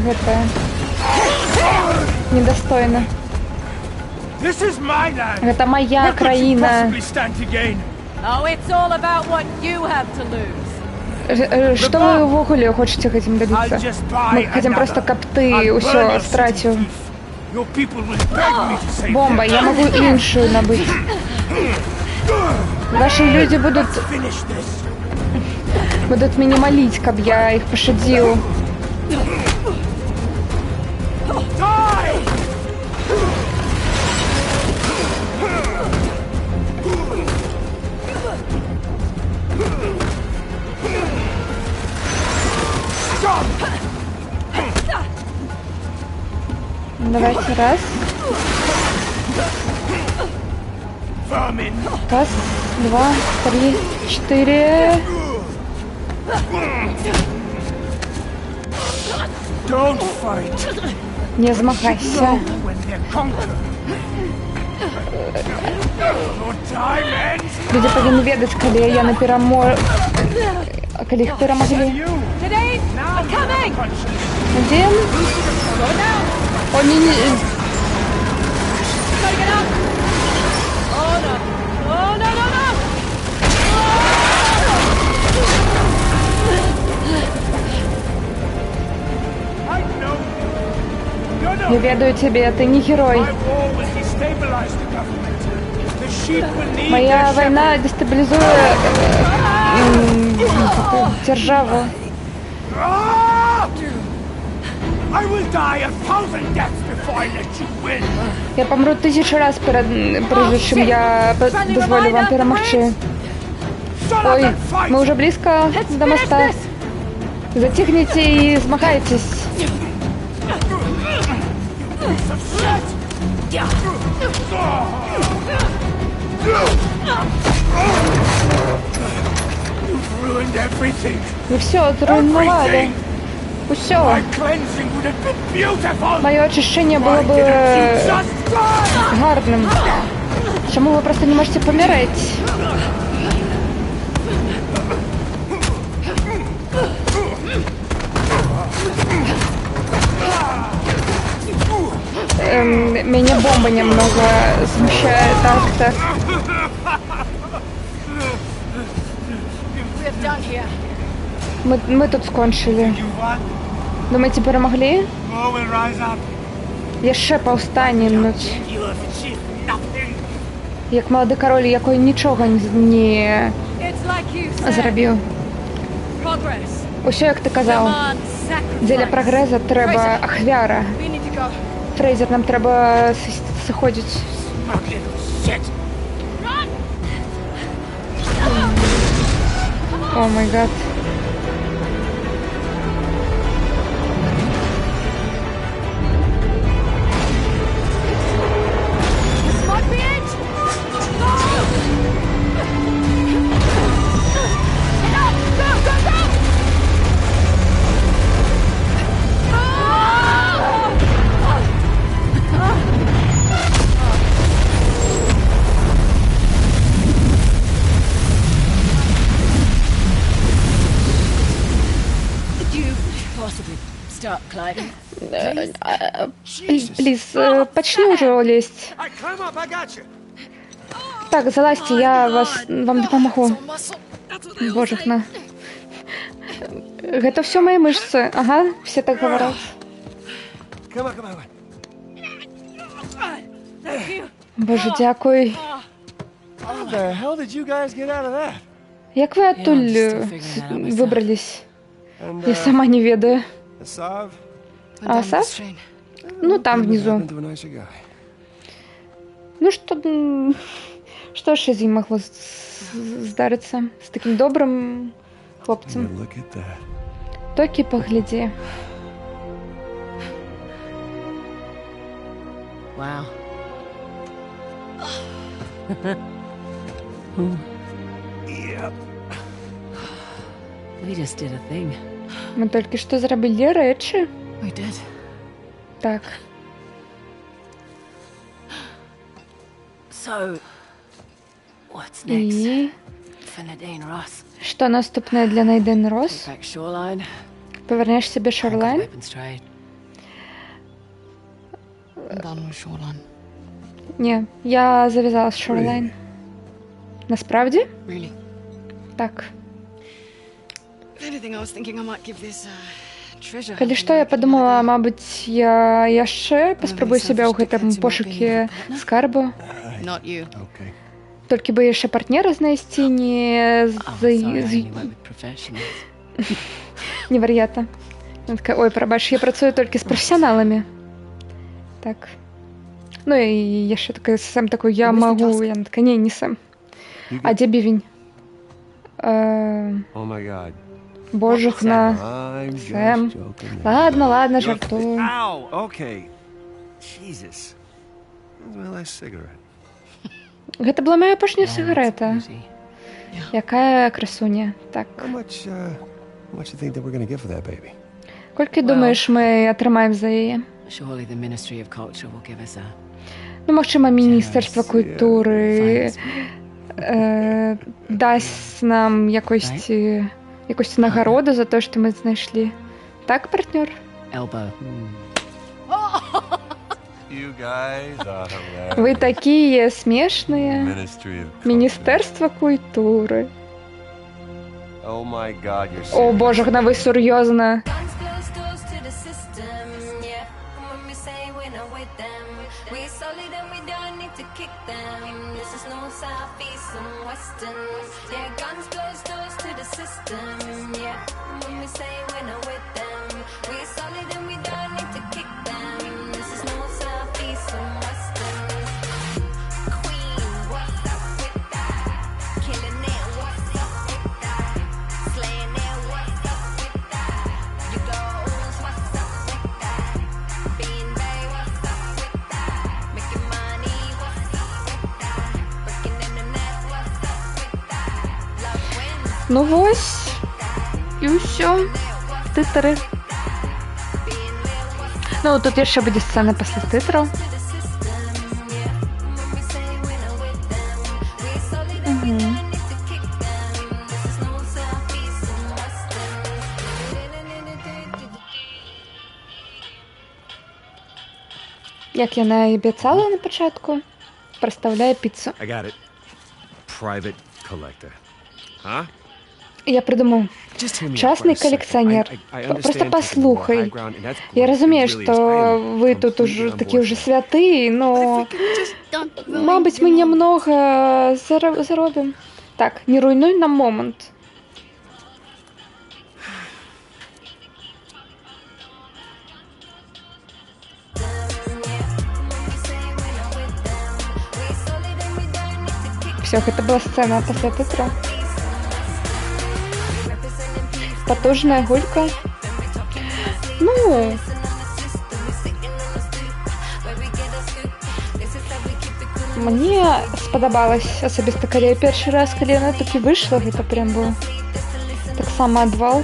недостойна. Це моя країна. Oh, it's all about what you have to lose. Что вы в ogóle хочете хотим добиться? Мы хотим просто копты, усё, стратю. Бомба, я могу іншую набыть. Ваши люди будут меня молить, как я их пощадил. Давайте раз. Раз, два, три, четыре. Не змагайся. Люди повинны ведать, коли я на коли их перемогли. Один. О, не. Я ведаю тебе, ты не герой. Моя война дестабилизует державу. Я помру 1000 раз, прежде чем я дозволю вам перемогчи. Ой, мы уже близко до моста. Затихните и змагайтесь. Вы все зруйнували. Все. Мое очищение было бы гарным. Чему вы просто не можете помирать? Меня бомба немного смущает. Так. We're done here. Мы тут скончили. You what? Думаете, перемогли? Oh, we'll rise up. Яще повстанемуть. You have achieved nothing. Як молодий король, який нічого не It's like you said. зробив. Progress. Усе, як ти казав. Demand sacrifice. Дзеля прогресу треба ахвяра. We need to go. Фрейзер, нам треба сходити. Smug little shit. О май гад. Smug bitch! Go! Go! Could you possibly start climbing? Плиз, почни уже лезть. All right, climb up. I got you. Так, залазьте, я вам допомогу. Божухна. Гэта все мои мышцы. Ага, все так говорят. Come on, come on. Боже, дякую. How the hell did you guys get out of that? Як ви оттуль вибрались? And Я сама не ведаю. Asav? А Асав? Ну, там внизу. Happened to a nicer guy. Ну, что ж из ним могло здариться? С таким добрым хлопцем. Yeah, look at that. Токи погляди. Wow. Yep. We just did a thing. Ми тільки що зробили речі. We did. Так. So, what's next І for Nadine Ross? що наступне для Найден Рос? Back shoreline. Повернеш себе Conquer Шорлайн? weapons trade. I'm done with shoreline. Ні, я зав'язала з Шорлайн. Насправді? Really? Так. If anything, I was thinking I might give this treasure. Калі што, я подумала, мабыць, я яшчэ паспрабую сябе ў гэтым пошукі скарбу. Not you. Okay. Толькі бы яшчэ партнера знайсці Oh, sorry, I only work with professionals. не вар'ята. Яна такая, ой, прабач, я працую толькі з прафесіяналамі. Так. Ну і яшчэ такая Сэм такой, я магу. Яна такая, не Сэм. А дзе бівень? Oh my god. Божухна. I'm just Сэм. joking. Ладно, жартую. Ow! Okay. Jesus. That's my last cigarette. Гэта была моя апошняя сігарэта. Якая красуня. Так. How much you think that we're gonna get for that baby? Колькі думаеш, мы атрымаем за яе? Surely the Ministry of Culture will give us a Ну, магчыма, міністэрства культуры дасць нам якосьці нагароду за то, што мы знайшлі. Так, партнёр? elbow. You guys are hilarious. Вы такія смешныя. Ministry of Міністэрства культуры. Oh my god, you're О, serious. божухна, вы сур'ёзна. Guns close doors to the system, yeah. When we say we're not with them, we solid and we don't need to kick them. This is no southeast and western, yeah. Guns close doors to the system, yeah. When we say we're not with them, we solid and we don't need to kick them. This is no southeast and western. Queen, what's up with that? Killing it, what's up with that? Slaying it, what's up with that? You goals, what's up with that? Being Bay, what's up with that? Making money, what's up with that? Working in the net, what's up with that? Love wins, Ну вось. І ўсё. Тытры. being real, what's Ну, тут яшчэ будзе сцэна пасля тытраў. to the system, yeah. When we say we're not with them, we solid and we don't need to kick them. This is no southeast and western. як яна і абяцала на пачатку, прадстаўляе піцу. I got it. Private collector. Huh? Я придумаў. Just hear me out for Частный a second. коллекционер. I Просто understand taking the moral high послухай. ground, and that's Я great. разумею, It really is. I что am вы тут completely уже on такі board уже for that. святы, но мабыць мы немного заробім. Так, не руйнуй нам момант. Все, гэта была сцэна пасля тытру. Потужная гулька. Ну, мне спадабалась асабіста, калі я першы раз, калі яна такі выйшла, гэта прям быў таксама адвал.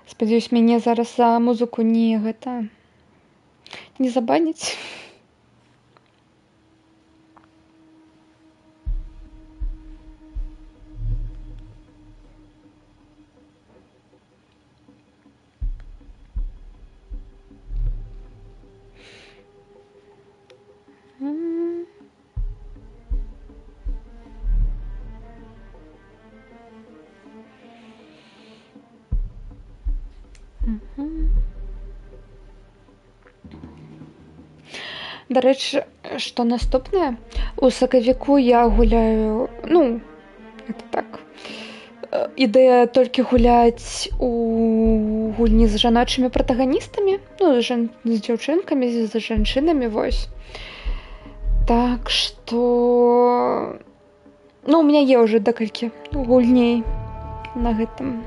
Спадзяюсь, мяне зараз за музыку не гэта не забаняць. Дарэчы, што наступнае? У сакавіку я гуляю, ну, это так. Ідэя толькі гуляць у гульні з жаночымі протаганістамі, ну, з дзяўчынкамі, з жанчынамі, вось. Так што... Ну, у меня є ўжо декалькі гульней на гэтым.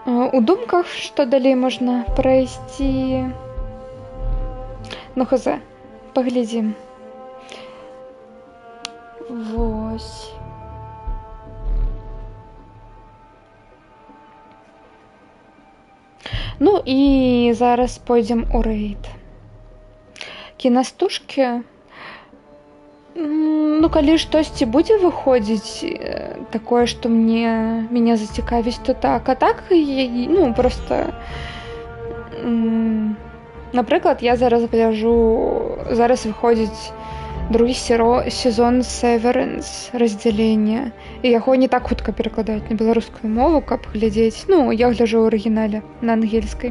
У думках, што далей можна прайсці... Ну, хз, паглядзім. Вось. Ну і зараз пойдзем у рэйд. Кінастужкі. Ну, калі штосьці будзе выходзіць такое, што мяне зацікавіць, то так. А так, ну, просто... Напрыклад, я зараз гляжу, зараз выходзіць другі сезон Severance, раздзялення. І яго не так хутка перакладаюць на беларускую мову, каб глядзець. Ну, я гляжу ў арыгінале, на ангельскай.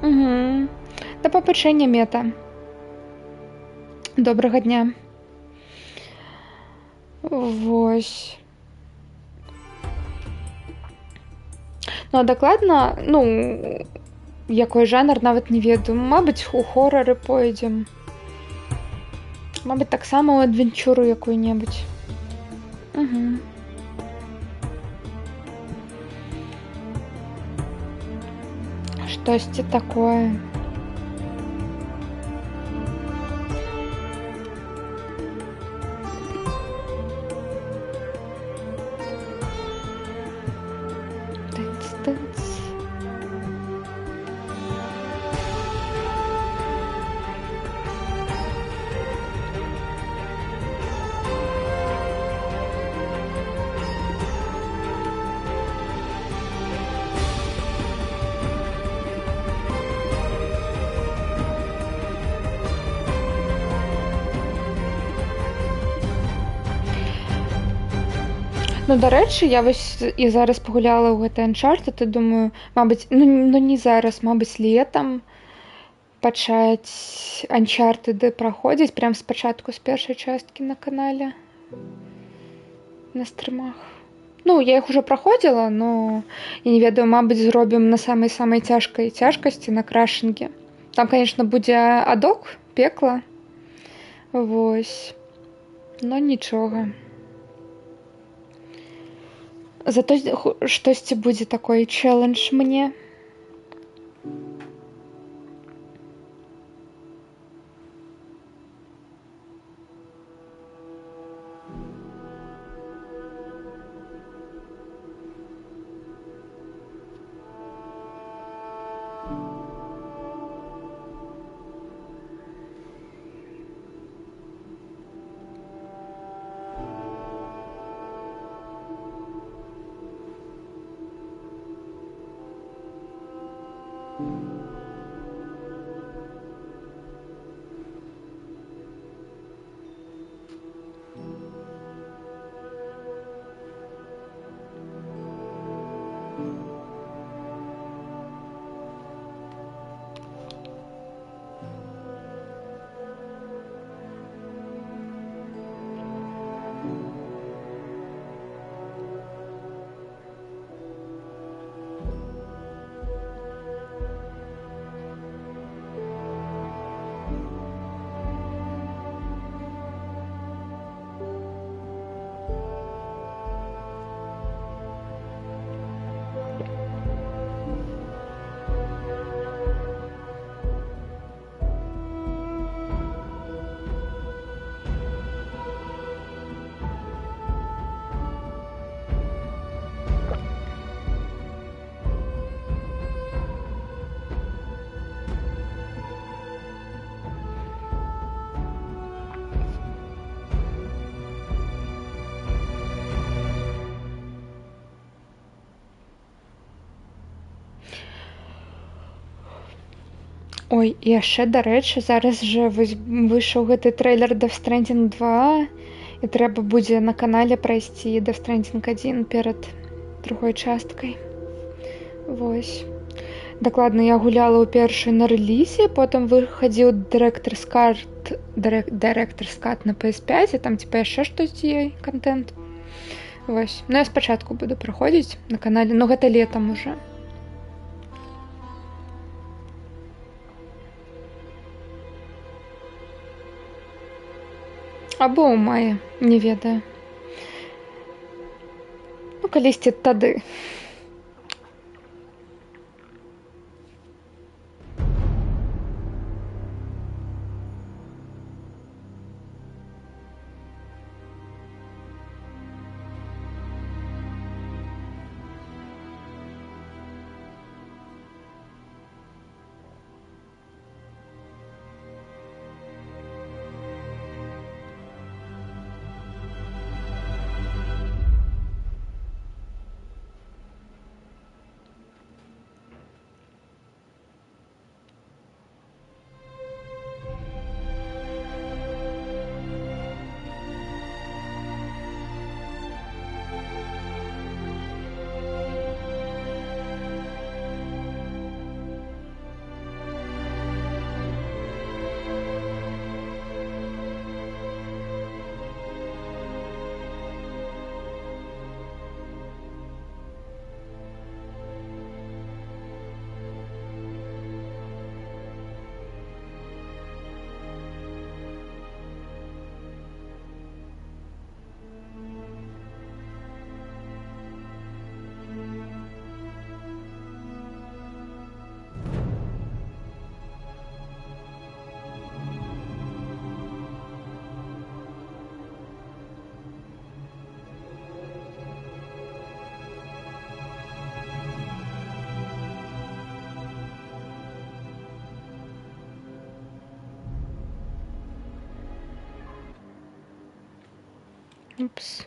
Угу. Да папачэння мета. Добрага дня. Вось. Ну, а дакладна, ну, якой жанр, нават не ведаю. Мабыць, у хорары пойдзем. Мабыць, таксама ў адвенчуру якую-небудзь. Угу. Штосьці такое. Ну, дарэчы, я вось і зараз пагуляла ў гэты Uncharted, і думаю, мабыць, ну не зараз, мабыць, летам пачаць Uncharted праходзіць прям спачатку, з першай часткі на канале, на стрымах. Ну, я іх ужо праходзіла, но я не ведаю, мабыць, зробім на самай-самай цяжкай цяжкасці на крашынге. Там, конечно, будзе адок, пекла, вось, но нічога. Зато штосьці будзе такой челендж мне. Ой, і яшчэ, дарэчы, зараз жа выйшаў гэты трэйлер Death Stranding 2, і трэба будзе на канале прайсці Death Stranding 1 перад другой часткай. Вось. Дакладна, я гуляла ў першай на рэлізе, потым выхадзіў Director's Cut на PS5, і там типа яшчэ штосьці контент. Вось. Ну, я спачатку буду праходзіць на канале, но гэта летом уже. Або ў маі, не ведаю. Ну, калісьці тады. Упс.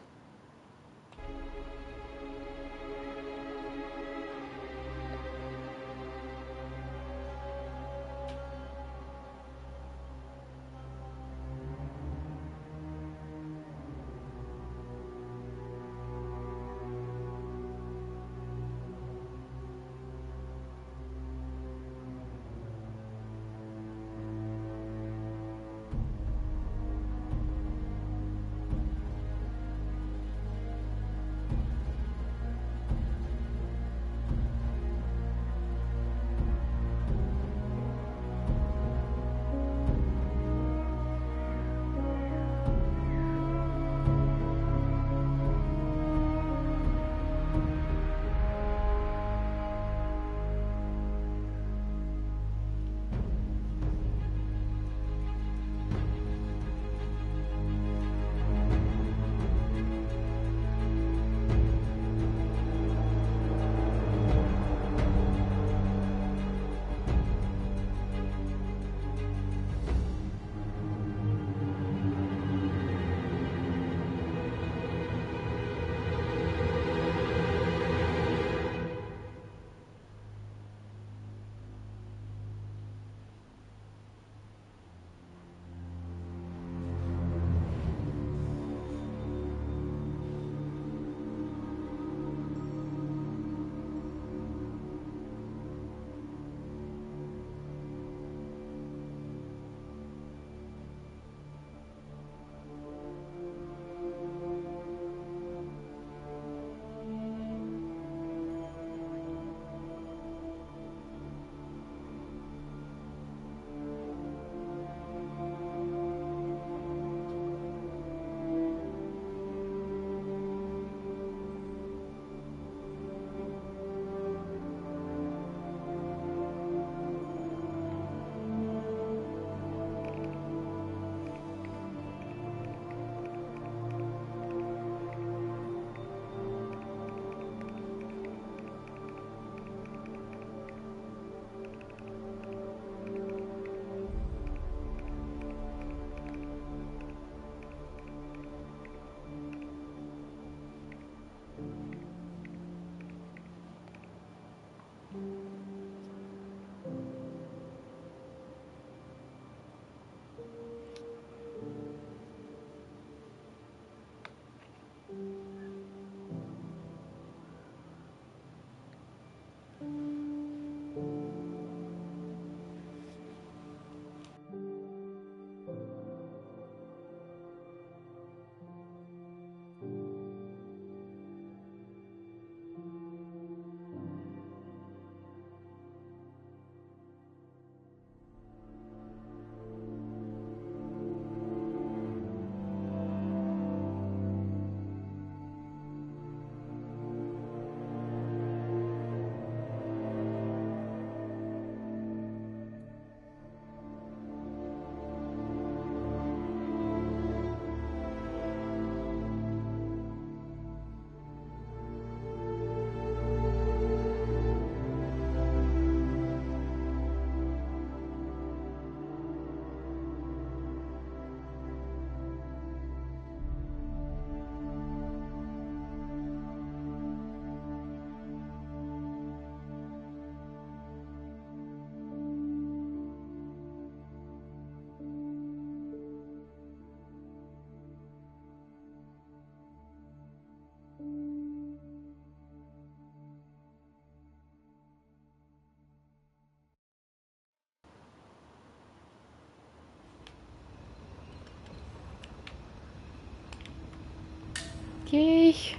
Окей.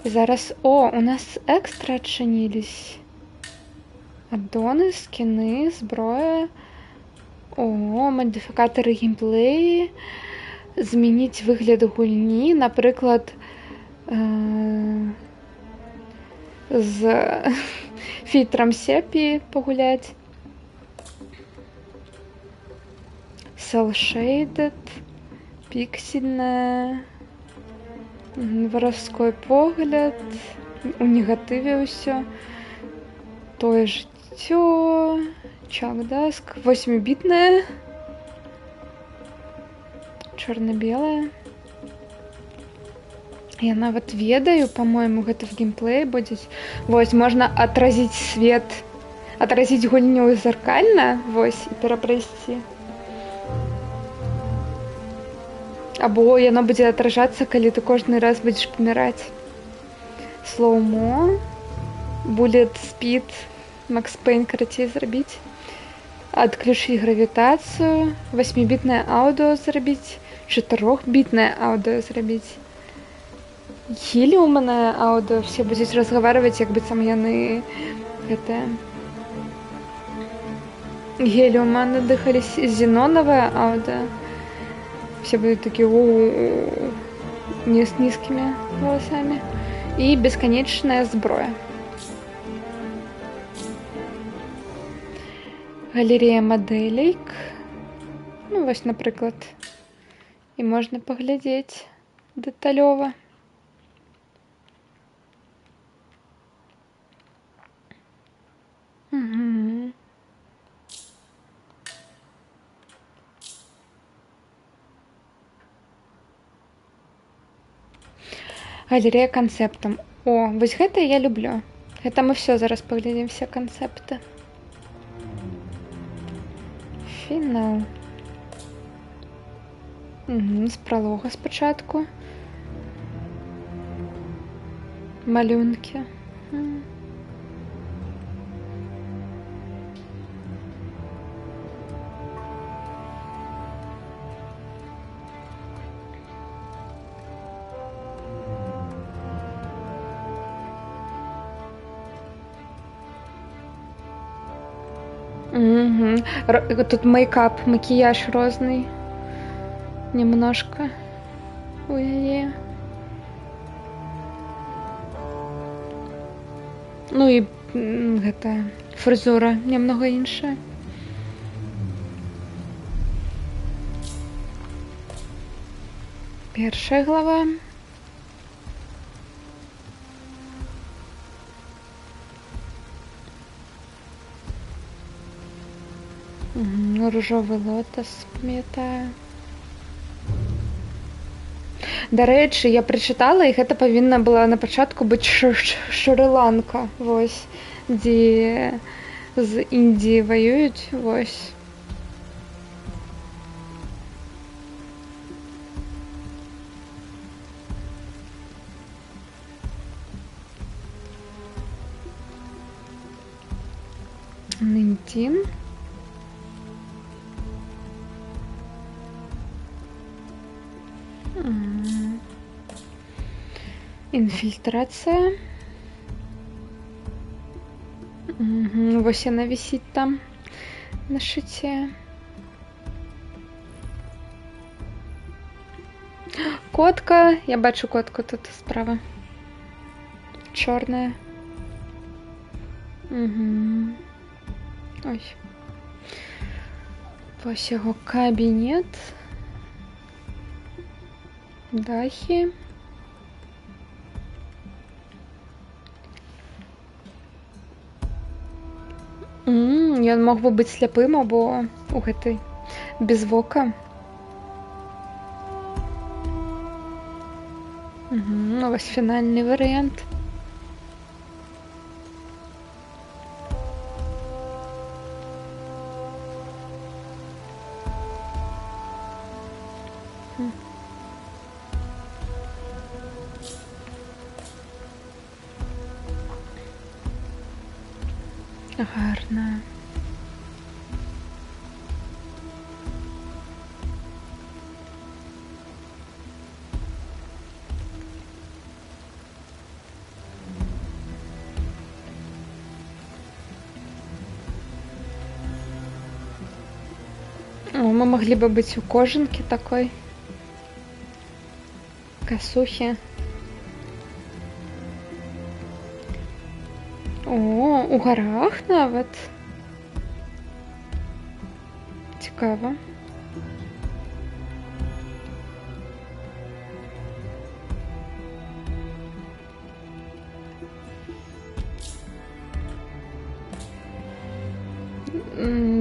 І зараз... О, у нас екстра відчинились. Аддони, скини, зброя. О, модифікатори геймплеї. Змініть вигляд гульні. Наприклад, з фільтром сепії погулять. Cell Shaded. Піксельне. Воровской погляд. У негативі все. Тое життё. Чак-даск. 8-бітне. Чорно-белое. Я нават ведаю, по-моему, гэта в геймплеі будзе. Вось, можна отразить свет. Отразить гульню зеркально. Вось, і перапрайсці. Або яно будзе отражацца, калі ты кожны раз будзеш паміраць. Слоумо. Bullet Speed. Макс Пейн карацей зрабіць. Адключыць гравітацыю. 8-бітнае аўдыо зрабіць. 4-бітнае аўдыо зрабіць. Хеліумнае аўдыо. Все будуць разгаварваць, як быццам яны гэтае геліума надыхались. Зенонавае аўдыо. Все будут такие с низкими волосами. И бесконечная зброя. Галерея моделек. Ну, вось, наприклад. І можна поглядеть детальово. Угу. Галерея канцэптам. О, вось гэта я люблю. Гэта мы все зараз паглядзім, все канцэпты. Фінал. Угу, з пралога спачатку. Малюнкі. Угу. Тут мейкап, макияж розный. Немножко. Ой-ой-ой. Ну и гэта фрызура немного іншая. Першая глава. Ружовый лотос, памятаю. Да рэчы, я прачытала, і гэта павінна была на пачатку быць Шры-Ланка, вось, дзе з Індіі ваююць, вось. Нинтин. Інфільтрація. Ось вона висить там на шиті. Котка. Я бачу котку тут справа. Чорна. Ой. Ось його кабінет. Дахи. Ён мог бы быць сляпым або у гэтай без вока. Ну, вось фінальны варыянт. Гарна. Мы могли бы быть у кожанки такой. Косухи. О, у горах нават. Цікаво.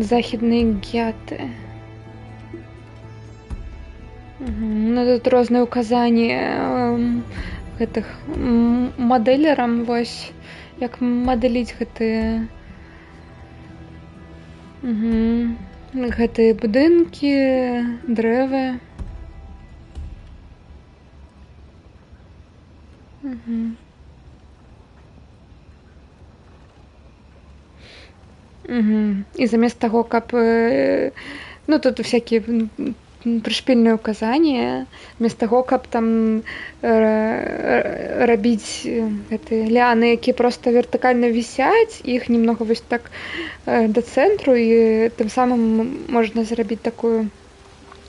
Західні гети. Ну, тут розныя указанні гэтых мадэлерам, вось, як мадэліць гэтыя гэтыя будынкі, дрэвы. І замест таго, каб ну, тут всякие прышпільныя указанні, вместо таго, каб там рабіць гэтыя ліаны, якія проста вертыкальна вісяць, іх немного вось так да цэнтру, і тым самым можна зрабіць такую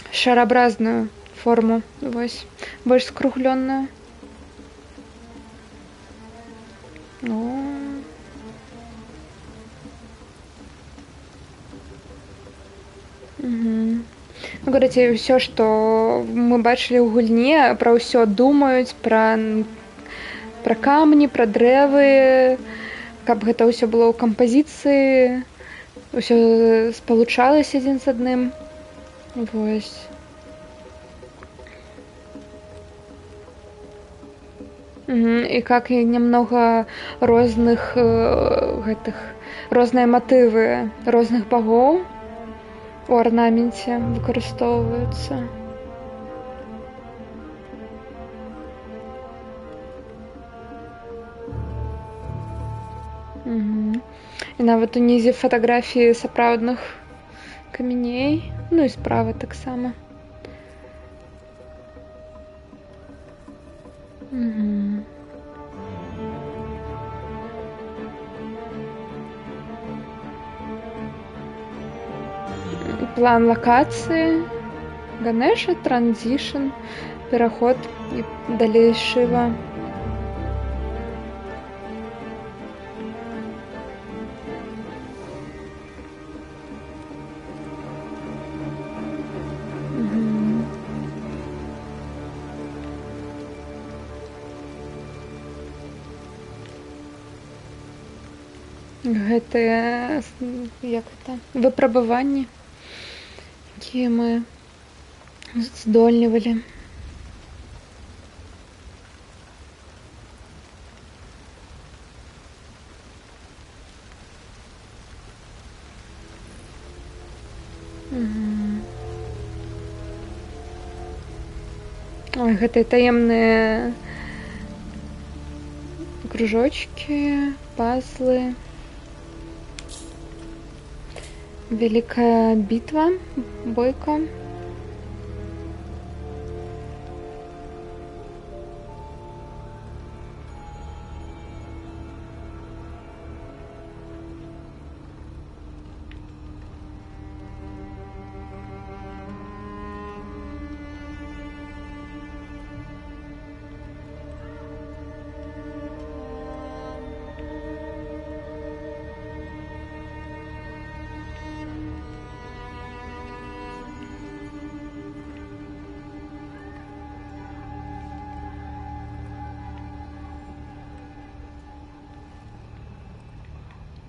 шараобразную форму, вось, больш скругленную. Ну, короче, все, что мы бачили ў гульне, пра ўсё думаюць, пра камні, пра дрэвы, каб гэта ўсё было ў кампазіцыі, ўсё спалучалася адзін з адным. Вось. І как немного розных гэтых, розныя матывы розных багоў у арнаменце выкарыстоўваюцца. І нават унізе фатаграфіі сапраўдных камяней, ну і справа таксама. План локации, Ганеша, транзишн, пераход и далей Шива. Гэтыя, як это, выпрабаванні, якія мы здольнівалі. Ой, гэтыя таемныя кружочки, пазлы. Великая битва, бойка.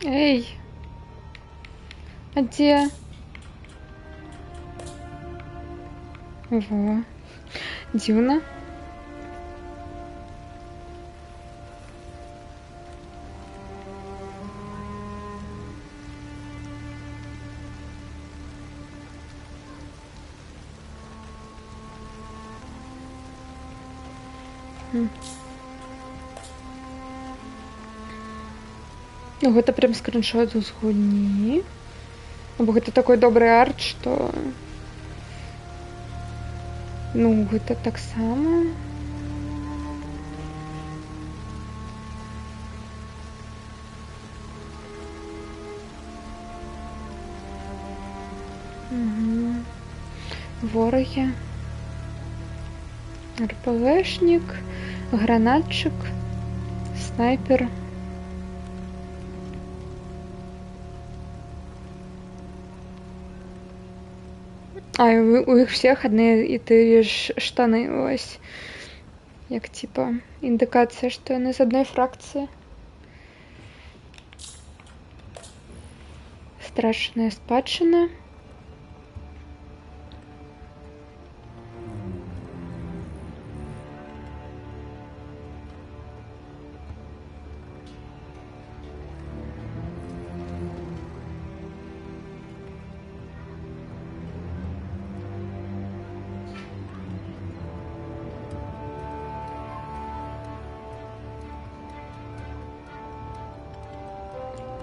Эй! А где? Во. Дюна. Ну, гэта прям скриншот з гульні. Бо гэта такой добры арт, што... Ну, гэта таксама. Вороги. РПГшник, гранатчик, снайпер. А, у іх всех одни і ті ж штани, ось. Як, типа, індикація, що вони з одної фракції. Страшная спадщина.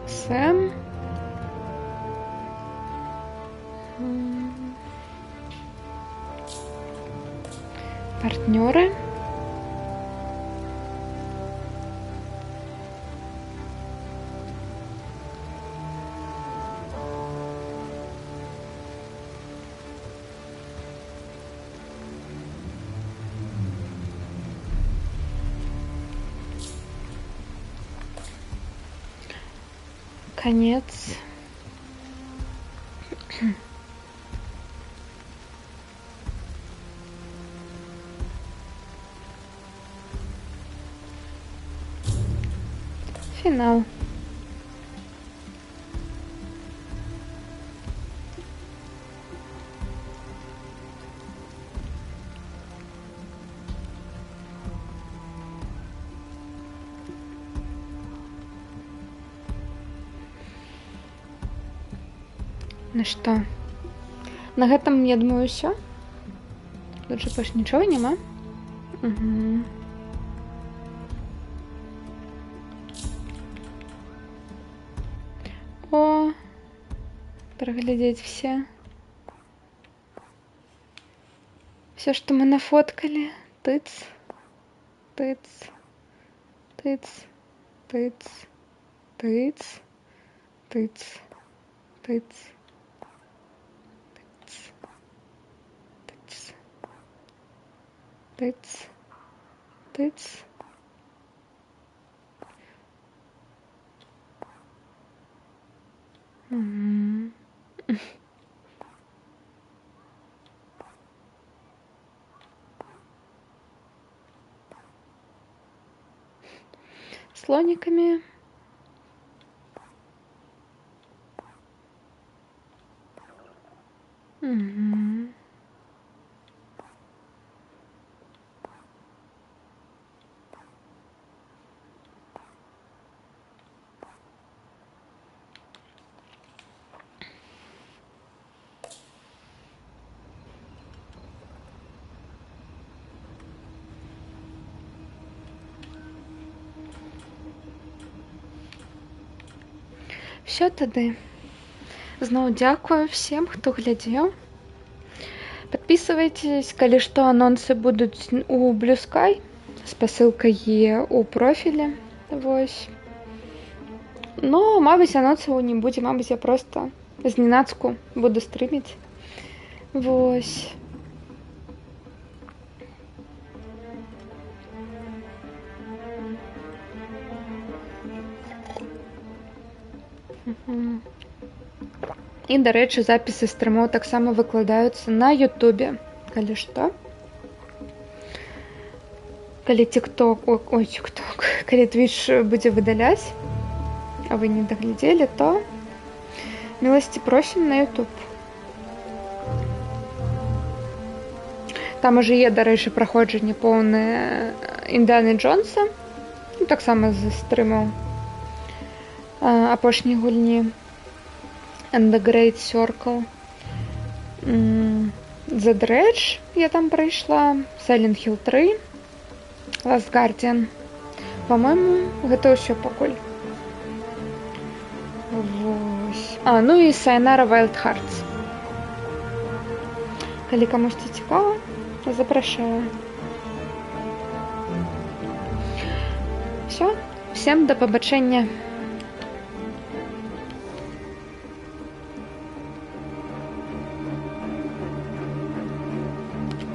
Сэм. Партнеры. Конец. Финал. Ну что, на гэтым, я думаю, все. Тут же больше ничего нема. Угу. О, проглядеть все, что мы нафоткали. Тыц, тыц, тыц, тыц, тыц, тыц, тыц. Тыц, тыц. Слониками. Все тады. Зноў дзякую всем, хто глядзеў. Подписывайтесь, калі што анонсы будуць у Blue Sky. Спасылка є у профілі. Вось. Но, мабыць, анонсаў не будзе, мабыць, я просто зненацку буду стрыміць. Вось. І, дарэчы, запісы стрымаў таксама выкладаюцца на Ютубе. Калі што. Калі TikTok, ой, TikTok, калі Twitch будзе выдаляць, а вы не даглядзелі, то міласці просім на YouTube. Там уже є, дарэчы, праходжанне поўнае Індіаны Джонса. Ну, таксама з стрымаў апошняй гульні. And the Great Circle. The Dredge я там прайшла. Silent Hill 3. Last Guardian. По-моему, гэта ўсё пакуль. Вось. Ну і Sayonara Wild Hearts. Калі камусьці цікава, запрашаю. Всё. Всем да пабачэння.